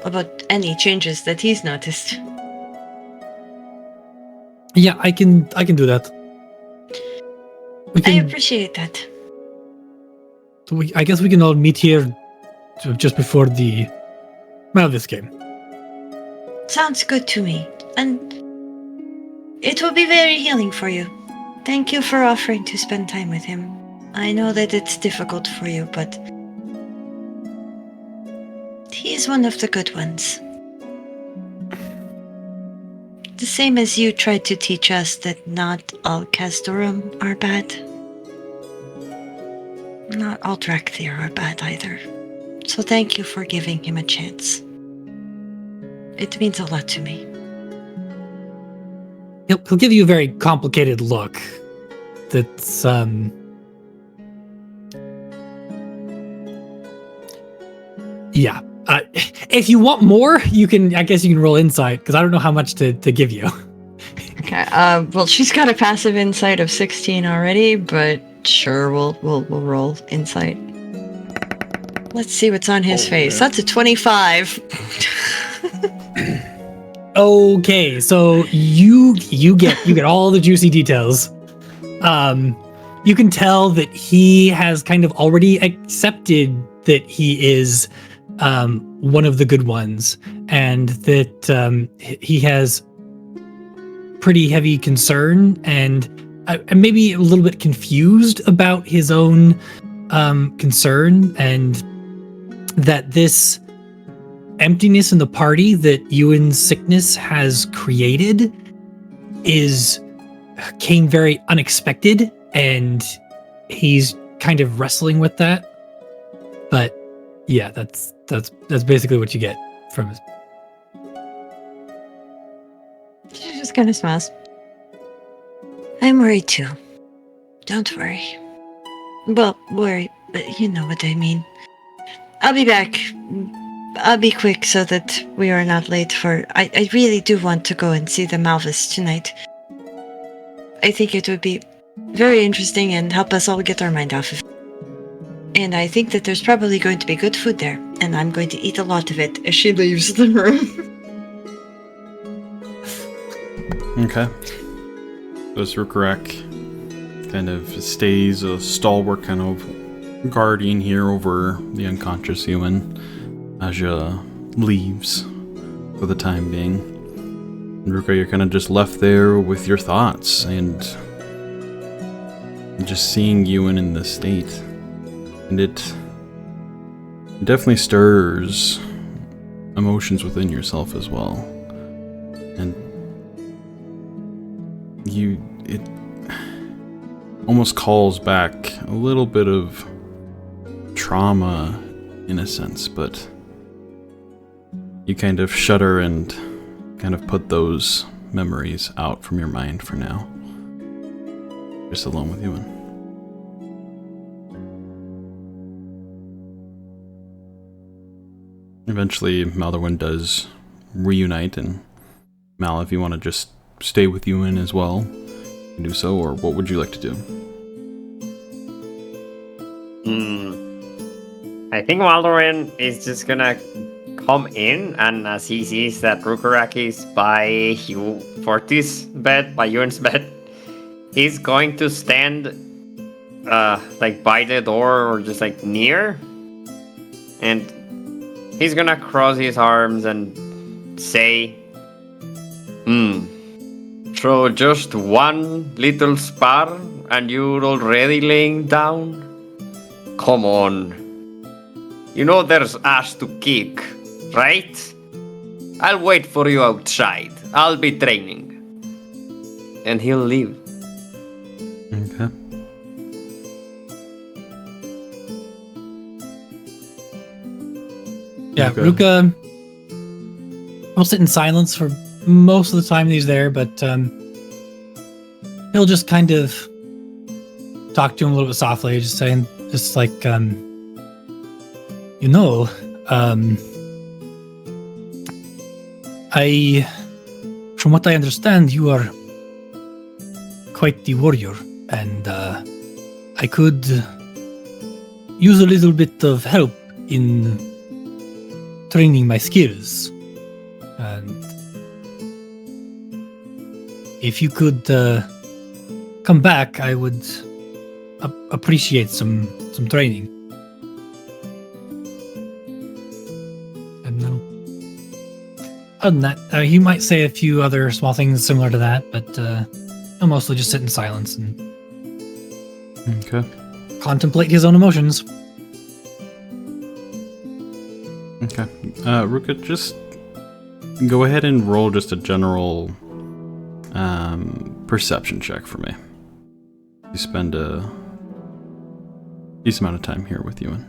about any changes that he's noticed. Yeah, I can do that. I appreciate that. I guess we can all meet here just before this game. Sounds good to me. And it will be very healing for you. Thank you for offering to spend time with him. I know that it's difficult for you, but he's one of the good ones. The same as you tried to teach us that not all Castorum are bad. Not all Drakthir are bad either. So thank you for giving him a chance. It means a lot to me. He'll give you a very complicated look. That's yeah. If you want more, I guess you can roll insight because I don't know how much to give you. Okay. Well, she's got a passive insight of 16 already, but sure, we'll roll insight. Let's see what's on his face. That's a 25. Okay, so you get all the juicy details. You can tell that he has kind of already accepted that he is one of the good ones, and that he has pretty heavy concern and maybe a little bit confused about his own concern, and that this emptiness in the party that Euan's sickness has created came very unexpected, and he's kind of wrestling with that. But yeah, that's basically what you get from his. She just kind of smiles. I'm worried too. Don't worry. Well, worry, but you know what I mean. I'll be back. I'll be quick so that we are not late for... I really do want to go and see the Malvis tonight. I think it would be very interesting and help us all get our mind off of it. And I think that there's probably going to be good food there, and I'm going to eat a lot of it as she leaves the room. Okay. This Rhukkarrak kind of stays a stalwart kind of guardian here over the unconscious Euan. Asja leaves for the time being. And Rhukkarrak, you're kind of just left there with your thoughts and just seeing Euan in this state. And it definitely stirs emotions within yourself as well. And it almost calls back a little bit of trauma in a sense, but you kind of shudder and kind of put those memories out from your mind for now. Just alone with Euan. Eventually, Maldorwen does reunite, and Mal, if you want to just stay with Euan as well, you can do so, or what would you like to do? I think Maldorwen is just gonna come in, and as he sees that Rhukkarrak is by Forty's bed, by Euan's bed, he's going to stand like by the door or just like near, and he's gonna cross his arms and say, so just one little spar and you're already laying down? Come on. You know there's ass to kick, right? I'll wait for you outside. I'll be training. And he'll leave. Okay. Yeah, Okay. Ruka will sit in silence for most of the time he's there, but he'll just kind of talk to him a little bit softly, just saying, just like, from what I understand, you are quite the warrior, and I could use a little bit of help in training my skills. And if you could come back, I would appreciate some training. And other than that, he might say a few other small things similar to that, but he'll mostly just sit in silence and Okay. contemplate his own emotions. Okay. Rhukkarrak, just go ahead and roll just a general perception check for me. You spend a decent amount of time here with Euan.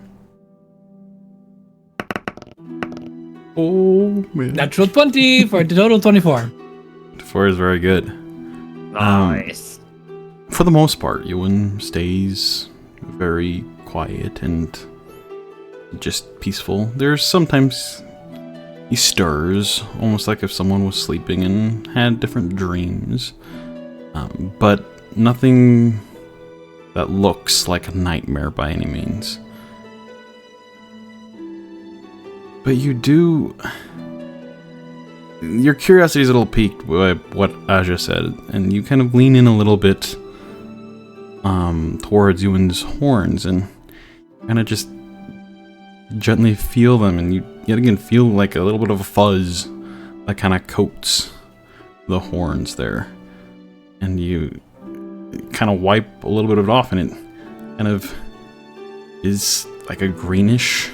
Oh, man. Natural 20 for a total 24. 4 is very good. Nice. For the most part, Euan stays very quiet and just peaceful. There's sometimes he stirs, almost like if someone was sleeping and had different dreams. But nothing that looks like a nightmare by any means. But you do... Your curiosity is a little piqued by what Asja said, and you kind of lean in a little bit towards Euan's horns and kind of just gently feel them, and you yet again feel like a little bit of a fuzz that kind of coats the horns there. And you kind of wipe a little bit of it off, and it kind of is like a greenish,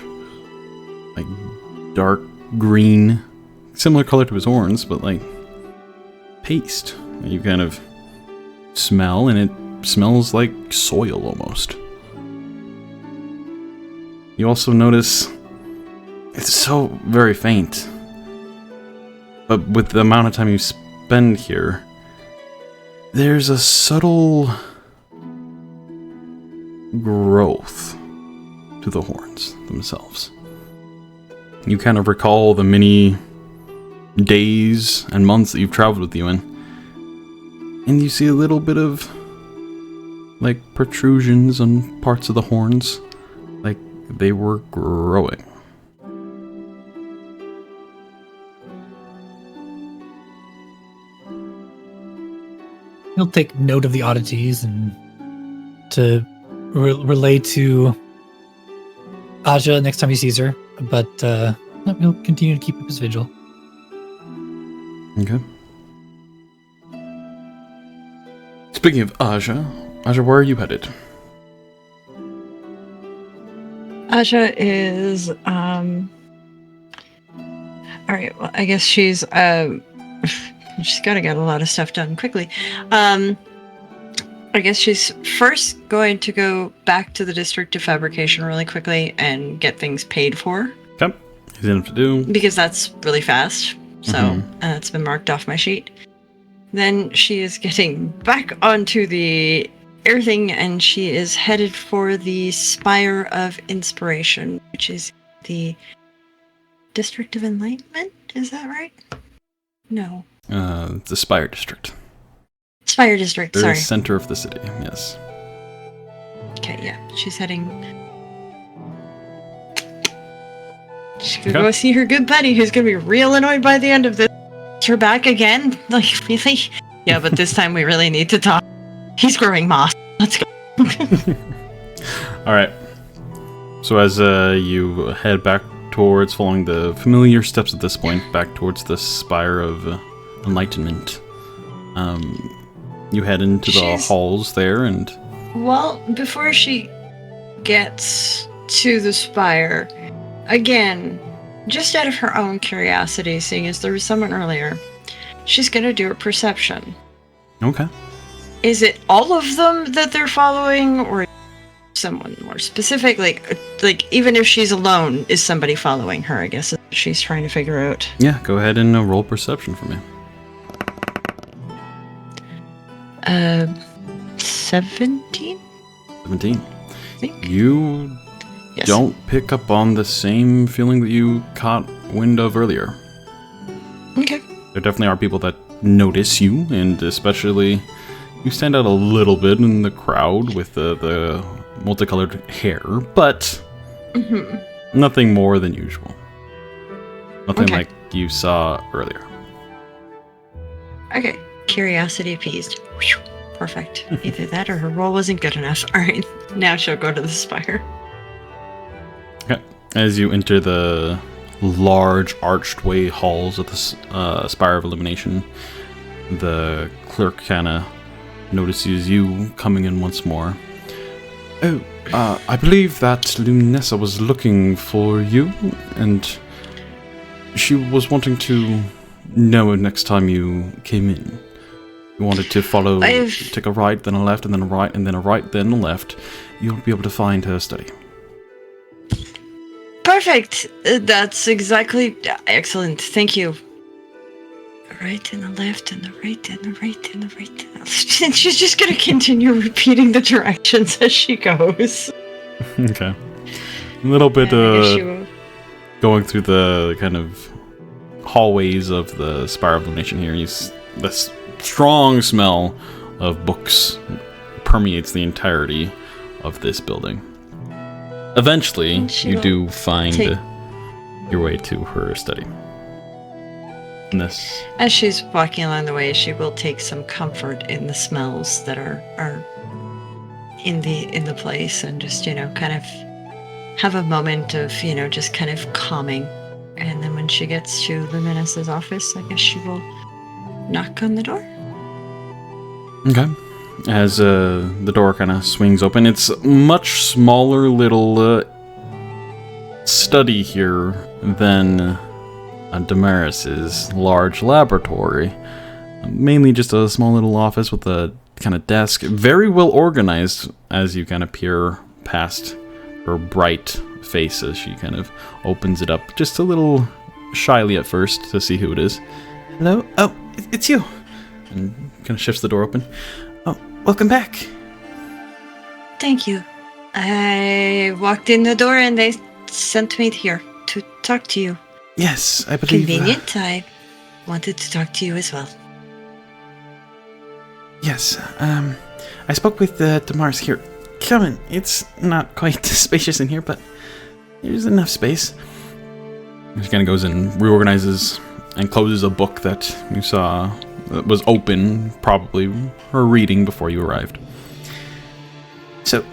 like dark green, similar color to his horns, but like paste. And you kind of smell, and it smells like soil almost. You also notice it's so very faint, but with the amount of time you spend here, there's a subtle growth to the horns themselves. You kind of recall the many days and months that you've traveled with Euan, and you see a little bit of like protrusions on parts of the horns, like they were growing. He'll take note of the oddities and to relay to Asja next time he sees her, but he'll continue to keep up his vigil. Okay. Speaking of Asja, where are you headed? Asja is all right, well, I guess she's got to get a lot of stuff done quickly. I guess she's first going to go back to the District of Fabrication really quickly and get things paid for. Okay. Easy enough to do. Because that's really fast. So it's been marked off my sheet. Then she is getting back onto the air thing, and she is headed for the Spire of Inspiration, which is the District of Enlightenment. Is that right? No. The Spire District. Spire District, The sorry. center of the city, yes. Okay, yeah. She's heading... She's gonna Okay. go see her good buddy, who's gonna be real annoyed by the end of this. Her back again? Like, really? Yeah, but this time we really need to talk. He's growing moss. Let's go. Alright. So as you head back towards, following the familiar steps at this point, back towards the Spire of Enlightenment, you head into the She's- halls there, and... Well, before she gets to the spire, again, just out of her own curiosity, seeing as there was someone earlier, she's gonna do a perception. Okay. Is it all of them that they're following, or someone more specific? Like even if she's alone, is somebody following her? I guess is what she's trying to figure out. Yeah, go ahead and roll perception for me. 17? 17. I think. You Yes. don't pick up on the same feeling that you caught wind of earlier. Okay. There definitely are people that notice you, and especially you stand out a little bit in the crowd with the multicolored hair, but nothing more than usual. Nothing Okay. like you saw earlier. Okay. Curiosity appeased. Whew. Perfect. Either that or her roll wasn't good enough. Alright. Now she'll go to the spire. Okay. As you enter the large archway halls of the Spire of Illumination, the clerk kind of notices you coming in once more. Oh, I believe that Lunessa was looking for you, and she was wanting to know next time you came in. You wanted to follow, take a right, then a left, and then a right, and then a right, then a left. You'll be able to find her study. Perfect. That's exactly excellent. Thank you. Right and the left and the right and the right and the right and the left. And she's just gonna continue repeating the directions as she goes. Okay. A little bit going through the kind of hallways of the Spire of Illumination here. This strong smell of books permeates the entirety of this building. Eventually, you do find your way to her study. As she's walking along the way, she will take some comfort in the smells that are in the place, and just kind of have a moment of just kind of calming. And then when she gets to Luminous' office, I guess she will knock on the door. Okay. As the door kind of swings open, it's a much smaller little study here than Damaris's large laboratory. Mainly just a small little office with a kind of desk. Very well organized as you kind of peer past her bright face as she kind of opens it up just a little shyly at first to see who it is. Hello? Oh, it's you. And kind of shifts the door open. Oh, welcome back. Thank you. I walked in the door and they sent me here to talk to you. Yes, I believe... Convenient. I wanted to talk to you as well. Yes, I spoke with Damaris here. Come in. It's not quite spacious in here, but there's enough space. She kind of goes and reorganizes and closes a book that you saw that was open, probably her reading before you arrived. So,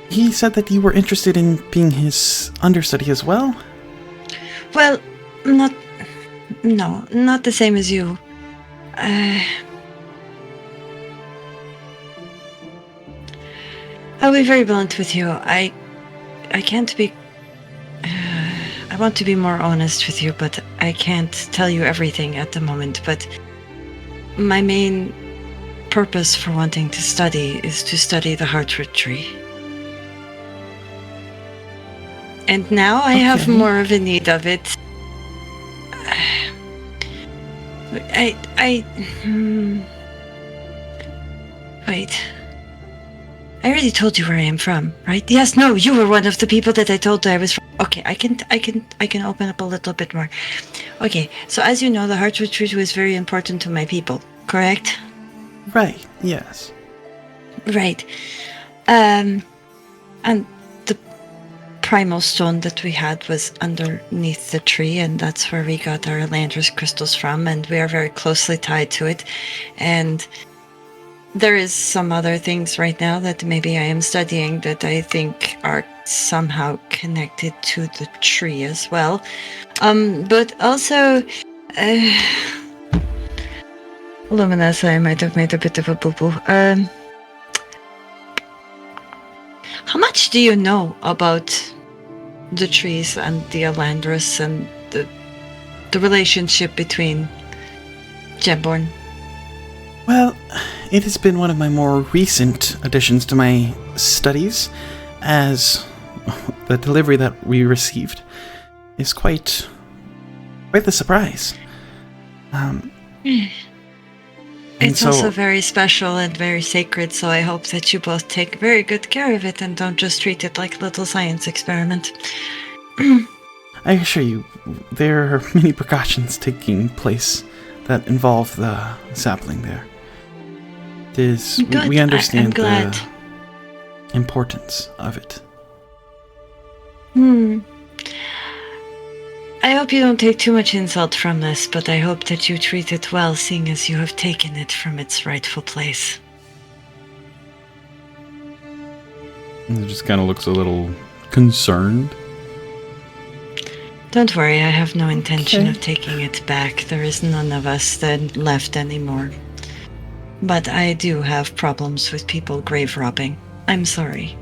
he said that you were interested in being his understudy as well? Well, not the same as you. I'll be very blunt with you. I can't be... I want to be more honest with you, but I can't tell you everything at the moment. But my main purpose for wanting to study is to study the Heartroot Tree. And now I have more of a need of it. Wait. I already told you where I am from, right? Yes, no, you were one of the people that I told I was from. Okay, I can open up a little bit more. Okay, so as you know, the Heartroot Tree was very important to my people, correct? Right, yes. Right. And the primal stone that we had was underneath the tree, and that's where we got our Elandris crystals from, and we are very closely tied to it. And there is some other things right now that maybe I am studying that I think are somehow connected to the tree as well. But also, Luminous, I might have made a bit of a boo-boo. How much do you know about the trees and the Elandris and the relationship between Gemborn? Well, it has been one of my more recent additions to my studies, as the delivery that we received is quite the surprise. It's also very special and very sacred, so I hope that you both take very good care of it and don't just treat it like a little science experiment. I assure you, there are many precautions taking place that involve the sapling there. Good. We understand I'm glad. the importance of it. I hope you don't take too much insult from this, but I hope that you treat it well, seeing as you have taken it from its rightful place. And it just kind of looks a little concerned. Don't worry, I have no intention of taking it back. There is none of us that left anymore. But I do have problems with people grave robbing. I'm sorry.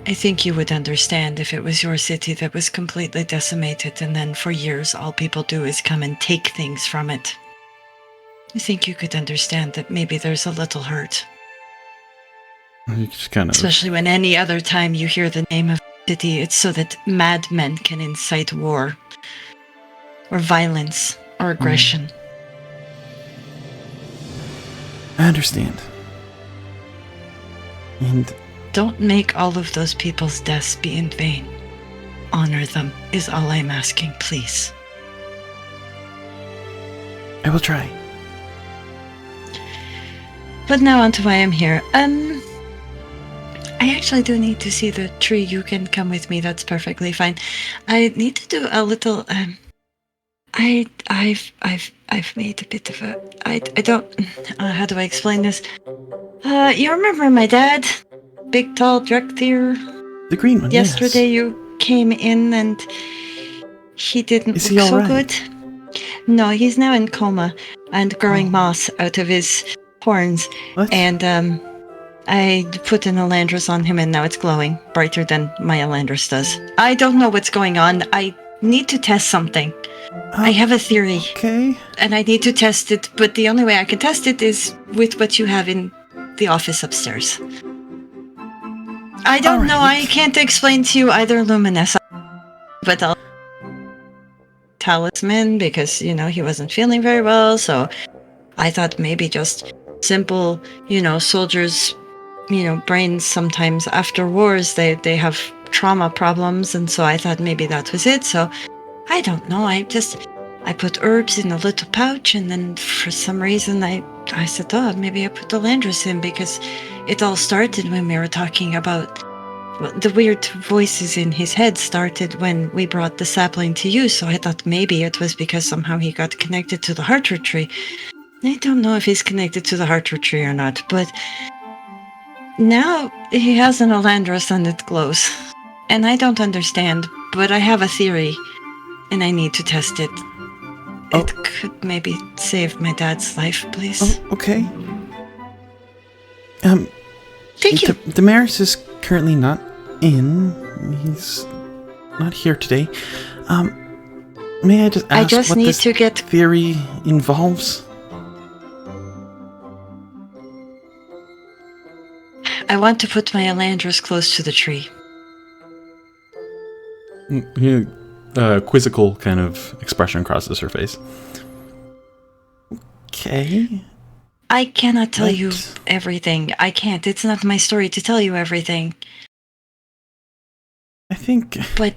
I think you would understand if it was your city that was completely decimated and then for years all people do is come and take things from it. I think you could understand that maybe there's a little hurt. You just kind of... Especially when any other time you hear the name of the city, it's so that madmen can incite war or violence or aggression. I understand. And don't make all of those people's deaths be in vain. Honor them is all I'm asking, please. I will try. But now on to why I'm here. I actually do need to see the tree. You can come with me. That's perfectly fine. I need to do a little. I've made a bit of a. I don't. How do I explain this? You remember my dad, big tall Drekthir? The green one. Yesterday yes. You came in and he didn't Is look he so right? good. No, he's now in coma and growing moss out of his horns. What? And I put an Elandris on him and now it's glowing brighter than my Elandris does. I don't know what's going on. I need to test something. I have a theory. Okay. And I need to test it, but the only way I can test it is with what you have in the office upstairs. I don't know. I can't explain to you either, Luminessa. But I'll talisman because, he wasn't feeling very well. So I thought maybe just simple, soldiers, brains sometimes after wars, they have trauma problems. And so I thought maybe that was it. So I don't know. I put herbs in a little pouch. And then for some reason I said, maybe I put the Elandris in because it all started when we were talking about the weird voices in his head started when we brought the sapling to you. So I thought maybe it was because somehow he got connected to the Heartroot tree. I don't know if he's connected to the Heartroot tree or not, but now he has an Elandris and it glows. And I don't understand, but I have a theory and I need to test it. Oh. It could maybe save my dad's life, please. Oh, okay. Thank you. Damaris is currently not in. He's not here today. May I just ask what this theory involves? I want to put my Elandris close to the tree. Quizzical kind of expression crosses her face. Okay. I cannot tell you everything. I can't. It's not my story to tell you everything. I think... But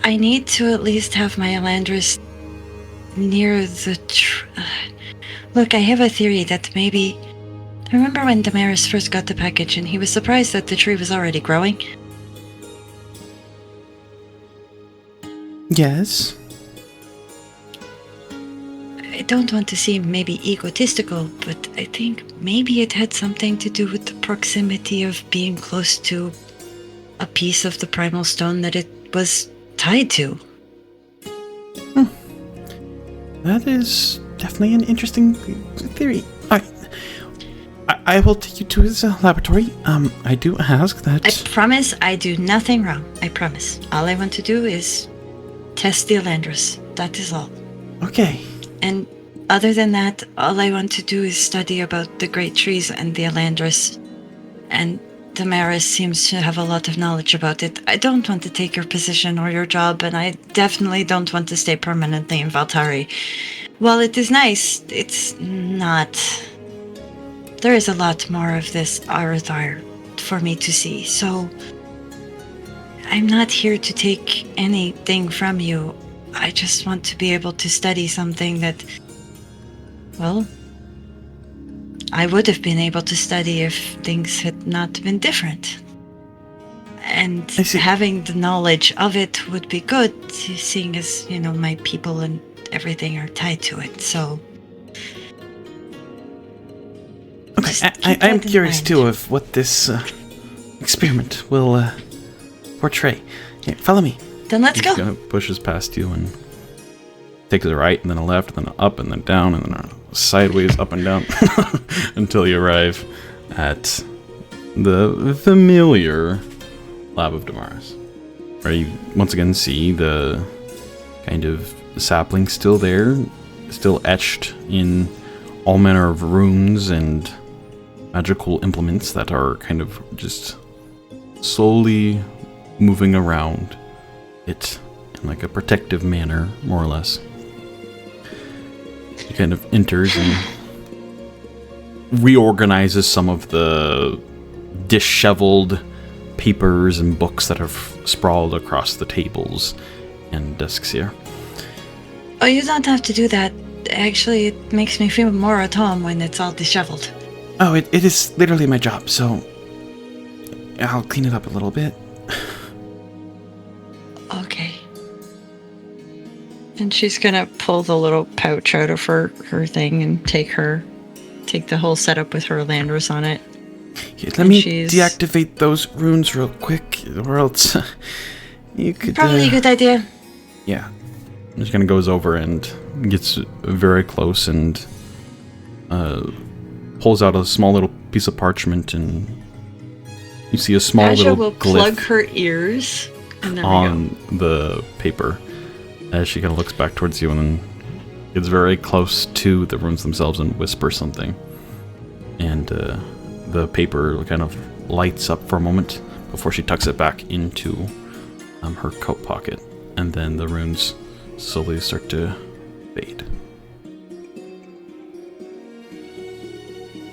I need to at least have my Elandris near the Look, I have a theory that maybe... Remember when Damaris first got the package and he was surprised that the tree was already growing? Yes. I don't want to seem maybe egotistical, but I think maybe it had something to do with the proximity of being close to a piece of the primal stone that it was tied to. That is definitely an interesting theory. Alright. I will take you to his laboratory. I do ask that... I promise I do nothing wrong. I promise. All I want to do is test the Elandris. That is all. Okay. And other than that, all I want to do is study about the great trees and the Elandris. And Damaris seems to have a lot of knowledge about it. I don't want to take your position or your job, and I definitely don't want to stay permanently in Valtari. While it is nice, it's not... There is a lot more of this Arathar for me to see, so... I'm not here to take anything from you. I just want to be able to study something that... Well... I would have been able to study if things had not been different. And having the knowledge of it would be good, seeing as, my people and everything are tied to it, so... Okay, I'm curious, too, of what this experiment will portray. Here, follow me. Then let's go. He pushes past you and takes a right, and then a left, and then up, and then down, and then sideways, up and down, until you arrive at the familiar Lab of Damaris, where you once again see the kind of sapling still there, still etched in all manner of runes and magical implements that are kind of just slowly moving around it in like a protective manner, more or less. He kind of enters and reorganizes some of the disheveled papers and books that have sprawled across the tables and desks here. Oh, you don't have to do that. Actually, it makes me feel more at home when it's all disheveled. Oh, it is literally my job, so I'll clean it up a little bit. Okay. And she's gonna pull the little pouch out of her thing and take the whole setup with her Elandris on it. Here, let me deactivate those runes real quick, or else you could... Probably a good idea. Yeah. Just kind of goes over and gets very close and pulls out a small little piece of parchment, and you see a small Asja little will glyph plug her ears and on the paper as she kind of looks back towards you and then gets very close to the runes themselves and whispers something. And the paper kind of lights up for a moment before she tucks it back into her coat pocket. And then the runes slowly start to fade.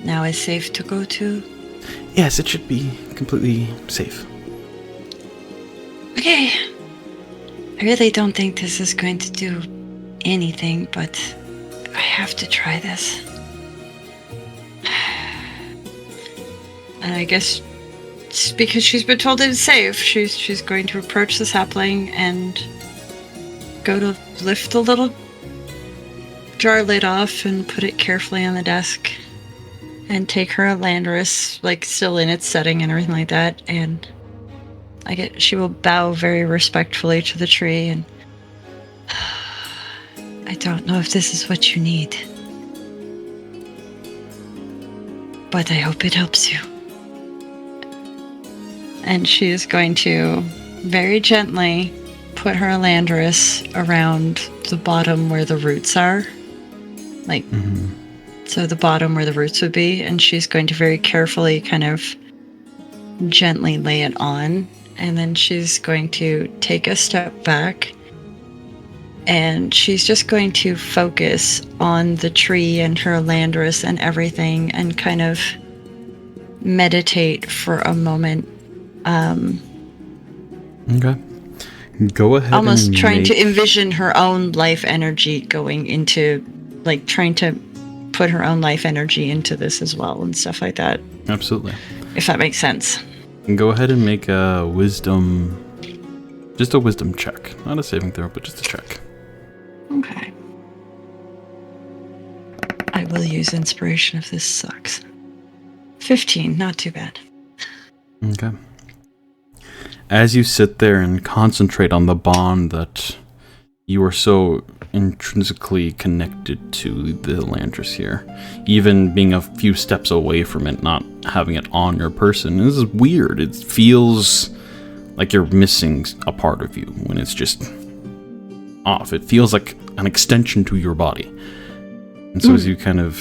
Now is safe to go to? Yes, it should be completely safe. Okay. I really don't think this is going to do anything, but I have to try this. And I guess because she's been told it's safe, she's going to approach the sapling and go to lift the little jar lid off and put it carefully on the desk and take her Elandris, like still in its setting and everything like that, and she will bow very respectfully to the tree and I don't know if this is what you need, but I hope it helps you. And she is going to very gently put her Elandris around the bottom where the roots are. Like, so the bottom where the roots would be. And she's going to very carefully kind of gently lay it on. And then she's going to take a step back. And she's just going to focus on the tree and her Elandris and everything and kind of meditate for a moment. Okay. Go ahead. Almost and trying to envision her own life energy going into, like, trying to put her own life energy into this as well and stuff like that. Absolutely. If that makes sense. Go ahead and make a wisdom, just a wisdom check. Not a saving throw, but just a check. Okay. I will use inspiration if this sucks. 15, not too bad. Okay. As you sit there and concentrate on the bond that You are so intrinsically connected to the Elandris here. Even being a few steps away from it, not having it on your person, is weird. It feels like you're missing a part of you when it's just off. It feels like an extension to your body. And so as you kind of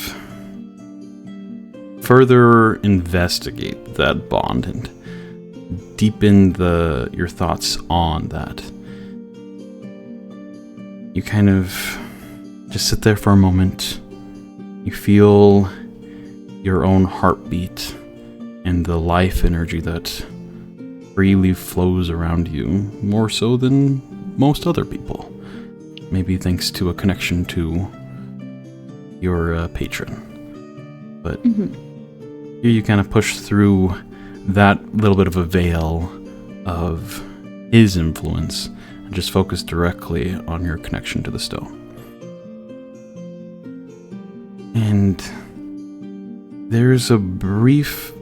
further investigate that bond and deepen your thoughts on that, you kind of just sit there for a moment. You feel your own heartbeat and the life energy that freely flows around you, more so than most other people. Maybe thanks to a connection to your patron. But here you kind of push through that little bit of a veil of his influence and just focus directly on your connection to the stone. And there's a brief,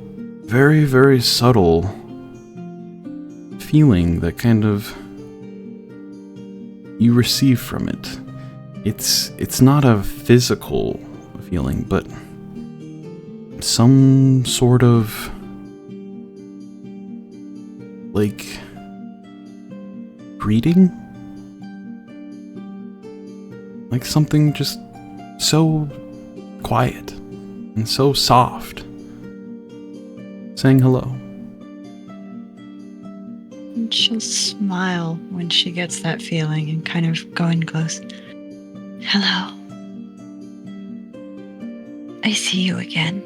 very, very subtle feeling that kind of you receive from it. It's not a physical feeling, but some sort of like greeting, like something just so quiet and so soft, saying hello. And she'll smile when she gets that feeling and kind of go in close. Hello. I see you again.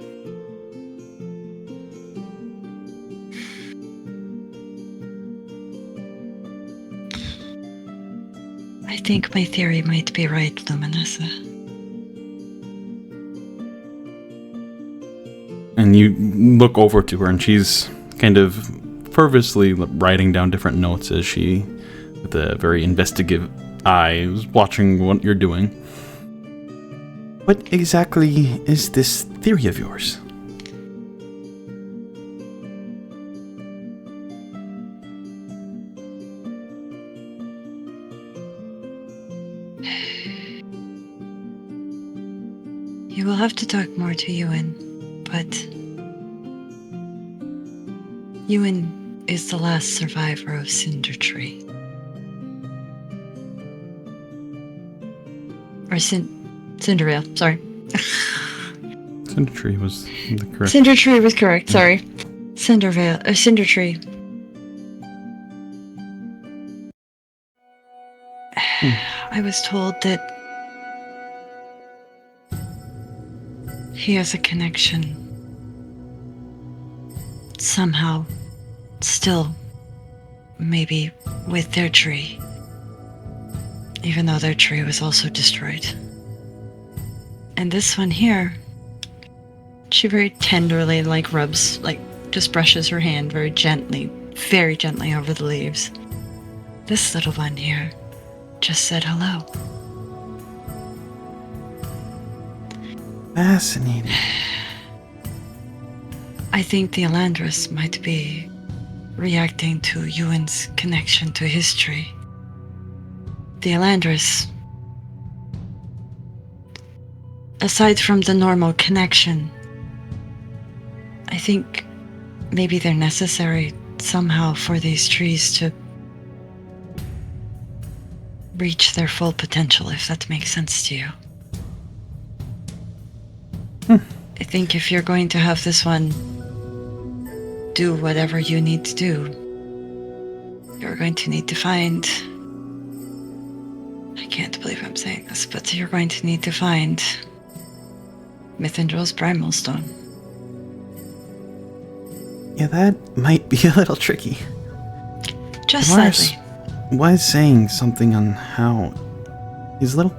I think my theory might be right, Luminessa. And you look over to her, and she's kind of fervently writing down different notes as she, with a very investigative eye, is watching what you're doing. What exactly is this theory of yours? You will have to talk more to Euan, but Euan is the last survivor of Cinder Tree. Or Cindervale, sorry. Cinder Tree was the correct. Cinder Tree was correct, sorry. Cindervale, Cinder Tree. I was told that he has a connection. Somehow, still, maybe with their tree. Even though their tree was also destroyed. And this one here, she very tenderly rubs, just brushes her hand very gently over the leaves. This little one here just said hello. Fascinating. I think the Elandris might be reacting to Euan's connection to his tree. The Elandris, aside from the normal connection, I think maybe they're necessary somehow for these trees to reach their full potential, if that makes sense to you. I think if you're going to have this one do whatever you need to do, you're going to need to find... I can't believe I'm saying this, but you're going to need to find Mythendral's Primal Stone. Yeah, that might be a little tricky. Just slightly. Was saying something on how he's a little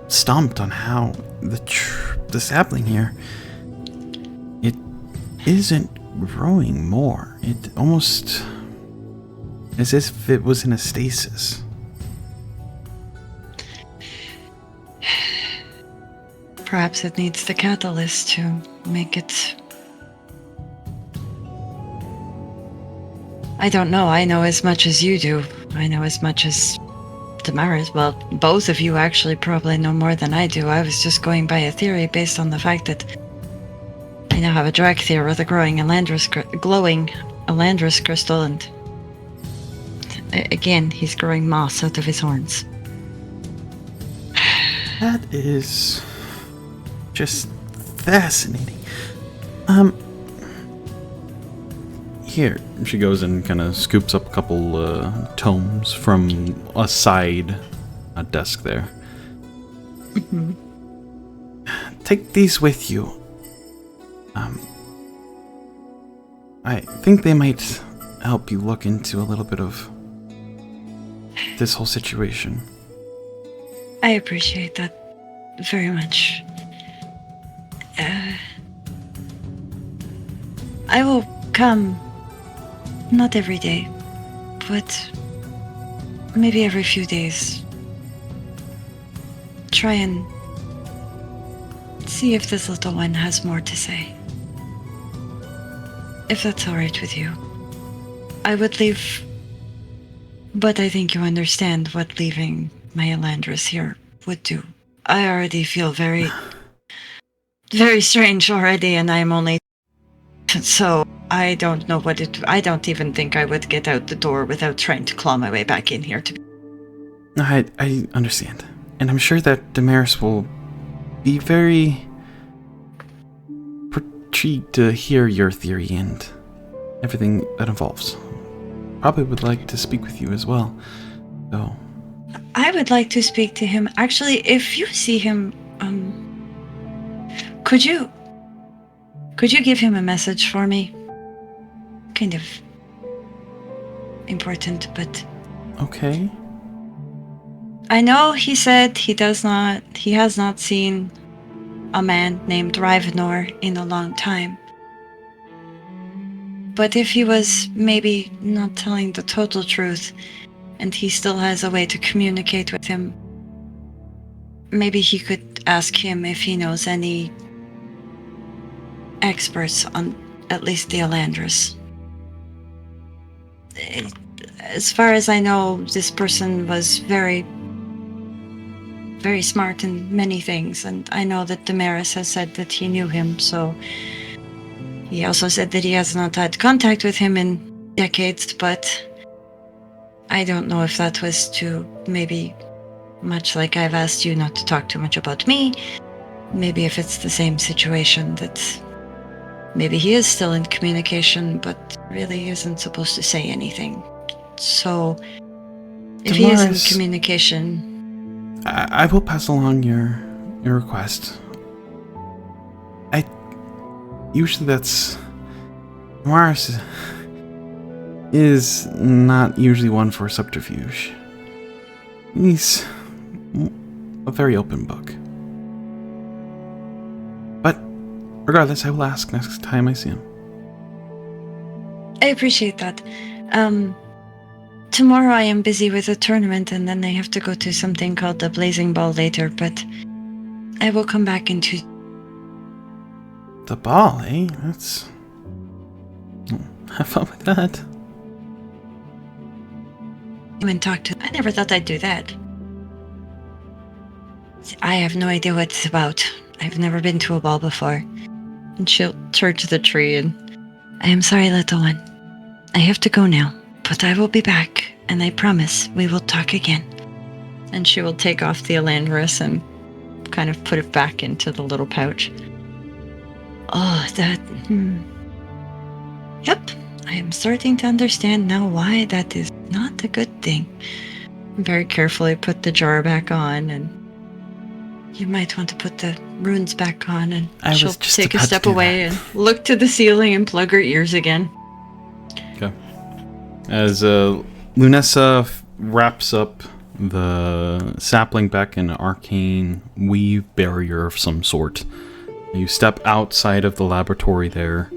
stumped on how the sapling here, it isn't growing more. It almost as if it was in a stasis. Perhaps it needs the catalyst to make it... I don't know. I know as much as you do. I know as much as Damaris. Well, both of you actually probably know more than I do. I was just going by a theory based on the fact that I now have a Dracthyr with a glowing Elandris crystal, and again, he's growing moss out of his horns. That is just fascinating. Here. She goes and kind of scoops up a couple tomes from a side desk there. Mm-hmm. Take these with you. I think they might help you look into a little bit of this whole situation. I appreciate that very much. I will come, not every day, but maybe every few days. Try and see if this little one has more to say. If that's alright with you. I would leave, but I think you understand what leaving my Elandris here would do. I already feel very, very strange already, and I'm only... So, I don't know what it... I don't even think I would get out the door without trying to claw my way back in here. I understand. And I'm sure that Damaris will be very intrigued to hear your theory and everything that involves. Probably would like to speak with you as well. So... I would like to speak to him. Actually, if you see him, could you give him a message for me? Kind of important, but... Okay. I know he said he has not seen a man named Rivenor in a long time. But if he was maybe not telling the total truth, and he still has a way to communicate with him, maybe he could ask him if he knows any experts on at least the Elandris. As far as I know, this person was very, very smart in many things, and I know that Damaris has said that he knew him, so he also said that he has not had contact with him in decades, but I don't know if that was to maybe, much like I've asked you not to talk too much about me, maybe if it's the same situation that maybe he is still in communication, but really isn't supposed to say anything. So, if he is in communication... I will pass along your request. Usually that's... Mars is not usually one for subterfuge. He's a very open book. But regardless, I will ask next time I see him. I appreciate that. Tomorrow I am busy with a tournament, and then I have to go to something called the Blazing Ball later, but I will come back into... The ball, eh? That's... Have fun with that. And talk to... I never thought I'd do that. I have no idea what it's about. I've never been to a ball before. And she'll turn to the tree and... I am sorry, little one. I have to go now, but I will be back, and I promise we will talk again. And she will take off the Elandris and kind of put it back into the little pouch. Oh, that... Yep, I am starting to understand now why that is not a good thing. Very carefully put the jar back on, and you might want to put the runes back on, and she'll take a step away and look to the ceiling and plug her ears again. Okay. As Lunessa wraps up the sapling back in an arcane weave barrier of some sort, you step outside of the laboratory there,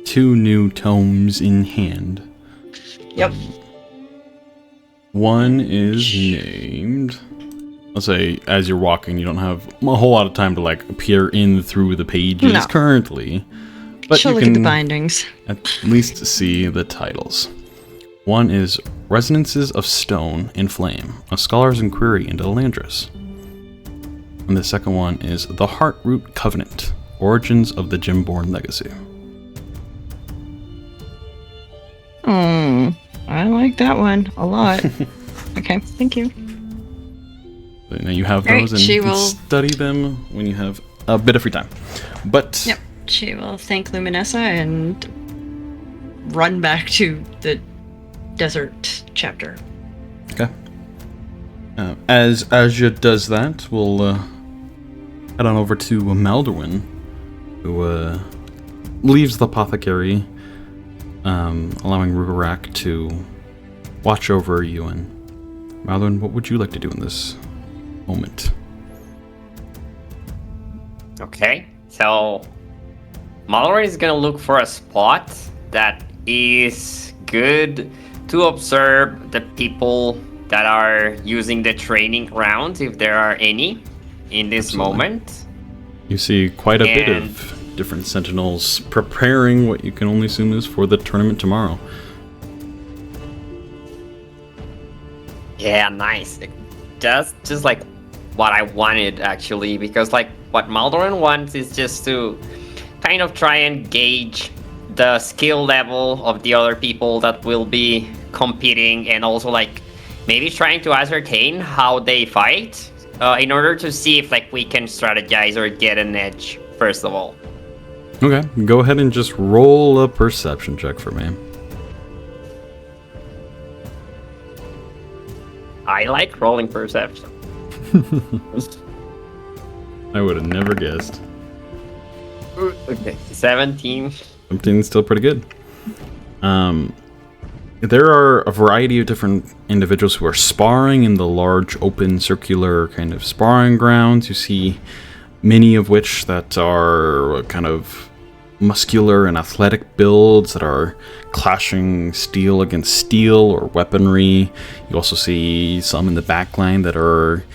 2 new tomes in hand. Yep. One is named... I'll say, as you're walking, you don't have a whole lot of time to, like, peer in through the pages currently. But she'll you look can at the bindings. at least see the titles. One is Resonances of Stone and Flame, a scholar's inquiry into Elandris. And the second one is The Heartroot Covenant, Origins of the Gemborn Legacy. I like that one a lot. Okay, thank you. So now you have All those, right, and you can will... study them when you have a bit of free time. But Yep, she will thank Luminessa and run back to the desert chapter. okay. As Asja does that, we'll head on over to Maldorwen, who leaves the apothecary, allowing Rhukkarrak to watch over Euan. Maldorwen, what would you like to do in this moment? Okay, so Maldorwen is gonna look for a spot that is good to observe the people that are using the training grounds, if there are any, in this Absolutely. moment. You see quite a bit of different sentinels preparing what you can only assume is for the tournament tomorrow. Yeah, nice. Just like what I wanted, actually, because like what Maldorwen wants is just to kind of try and gauge the skill level of the other people that will be competing, and also like maybe trying to ascertain how they fight, in order to see if like we can strategize or get an edge, first of all. Okay, go ahead and just roll a perception check for me. I like rolling perception. I would have never guessed. Okay, 17. 17 is still pretty good. There are a variety of different individuals who are sparring in the large, open, circular kind of sparring grounds. You see many of which that are kind of muscular and athletic builds that are clashing steel against steel or weaponry. You also see some in the backline that are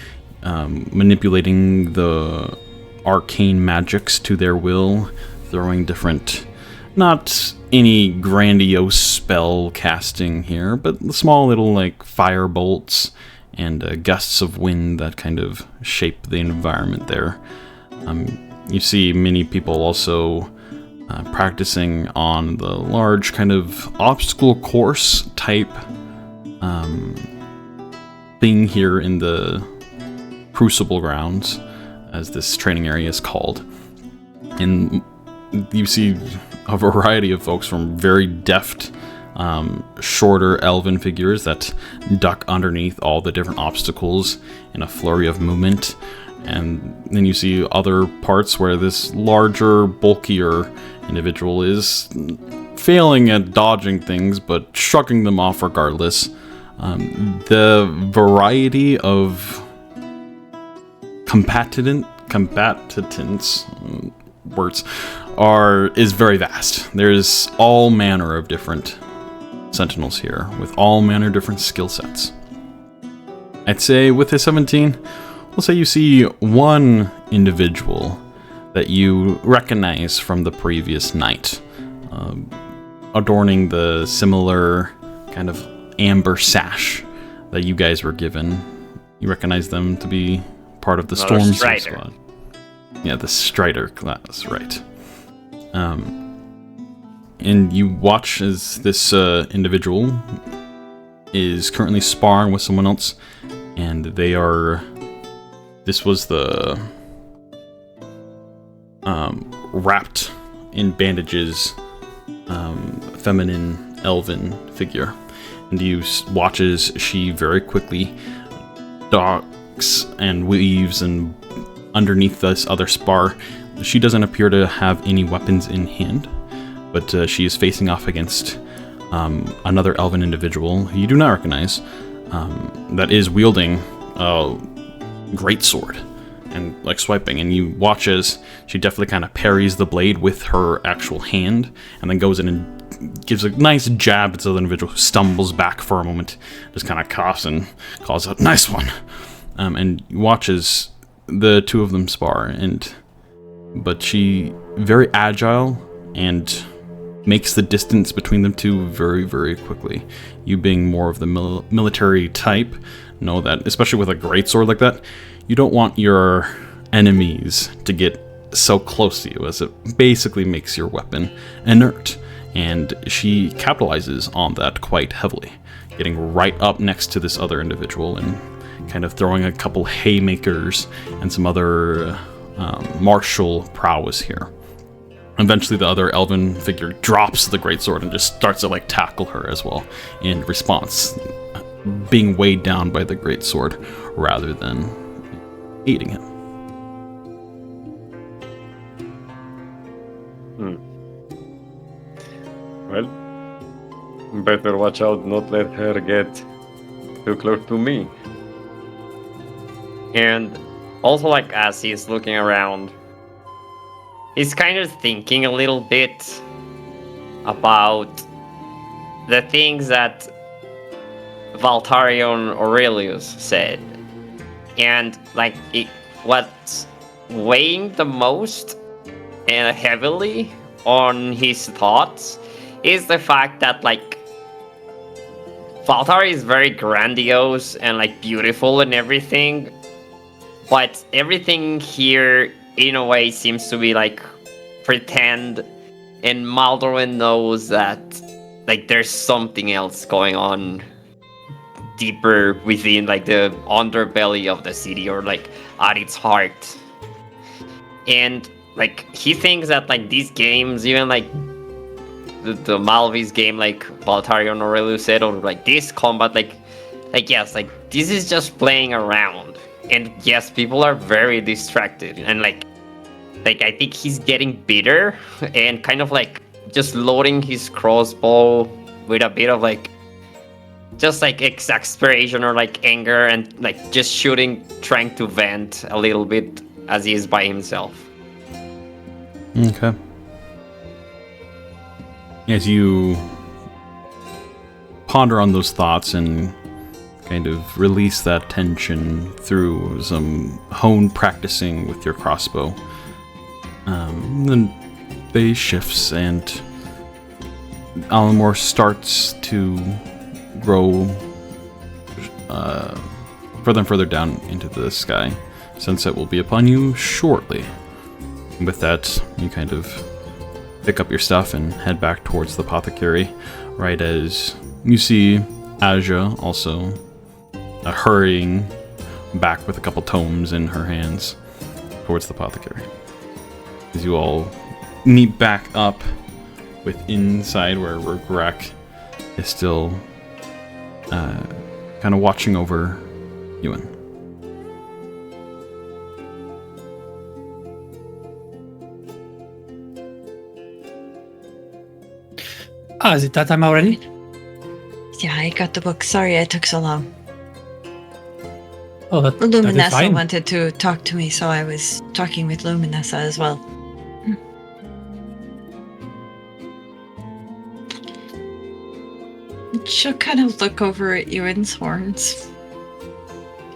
manipulating the arcane magics to their will, throwing different, not any grandiose spell casting here, but small little like fire bolts and gusts of wind that kind of shape the environment there. You see many people also practicing on the large kind of obstacle course type thing here in the Crucible grounds, as this training area is called. And you see a variety of folks from very deft, shorter elven figures that duck underneath all the different obstacles in a flurry of movement. And then you see other parts where this larger, bulkier individual is failing at dodging things, but shrugging them off regardless. The variety of combatants words is very vast. There's all manner of different sentinels here with all manner of different skill sets. I'd say with a 17, we'll say you see one individual that you recognize from the previous night, adorning the similar kind of amber sash that you guys were given. You recognize them to be part of the Storm Squad. Yeah, the Strider class, right. And you watch as this individual is currently sparring with someone else, and this was the wrapped in bandages feminine elven figure. And you watch as she very quickly ducks and weaves and underneath this other spar. She doesn't appear to have any weapons in hand, but she is facing off against another elven individual who you do not recognize, that is wielding a greatsword and like swiping. And you watch as she definitely kind of parries the blade with her actual hand, and then goes in and gives a nice jab to the individual, who stumbles back for a moment, just kind of coughs and calls out, "Nice one." And you watch as the two of them spar, but she very agile and makes the distance between them two very, very quickly. You being more of the military type, know that, especially with a greatsword like that, you don't want your enemies to get so close to you, as it basically makes your weapon inert. And she capitalizes on that quite heavily, getting right up next to this other individual and kind of throwing a couple haymakers and some other martial prowess here. Eventually the other elven figure drops the greatsword and just starts to like tackle her as well in response, being weighed down by the greatsword rather than aiding him. Well, better watch out, not let her get too close to me. And also, like, as he's looking around, he's kind of thinking a little bit about the things that Valtarion Aurelius said. And, like, what's weighing the most and heavily on his thoughts is the fact that, like, Valtari is very grandiose and, like, beautiful and everything, but everything here, in a way, seems to be, like, pretend, and Maldorwen knows that, like, there's something else going on deeper within, like, the underbelly of the city, or, like, at its heart. And, like, he thinks that, like, these games, even, like, the Malvis game, like Valtarion Aurelius said, or like this combat, like yes, like this is just playing around, and yes, people are very distracted, and like I think he's getting bitter and kind of like just loading his crossbow with a bit of like just like exasperation or like anger, and like just shooting, trying to vent a little bit as he is by himself. Okay. As you ponder on those thoughts and kind of release that tension through some hone practicing with your crossbow, the day shifts and Alamor starts to grow further and further down into the sky. Sunset will be upon you shortly. With that, you kind of pick up your stuff and head back towards the apothecary, right as you see Asja also hurrying back with a couple tomes in her hands towards the apothecary. As you all meet back up with inside where Rhukkarrak is still kind of watching over Euan. Is it that time already? Yeah, I got the book. Sorry it took so long. Oh, that is Luminessa fine. wanted to talk to me, so I was talking with Luminessa as well. She'll kind of look over at Euan's horns.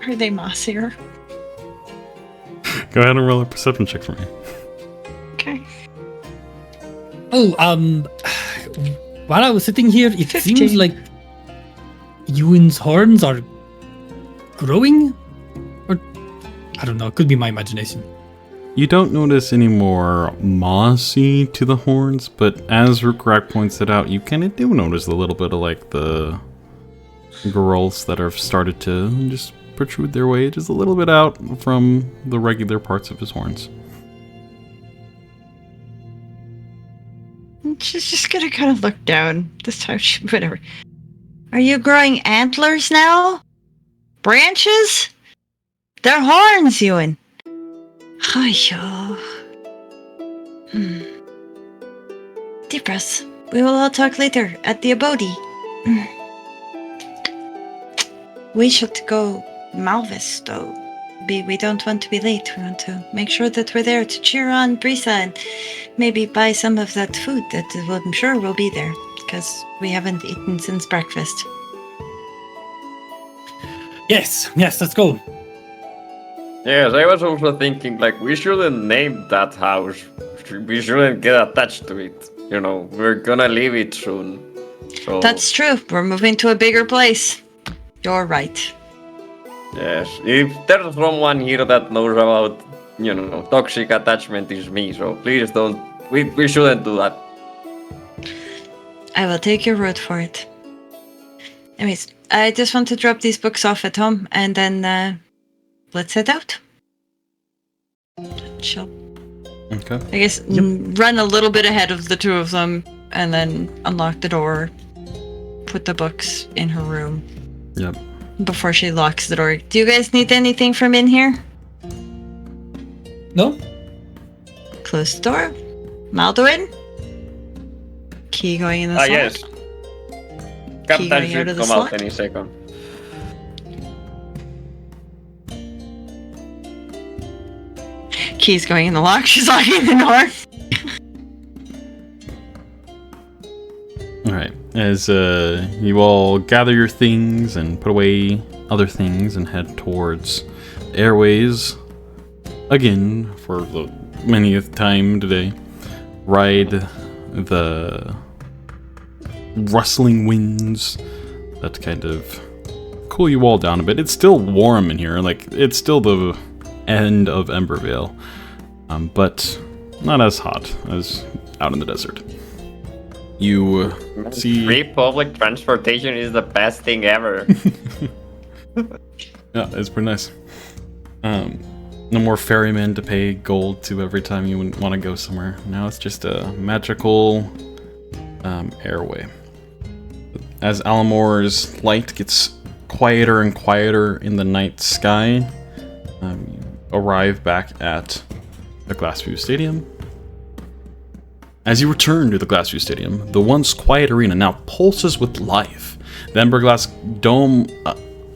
Are they mossier? Go ahead and roll a perception check for me. Okay. Oh, while I was sitting here, it 15. seems like Euan's horns are growing? Or, I don't know, it could be my imagination. You don't notice any more mossy to the horns, but as Rhukkarrak points it out, you kind of do notice a little bit of like the growths that have started to just protrude their way just a little bit out from the regular parts of his horns. She's just gonna kind of look down. This time she whatever. Are you growing antlers now? Branches? They're horns, Euan. Hiya. Deep breaths. We will all talk later at the abode. We should go Malvis, though. We don't want to be late. We want to make sure that we're there to cheer on Brisa and maybe buy some of that food that I'm sure will be there, because we haven't eaten since breakfast. Yes, let's go. Yes, I was also thinking, like, we shouldn't name that house. We shouldn't get attached to it. we're gonna leave it soon. So That's true. We're moving to a bigger place. You're right. yes, if there's someone here that knows about, toxic attachment, is me. So please don't. We shouldn't do that. I will take your word for it. Anyways, I just want to drop these books off at home, and then let's head out. She'll, Okay. I guess, run a little bit ahead of the two of them, and then unlock the door, put the books in her room. Yep. Before she locks the door. Do you guys need anything from in here? No? Close the door. Maldorwen? Key going in the slot? Yes. Captain going out should of the come out slot? any second. Key's going in the lock. She's locking the door. All right. As you all gather your things and put away other things and head towards airways again for the manyth time today, ride the rustling winds that kind of cool you all down a bit. It's still warm in here, like it's still the end of Embervale, but not as hot as out in the desert. You see... Free public transportation is the best thing ever. Yeah, it's pretty nice. No more ferrymen to pay gold to every time you want to go somewhere. Now it's just a magical airway. As Alamore's light gets quieter and quieter in the night sky, you arrive back at the Glassview Stadium. As you return to the Glassview Stadium, the once quiet arena now pulses with life. The Emberglass dome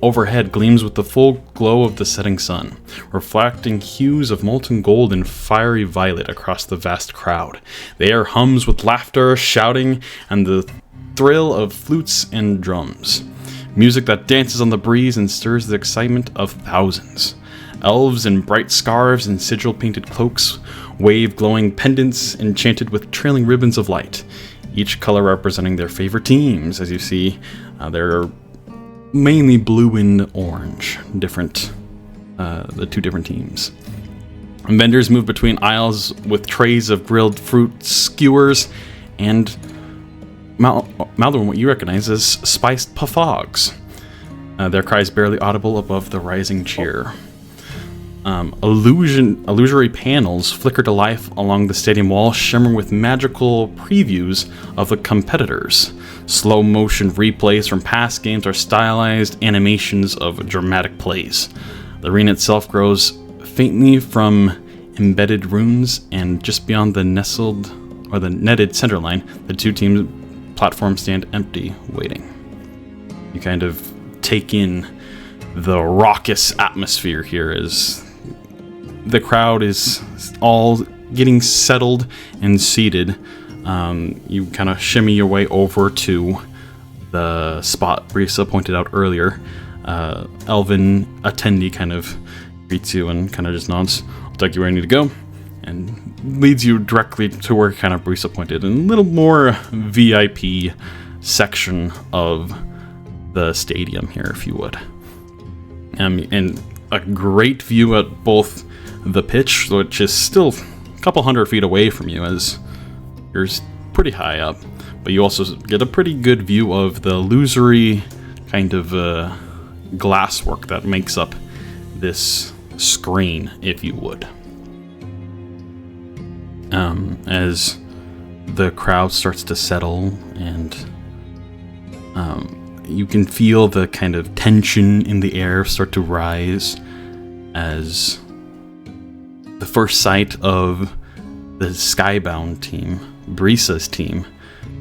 overhead gleams with the full glow of the setting sun, reflecting hues of molten gold and fiery violet across the vast crowd. The air hums with laughter, shouting, and the thrill of flutes and drums. Music that dances on the breeze and stirs the excitement of thousands. Elves in bright scarves and sigil-painted cloaks wave glowing pendants enchanted with trailing ribbons of light, each color representing their favorite teams. As you see, they're mainly blue and orange, the two different teams. And vendors move between aisles with trays of grilled fruit skewers and Maldorwen, what you recognize as spiced puffogs. Their cries barely audible above the rising cheer. Illusory panels flicker to life along the stadium wall, shimmering with magical previews of the competitors. Slow motion replays from past games are stylized animations of dramatic plays. The arena itself grows faintly from embedded runes, and just beyond the netted center line, the two teams' platforms stand empty, waiting. You kind of take in the raucous atmosphere here as the crowd is all getting settled and seated. You kind of shimmy your way over to the spot Brisa pointed out earlier. Elven attendee kind of greets you and kind of just nods. I'll take you where you need to go, and leads you directly to where kind of Brisa pointed, in a little more VIP section of the stadium here, if you would. And a great view at both the pitch, which is still a couple hundred feet away from you, as you're pretty high up, but you also get a pretty good view of the illusory kind of glasswork that makes up this screen, if you would. As the crowd starts to settle, and you can feel the kind of tension in the air start to rise as the first sight of the Skybound team, Brisa's team,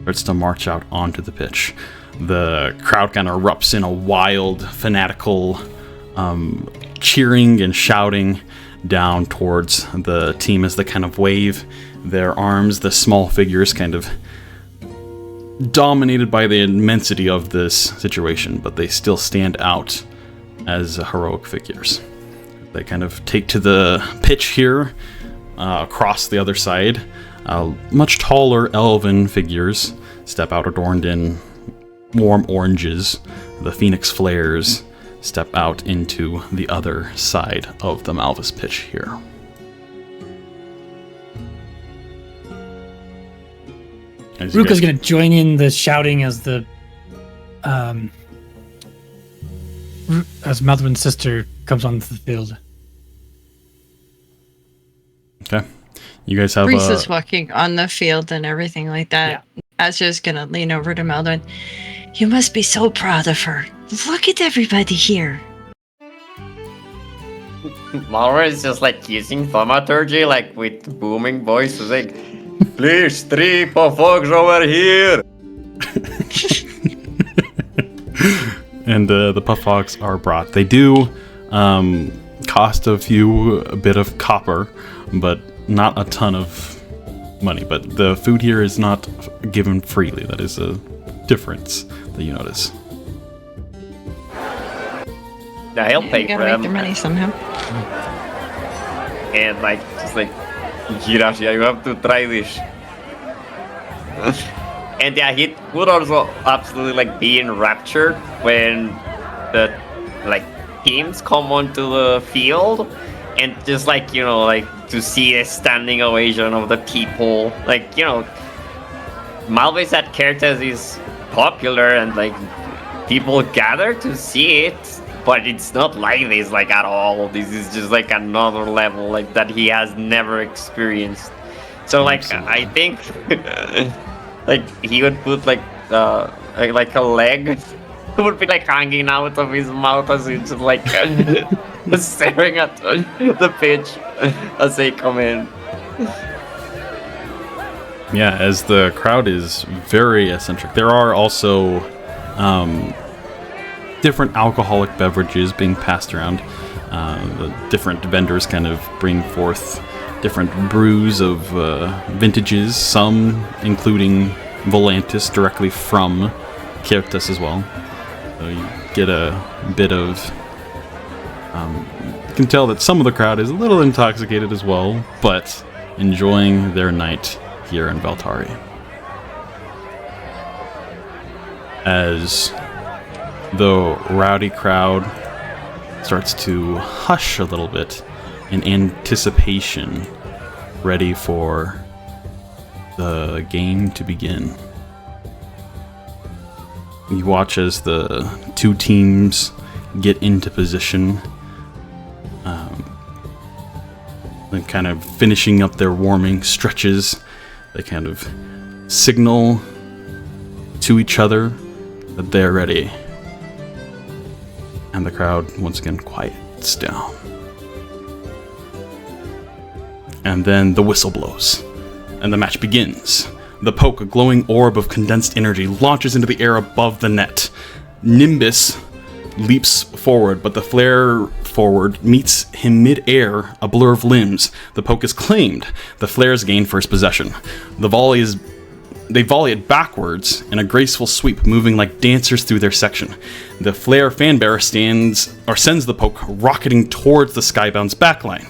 starts to march out onto the pitch. The crowd kind of erupts in a wild, fanatical cheering and shouting down towards the team as they kind of wave their arms, the small figures kind of dominated by the immensity of this situation, but they still stand out as heroic figures. They kind of take to the pitch here, across the other side. much taller elven figures step out adorned in warm oranges. The phoenix flares step out into the other side of the Malvis pitch here. Rukka's going to join in the shouting as Maldorwen's sister comes onto the field. Okay. You guys have Brisa's walking on the field and everything like that. Yeah. Asja's gonna lean over to Maldorwen. You must be so proud of her. Look at everybody here. Maldorwen is just like using thaumaturgy, like with booming voices, like, please, 3 folks over here. and the puff hogs are brought. They do cost a bit of copper, but not a ton of money. But the food here is not given freely. That is a difference that you notice. Yeah, he'll pay You for gotta make them. their money somehow. And like, just like, Asja, you have to try this. And yeah, he would also absolutely like be enraptured when the like teams come onto the field, and just like, you know, like to see a standing ovation of the people. Like, you know, Malvis at Kertes is popular and like people gather to see it, but it's not like this like at all. This is just like another level like that he has never experienced. So like I think like he would put like a leg would be like hanging out of his mouth as he's just like staring at the pitch as they come in. Yeah, as the crowd is very eccentric. There are also different alcoholic beverages being passed around. The different vendors kind of bring forth different brews of vintages, some including Volantis directly from Kertes as well. So you get a bit of... you can tell that some of the crowd is a little intoxicated as well, but enjoying their night here in Valtari. As the rowdy crowd starts to hush a little bit in anticipation, ready for the game to begin. You watch as the two teams get into position, and kind of finishing up their warming stretches. They kind of signal to each other that they're ready. And the crowd once again quiets down. And then the whistle blows, and the match begins. The poke, a glowing orb of condensed energy, launches into the air above the net. Nimbus leaps forward, but the flare forward meets him mid-air, a blur of limbs. The poke is claimed. The flares gain first possession. They volley it backwards in a graceful sweep, moving like dancers through their section. The flare fanbearer sends the poke rocketing towards the skybound's backline.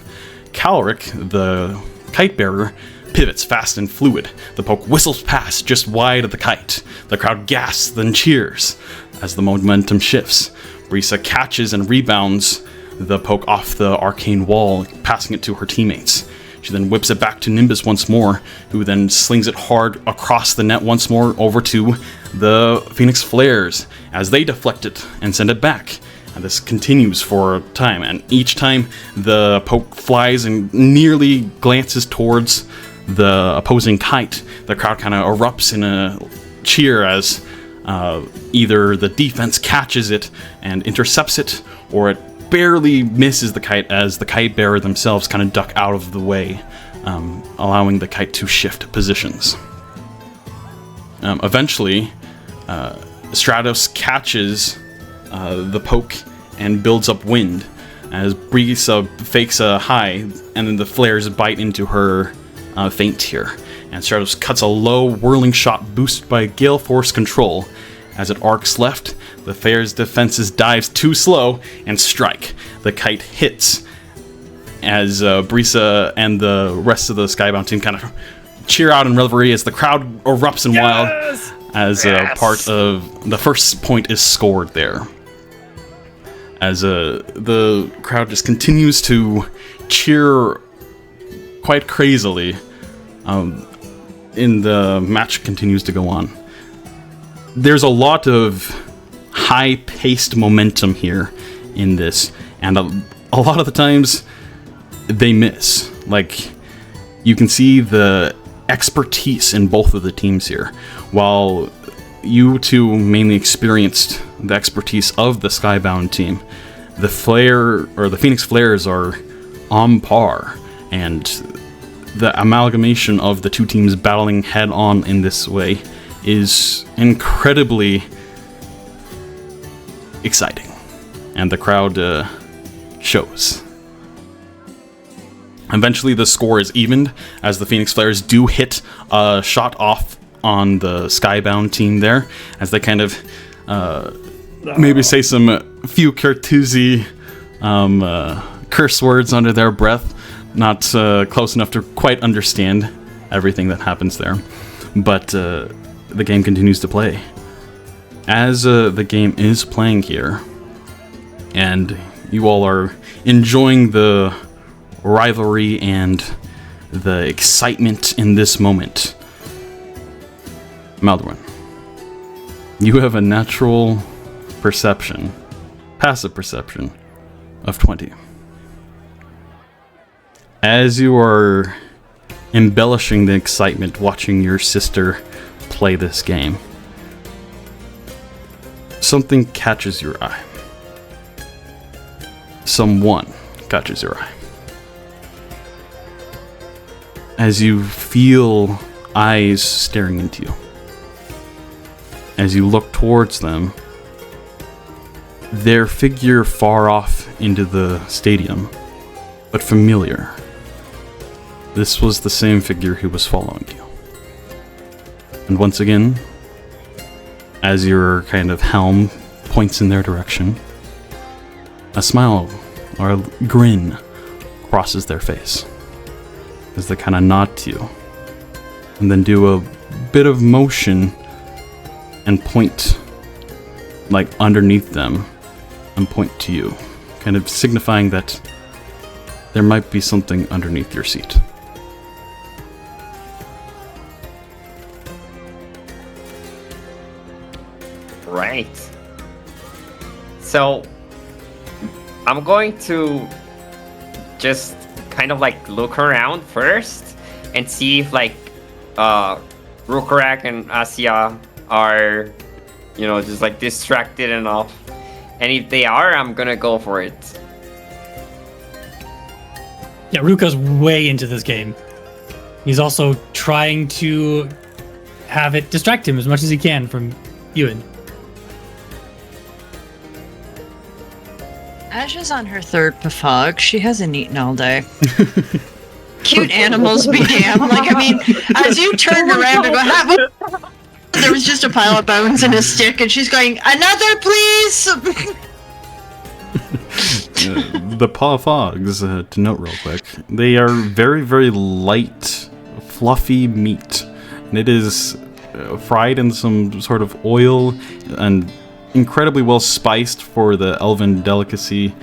Calric, the kite bearer, pivots fast and fluid. The poke whistles past just wide of the kite. The crowd gasps, then cheers as the momentum shifts. Brisa catches and rebounds the poke off the arcane wall, passing it to her teammates. She then whips it back to Nimbus once more, who then slings it hard across the net once more over to the Phoenix Flares as they deflect it and send it back. And this continues for a time, and each time the poke flies and nearly glances towards the opposing kite, the crowd kind of erupts in a cheer as either the defense catches it and intercepts it, or it barely misses the kite as the kite bearer themselves kind of duck out of the way, allowing the kite to shift positions. Eventually, Stratos catches the poke and builds up wind as Brisa fakes a high, and then the flares bite into her feint here. And Stratos cuts a low, whirling shot boosted by gale force control. As it arcs left, the flare's defenses dives too slow and strike. The kite hits as Brisa and the rest of the Skybound team kind of cheer out in Revelry as the crowd erupts in wild as part of the first point is scored there. As the crowd just continues to cheer quite crazily, and the match continues to go on. There's a lot of high-paced momentum here in this, and a lot of the times they miss. Like, you can see the expertise in both of the teams here. While you two mainly experienced the expertise of the Skybound team, the Phoenix Flares are on par, and the amalgamation of the two teams battling head-on in this way is incredibly exciting, and the crowd shows. Eventually the score is evened as the Phoenix Flares do hit a shot off on the Skybound team there, as they kind of maybe say some few Cartuzzi curse words under their breath, not close enough to quite understand everything that happens there. But the game continues to play. As the game is playing here, and you all are enjoying the rivalry and the excitement in this moment, Maldorwen, you have a natural perception, passive perception, of 20. As you are embellishing the excitement watching your sister play this game, something catches your eye. Someone catches your eye. As you feel eyes staring into you, as you look towards them, their figure far off into the stadium, but familiar. This was the same figure who was following you. And once again, as your kind of helm points in their direction, a smile or a grin crosses their face as they kind of nod to you, and then do a bit of motion and point, like, underneath them, and point to you, kind of signifying that there might be something underneath your seat. Right. So, I'm going to just kind of like look around first and see if like Rhukkarrak and Asja are, you know, just like distracted enough. And if they are, I'm gonna go for it. Yeah, Ruka's way into this game. He's also trying to have it distract him as much as he can from Euan. Asja's on her third Pafog. She hasn't eaten all day. Cute animals began. Like, I mean, as you turned around to go, there was just a pile of bones and a stick, and she's going, "Another, please!" The paw fogs, to note real quick, they are very, very light, fluffy meat. And it is fried in some sort of oil and incredibly well spiced for the elven delicacy.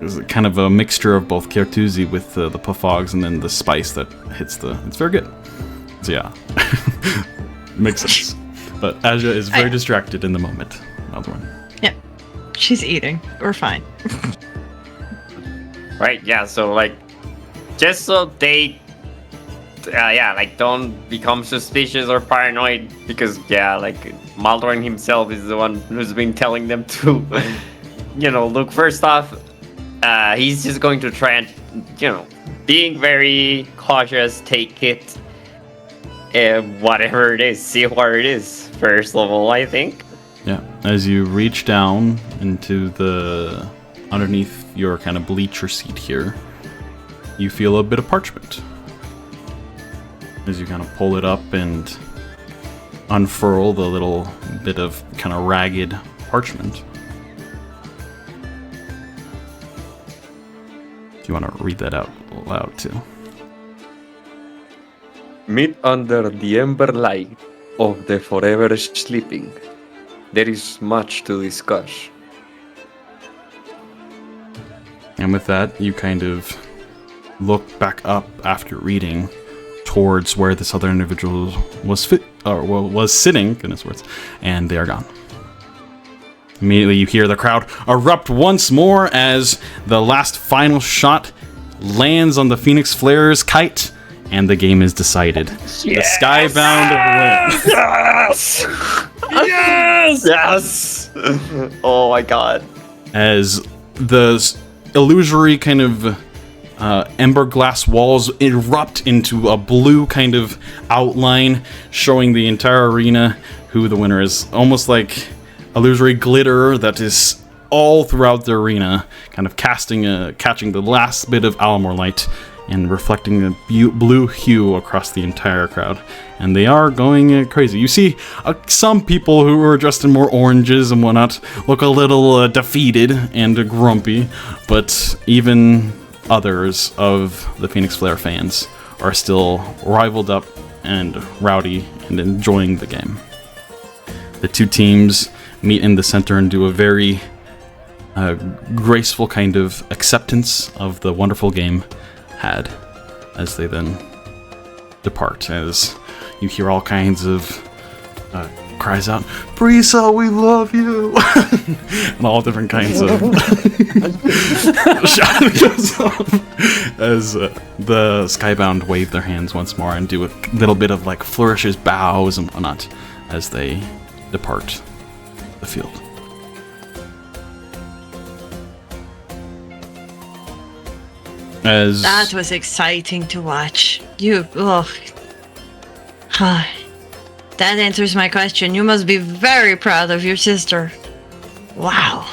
It's kind of a mixture of both Cartuzzi with the pafogs and then the spice that hits the... It's very good. So yeah, makes sense. But Asja is very distracted in the moment. Another one. Yep, she's eating. We're fine. Right, yeah, so like, just so they, like don't become suspicious or paranoid, because like Maldorwen himself is the one who's been telling them to, look, first off, he's just going to try and, being very cautious, take it, whatever it is, see what it is, first level, I think. Yeah, as you reach down into the, underneath your kind of bleacher seat here, you feel a bit of parchment. As you kind of pull it up and unfurl the little bit of kind of ragged parchment. Do you want to read that out loud too? Meet under the ember light of the forever sleeping. There is much to discuss. And with that, you kind of look back up after reading towards where this other individual was sitting, goodness words, and they are gone. Immediately you hear the crowd erupt once more as the last final shot lands on the Phoenix Flare's kite, and the game is decided. Yes! The Skybound wins. Yes! Yes! Yes! Oh my god. As the illusory kind of ember glass walls erupt into a blue kind of outline, showing the entire arena who the winner is. Almost like illusory glitter that is all throughout the arena, kind of catching the last bit of Alamore light and reflecting the blue hue across the entire crowd. And they are going crazy. You see some people who are dressed in more oranges and whatnot look a little defeated and grumpy, but even others of the Phoenix Flare fans are still rivaled up and rowdy and enjoying the game. The two teams meet in the center and do a very graceful kind of acceptance of the wonderful game had, as they then depart, as you hear all kinds of cries out, "Brisa, we love you!" and all different kinds of shouting goes off as the Skybound wave their hands once more and do a little bit of like flourishes, bows, and whatnot as they depart the field. As That was exciting to watch. That answers my question. You must be very proud of your sister. Wow.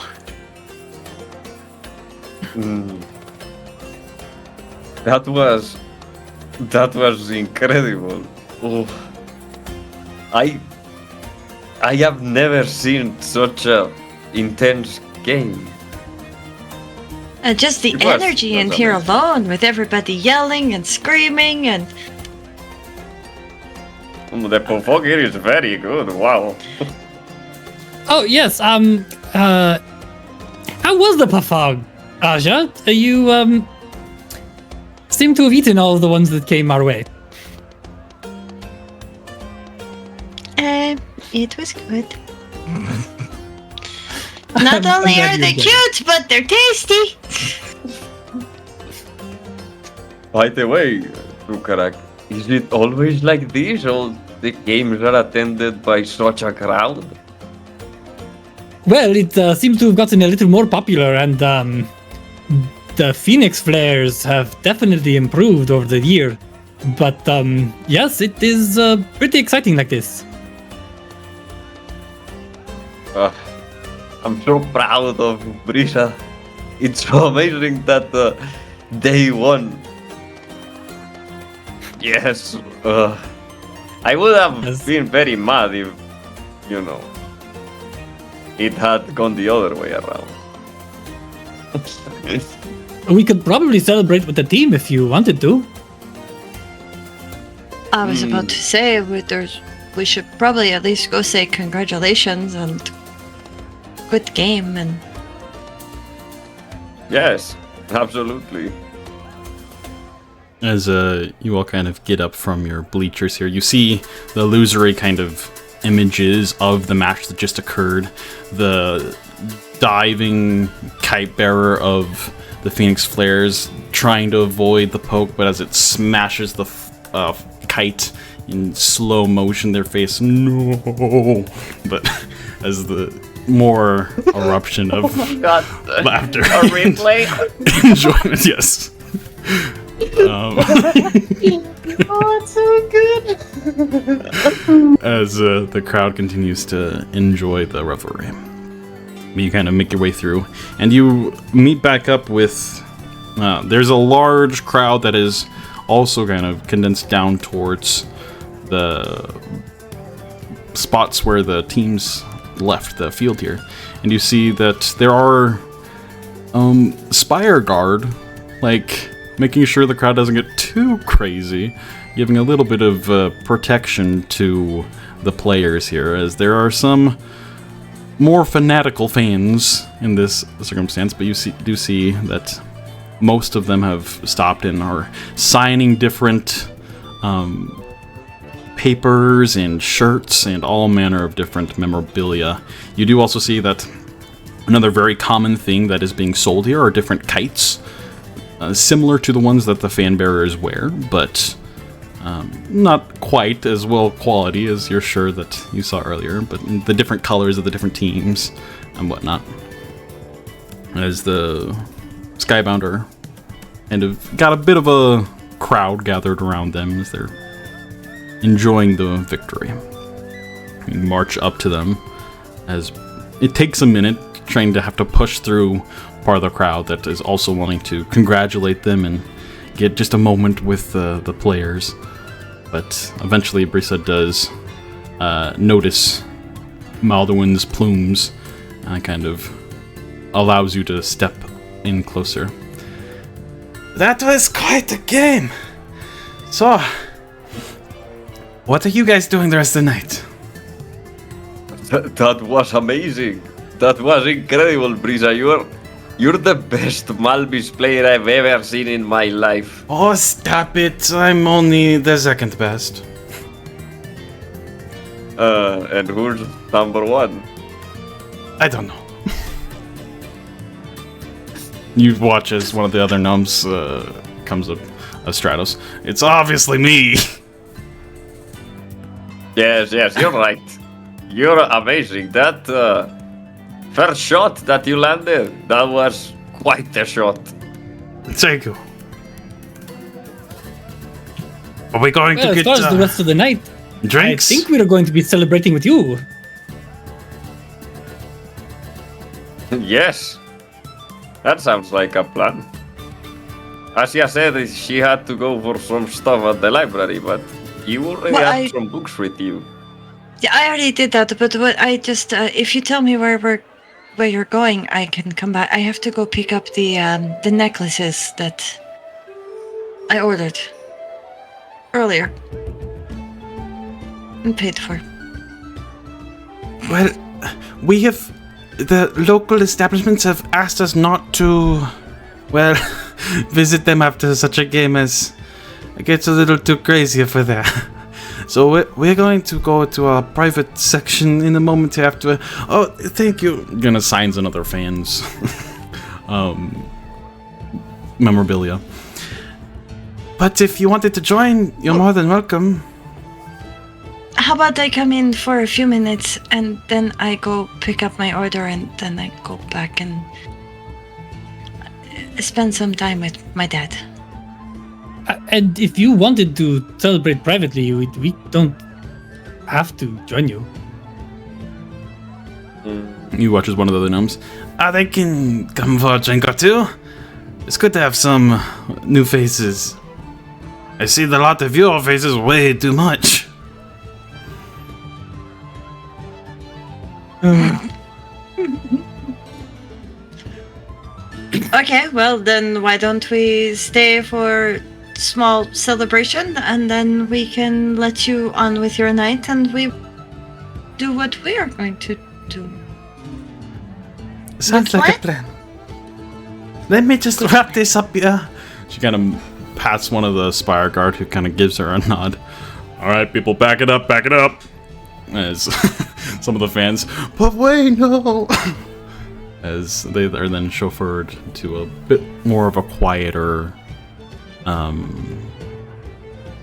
That was incredible. Oh. I have never seen such a intense game. And just the It was- energy it in was here amazing. alone, with everybody yelling and screaming, and The Pofog here is very good. Wow. Oh yes. How was the Pafog, Asja? You seem to have eaten all of the ones that came our way. it was good. Not only glad are you they enjoyed cute, but they're tasty. By the way, Rhukkarrak, is it always like this, or the games are attended by such a crowd? Well, it seems to have gotten a little more popular, and the Phoenix Flares have definitely improved over the year. But yes, it is pretty exciting like this. I'm so proud of Brisa. It's so amazing that they won. Yes. I would have Yes. been very mad if, it had gone the other way around. We could probably celebrate with the team if you wanted to. I was about to say, we should probably at least go say congratulations and good game, and Yes, absolutely. As you all kind of get up from your bleachers here, you see the illusory kind of images of the match that just occurred. The diving kite bearer of the Phoenix Flares trying to avoid the poke, but as it smashes the kite in slow motion, their face, no. But as the more eruption of God, laughter, a replay. enjoyment, yes. Oh, it's so good. As the crowd continues to enjoy the revelry. You kind of make your way through, and you meet back up with... there's a large crowd that is also kind of condensed down towards the spots where the teams left the field here. And you see that there are Spire Guard, like making sure the crowd doesn't get too crazy, giving a little bit of protection to the players here, as there are some more fanatical fans in this circumstance, but you do see that most of them have stopped and are signing different papers and shirts and all manner of different memorabilia. You do also see that another very common thing that is being sold here are different kites, similar to the ones that the fan bearers wear, but not quite as well quality as your shirt that you saw earlier, but the different colors of the different teams and whatnot. As the Skybounder kind of got a bit of a crowd gathered around them as they're enjoying the victory. You march up to them as it takes a minute, trying to have to push through part of the crowd that is also wanting to congratulate them and get just a moment with the players. But eventually Brisa does notice Maldorwen's plumes and kind of allows you to step in closer. That was quite a game. So, what are you guys doing the rest of the night? That was amazing. That was incredible, Brisa. You're the best Malvis player I've ever seen in my life. Oh, stop it. I'm only the second best. And who's number one? I don't know. You watch as one of the other gnomes comes up, Stratos. It's obviously me. Yes, you're right. You're amazing. That first shot that you landed, that was quite a shot. Czepeku. Are we going Well, to as get far as the rest of the night, drinks? I think we are going to be celebrating with you. Yes. That sounds like a plan. Asja said she had to go for some stuff at the library, but you already have some books with you. Yeah, I already did that, but what I just if you tell me where you're going, I can come back. I have to go pick up the necklaces that I ordered earlier and paid for. Well, we have... The local establishments have asked us not to, well, visit them after such a game as it gets a little too crazy for that. So we're going to go to our private section in a moment after. Oh, thank you. Gonna signs another fan's memorabilia. But if you wanted to join, you're more than welcome. How about I come in for a few minutes and then I go pick up my order and then I go back and spend some time with my dad. And if you wanted to celebrate privately, we don't have to join you. You watch as one of the other gnomes. They can come for a drink or two. It's good to have some new faces. I see the lot of your faces way too much. Okay, well then why don't we stay for small celebration and then we can let you on with your night and we do what we are going to do. Sounds like a plan. Let me just wrap this up here. She kind of pats one of the Spire Guard, who kind of gives her a nod. All right, people, back it up. As some of the fans, but wait, no. As they are then chauffeured to a bit more of a quieter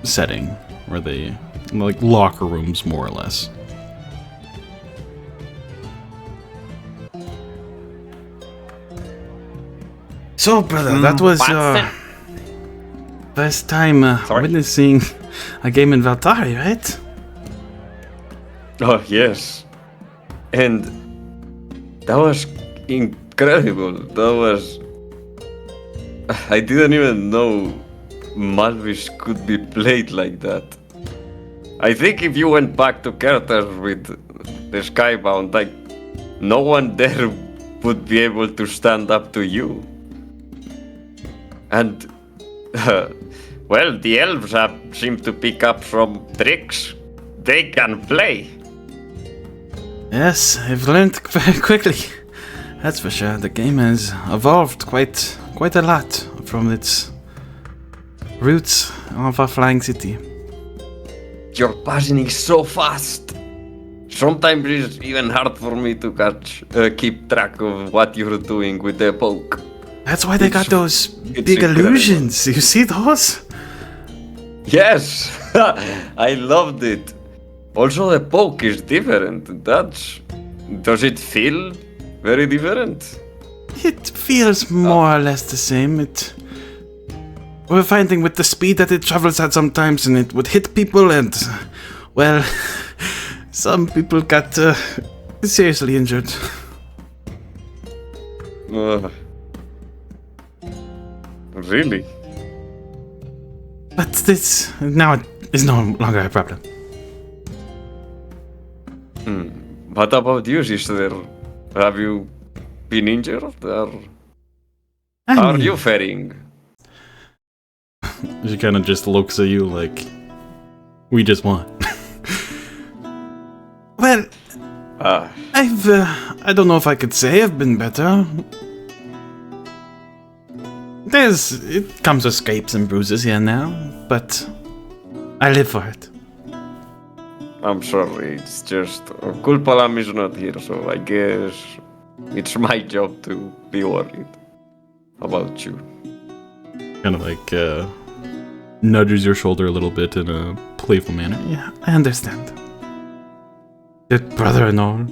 setting, where they like locker rooms, more or less. So, brother, that was your first time witnessing a game in Valtari, right? Oh, yes. And that was incredible. That was... I didn't even know Malvis could be played like that. I think if you went back to characters with the Skybound, like, no one there would be able to stand up to you. And Well, the elves seem to pick up some tricks. They can play. Yes, I've learned very quickly. That's for sure. The game has evolved quite a lot from its roots of our flying city. Your passing is so fast. Sometimes it's even hard for me to keep track of what you're doing with the poke. That's why they got those big incredible. illusions. You see those? Yes, I loved it. Also, the poke is different. Does it feel very different? It feels more or less the same. We're finding with the speed that it travels at sometimes, and it would hit people, and well, some people got seriously injured. Really? But this now is no longer a problem. What about you, sister? Have you been injured, or how are you faring? She kind of just looks at you like, we just won. Well, I don't know if I could say I've been better. It comes with scrapes and bruises here and now, but I live for it. I'm sorry, it's just Kulpalam is not here, so I guess it's my job to be worried about you. Kind of like nudges your shoulder a little bit in a playful manner. Yeah, I understand. Good brother and all.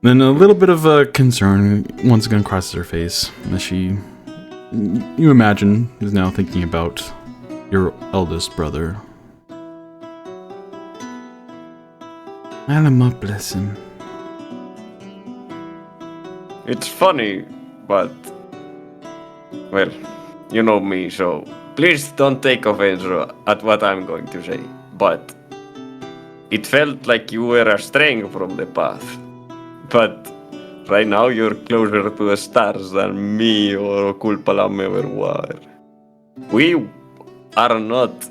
Then a little bit of a concern once again crosses her face as she, you imagine, is now thinking about your eldest brother. Allah bless him. It's funny, but well, you know me, so please don't take offense at what I'm going to say. But it felt like you were straying from the path. But right now you're closer to the stars than me or Kulpalam ever were. We are not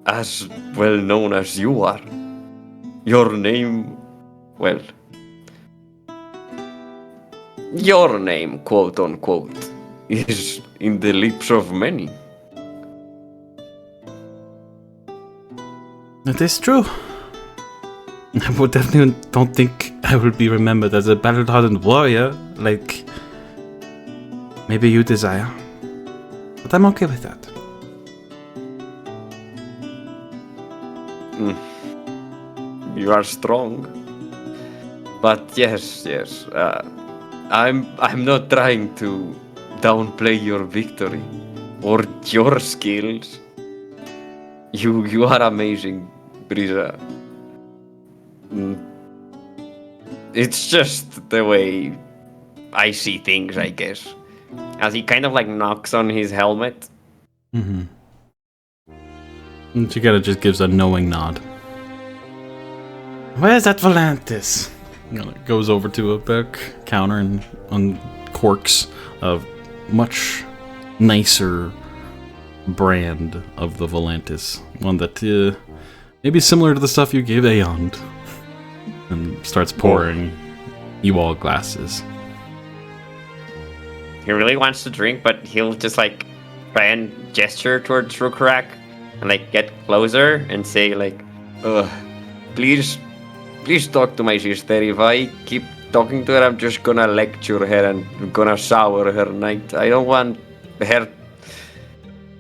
as well known as you are. Your name, well, your name, quote unquote, is in the lips of many. That is true. I would definitely don't think I will be remembered as a battle-hardened warrior, like maybe you desire. But I'm okay with that. You are strong. But yes, I'm not trying to downplay your victory or your skills. You are amazing, Brisa. It's just the way I see things, I guess. As he kind of like knocks on his helmet. Mm-hmm. And she kind of just gives a knowing nod. Where's that Volantis? Goes over to a back counter and uncorks a much nicer brand of the Volantis. One that maybe similar to the stuff you gave Aeon. And starts pouring you all glasses. He really wants to drink, but he'll just like try and gesture towards Rhukkarrak and like get closer and say like, please talk to my sister. If I keep talking to her, I'm just gonna lecture her and gonna sour her night. I don't want her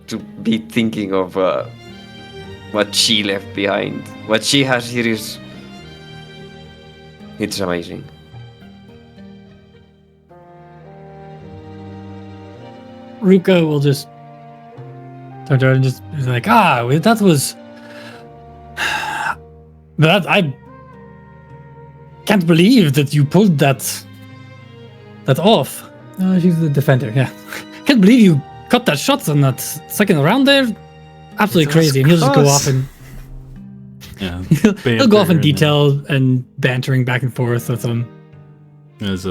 to be thinking of what she left behind. What she has here is... it's amazing. Ruka will just turn to her and just be like, that was... But I can't believe that you pulled that off. She's the defender, yeah. Can't believe you cut that shot on that second round there. Absolutely crazy. And he'll just go off and... Yeah, he'll go off in detail and bantering back and forth with them. As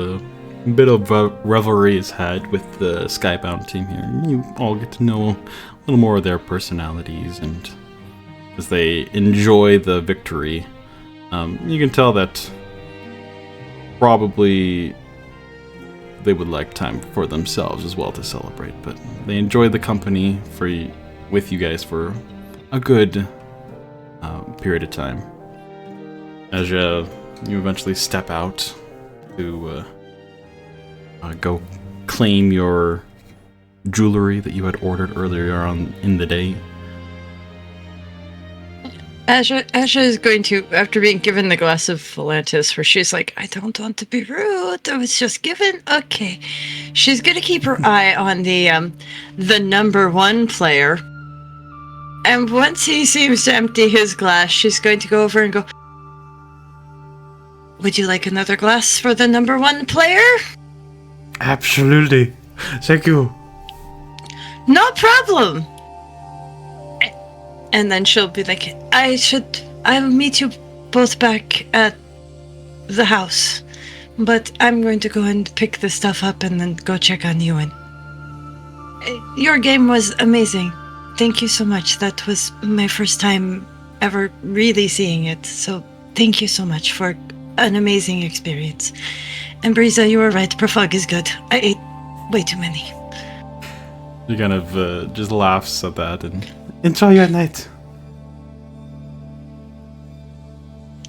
bit of revelry is had with the Skybound team here. You all get to know a little more of their personalities, and as they enjoy the victory, you can tell that probably they would like time for themselves as well to celebrate, but they enjoy the company with you guys for a good period of time. As you eventually step out to go claim your jewelry that you had ordered earlier on in the day. Asja is going to, after being given the glass of Volantis, where she's like, I don't want to be rude, I was just given. Okay. She's going to keep her eye on the number one player. And once he seems to empty his glass, she's going to go over and go, would you like another glass for the number one player? Absolutely. Thank you. No problem. And then she'll be like, I'll meet you both back at the house. But I'm going to go and pick the stuff up and then go check on Euan. Your game was amazing. Thank you so much. That was my first time ever really seeing it. So thank you so much for an amazing experience. And Brisa, you were right. Profug is good. I ate way too many. He kind of just laughs at that and enjoy your night.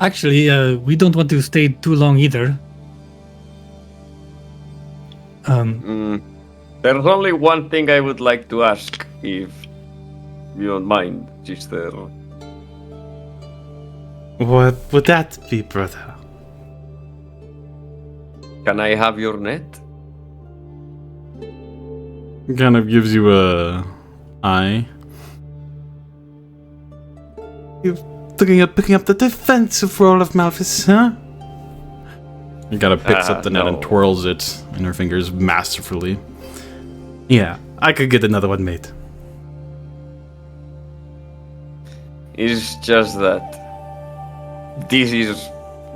Actually, we don't want to stay too long either. There's only one thing I would like to ask, if you don't mind, sister. What would that be, brother? Can I have your net? Kind of gives you a eye. You're picking up the defensive role of Malphus, huh? He kind of picks up the net and twirls it in her fingers masterfully. Yeah, I could get another one made. It's just that this is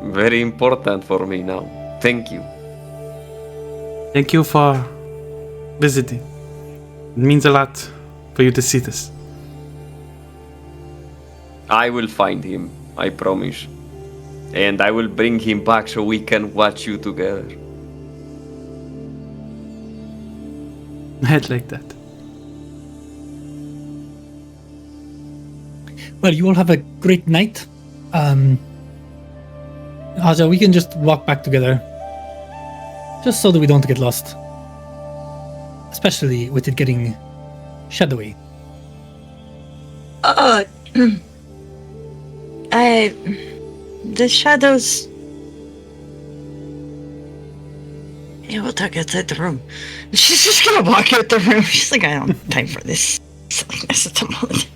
very important for me now. Thank you. Thank you for visiting. It means a lot for you to see this. I will find him, I promise. And I will bring him back so we can watch you together. I'd like that. Well, you all have a great night. Asja, we can just walk back together. Just so that we don't get lost. Especially with it getting shadowy. The shadows. Yeah, we'll talk outside the room. She's just gonna walk out the room. She's like, I don't have time for this silliness at the moment.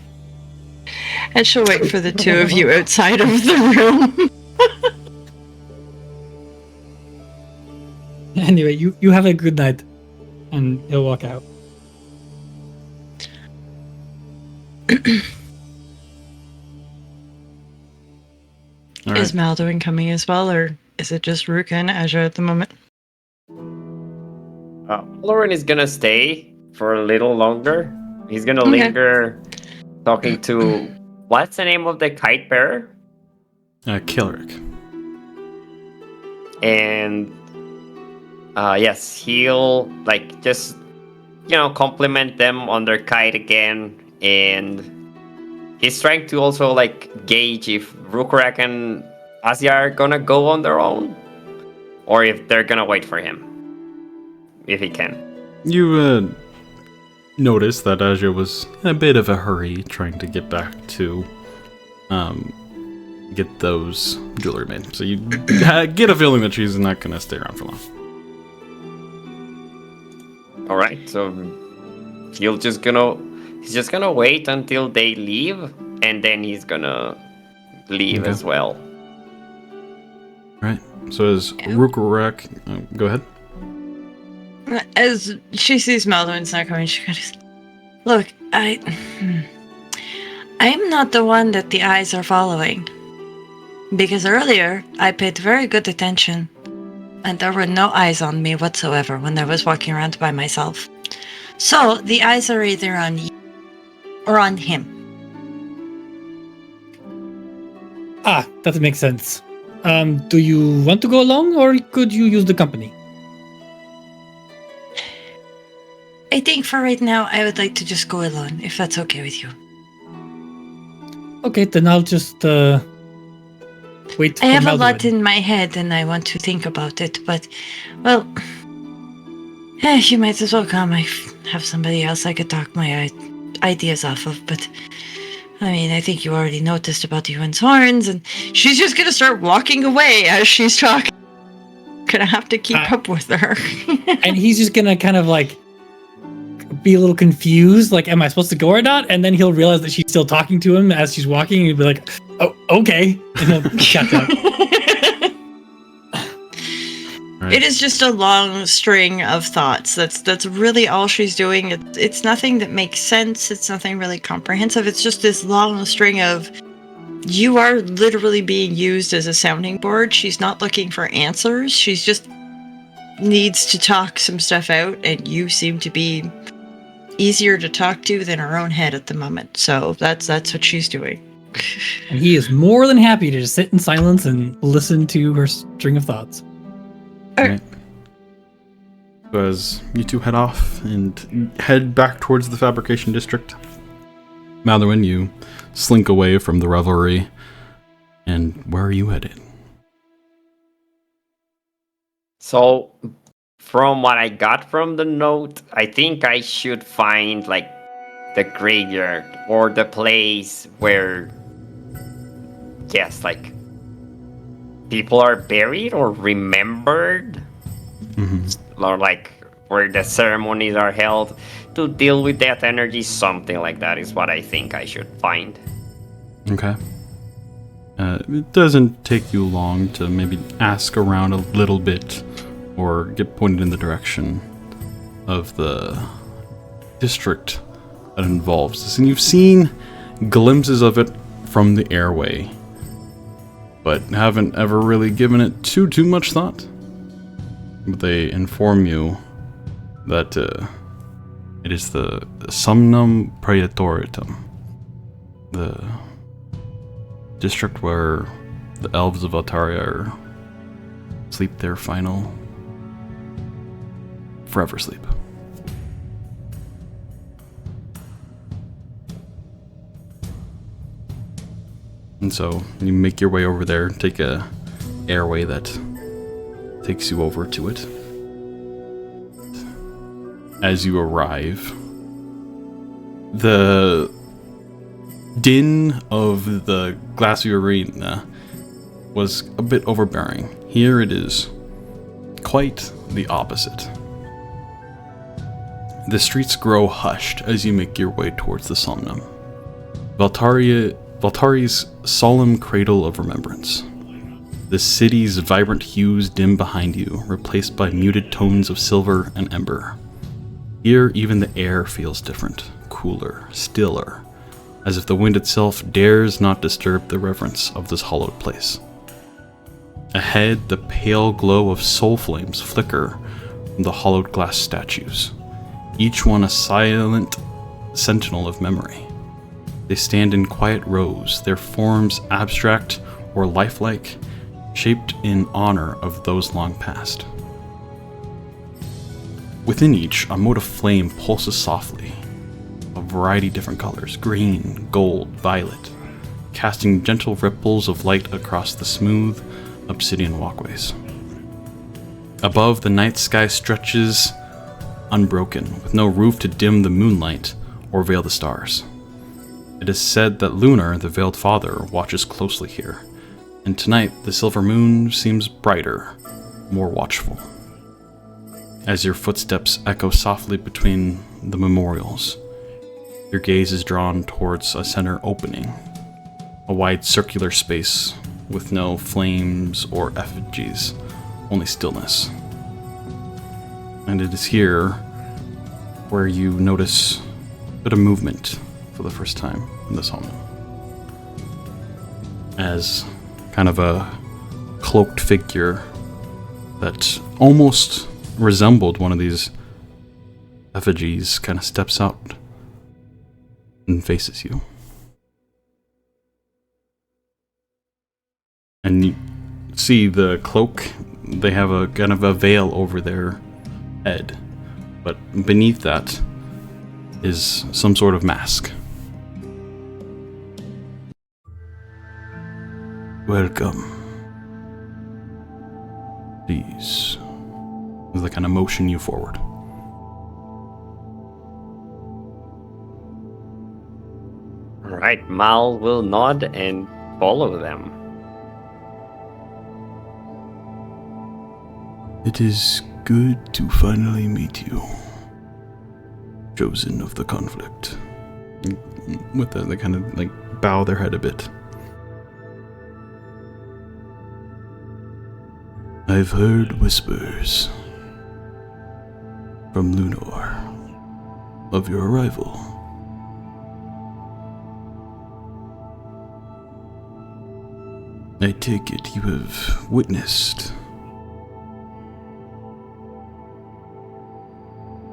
And she'll wait for the two of you outside of the room. Anyway, you have a good night. And he'll walk out. Is Maldorwen coming as well, or is it just Rhukkarrak and Asja at the moment? Maldorwen is gonna stay for a little longer. He's gonna linger, talking to... What's the name of the kite bearer? Czepeku. And... yes, he'll, just, compliment them on their kite again. And he's trying to also, gauge if Rhukkarrak and Asja are gonna go on their own. Or if they're gonna wait for him. If he can. You, noticed that Asja was in a bit of a hurry trying to get back to, get those jewelry made. So you get a feeling that she's not gonna stay around for long. Alright, so he's just gonna wait until they leave, and then he's gonna leave as well. Right. So as Rhukkarrak, go ahead. As she sees Maldorwen's not coming, she goes, look, I am not the one that the eyes are following. Because earlier, I paid very good attention. And there were no eyes on me whatsoever when I was walking around by myself. So the eyes are either on you or on him. Ah, that makes sense. Do you want to go along, or could you use the company? I think for right now, I would like to just go alone, if that's okay with you. Okay, then I'll just wait. I have a Maldorwen. lot in my head and I want to think about it, but, well, you might as well come. I have somebody else I could talk my ideas off of, but, I mean, I think you already noticed about Euan's horns, and she's just gonna start walking away as she's talking. Gonna have to keep up with her. And he's just gonna kind of like be a little confused, like, am I supposed to go or not? And then he'll realize that she's still talking to him as she's walking, and he'll be like, oh, okay. And he'll shut down. Right. It is just a long string of thoughts. That's really all she's doing. It's nothing that makes sense. It's nothing really comprehensive. It's just this long string of, you are literally being used as a sounding board. She's not looking for answers. She's just needs to talk some stuff out, and you seem to be easier to talk to than her own head at the moment. So that's what she's doing. And he is more than happy to just sit in silence and listen to her string of thoughts. Right. So as you two head off and head back towards the fabrication district, Maldorwen, you slink away from the revelry. And where are you headed? So, from what I got from the note, I think I should find, like, the graveyard or the place where, yes, like, people are buried or remembered, or, like, where the ceremonies are held to deal with death energy. Something like that is what I think I should find. Okay. It doesn't take you long to maybe ask around a little bit or get pointed in the direction of the district that involves this. And you've seen glimpses of it from the airway, but haven't ever really given it too much thought. But they inform you that it is the Somnum Praetoritum, the district where the elves of Altaria sleep their final forever sleep. And so you make your way over there, take a airway that takes you over to it. As you arrive, the din of the glassy arena was a bit overbearing. Here it is quite the opposite. The streets grow hushed as you make your way towards the Somnum, Valtari's solemn cradle of remembrance. The city's vibrant hues dim behind you, replaced by muted tones of silver and ember. Here, even the air feels different, cooler, stiller, as if the wind itself dares not disturb the reverence of this hallowed place. Ahead, the pale glow of soul flames flicker from the hollowed glass statues, each one a silent sentinel of memory. They stand in quiet rows, their forms abstract or lifelike, shaped in honor of those long past. Within each, a mote of flame pulses softly, a variety of different colors, green, gold, violet, casting gentle ripples of light across the smooth obsidian walkways. Above, the night sky stretches unbroken, with no roof to dim the moonlight or veil the stars. It is said that Lunar, the Veiled Father, watches closely here, and tonight the silver moon seems brighter, more watchful. As your footsteps echo softly between the memorials, your gaze is drawn towards a center opening, a wide circular space with no flames or effigies, only stillness. And it is here where you notice a bit of movement for the first time in this home. As kind of a cloaked figure that almost resembled one of these effigies kind of steps out and faces you. And you see the cloak, they have a kind of a veil over their head, but beneath that is some sort of mask. Welcome. Please. They kind of motion you forward. Alright, Mal will nod and follow them. It is good to finally meet you, chosen of the conflict. With that, they kind of like bow their head a bit. I've heard whispers from Lunar of your arrival. I take it you have witnessed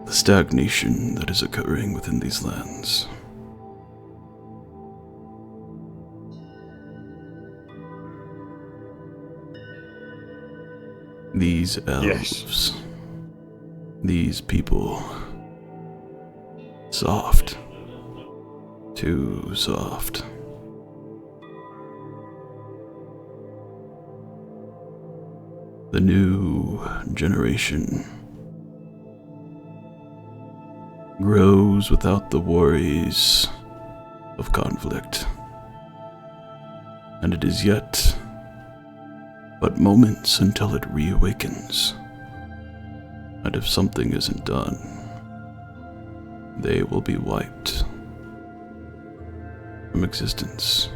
the stagnation that is occurring within these lands. These elves, these people, soft, too soft. The new generation grows without the worries of conflict, and it is yet but moments until it reawakens. And if something isn't done, they will be wiped from existence.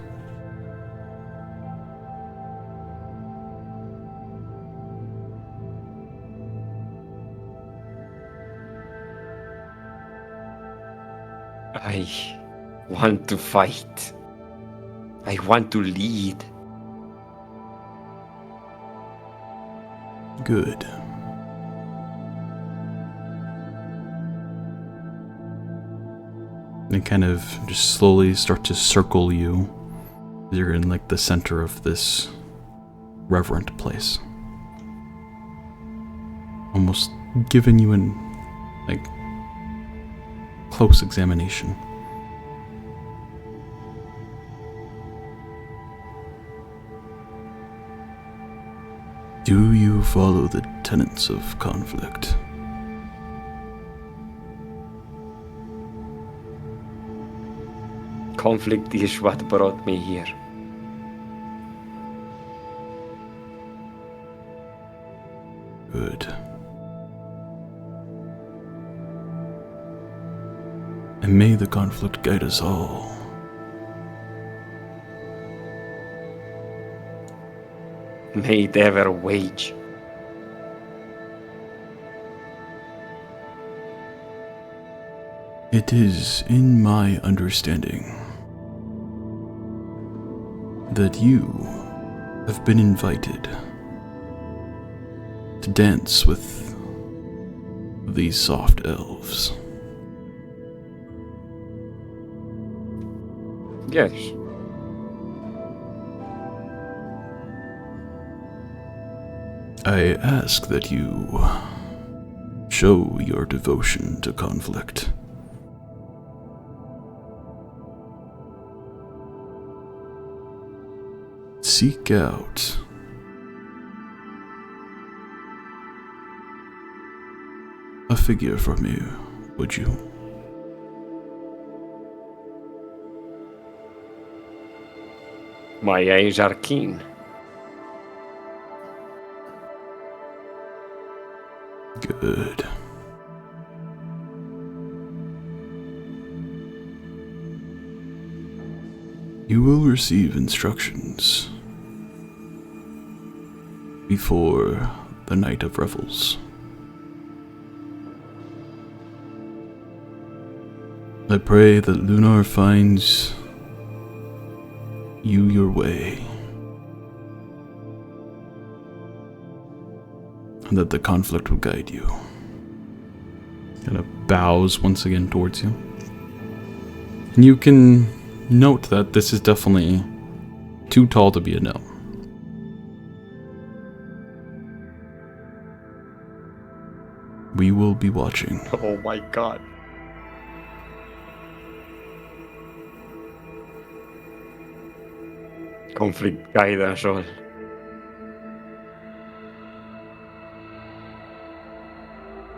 I want to fight. I want to lead. Good. They kind of just slowly start to circle you. You're in like the center of this reverent place. Almost giving you an like close examination. Do you follow the tenets of conflict? Conflict is what brought me here. Good. And may the conflict guide us all. May it ever wage. It is in my understanding that you have been invited to dance with these soft elves. Yes. I ask that you show your devotion to conflict. Seek out a figure from you, would you? My eyes are keen. Good. You will receive instructions before the night of revels. I pray that Lunar finds you your way. and that the conflict will guide you. Kind of bows once again towards you. And you can note that this is definitely too tall to be a no. We will be watching. Oh my god. Conflict guide us all.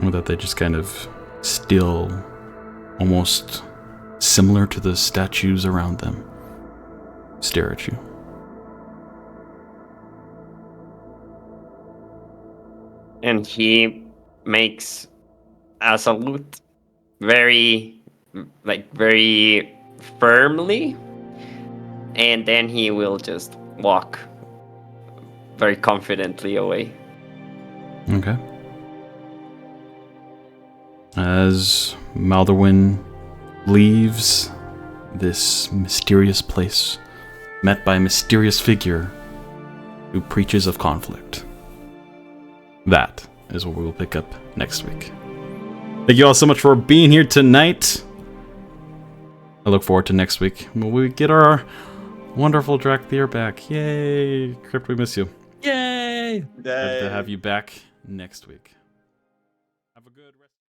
Or that they just kind of still, almost similar to the statues around them, stare at you. And he makes a salute very firmly, and then he will just walk very confidently away. Okay. As Maldorwen leaves this mysterious place, met by a mysterious figure who preaches of conflict. That is what we will pick up next week. Thank you all so much for being here tonight. I look forward to next week when we get our wonderful Drakthir back. Yay! Crypt, we miss you. Yay! Glad to have you back next week.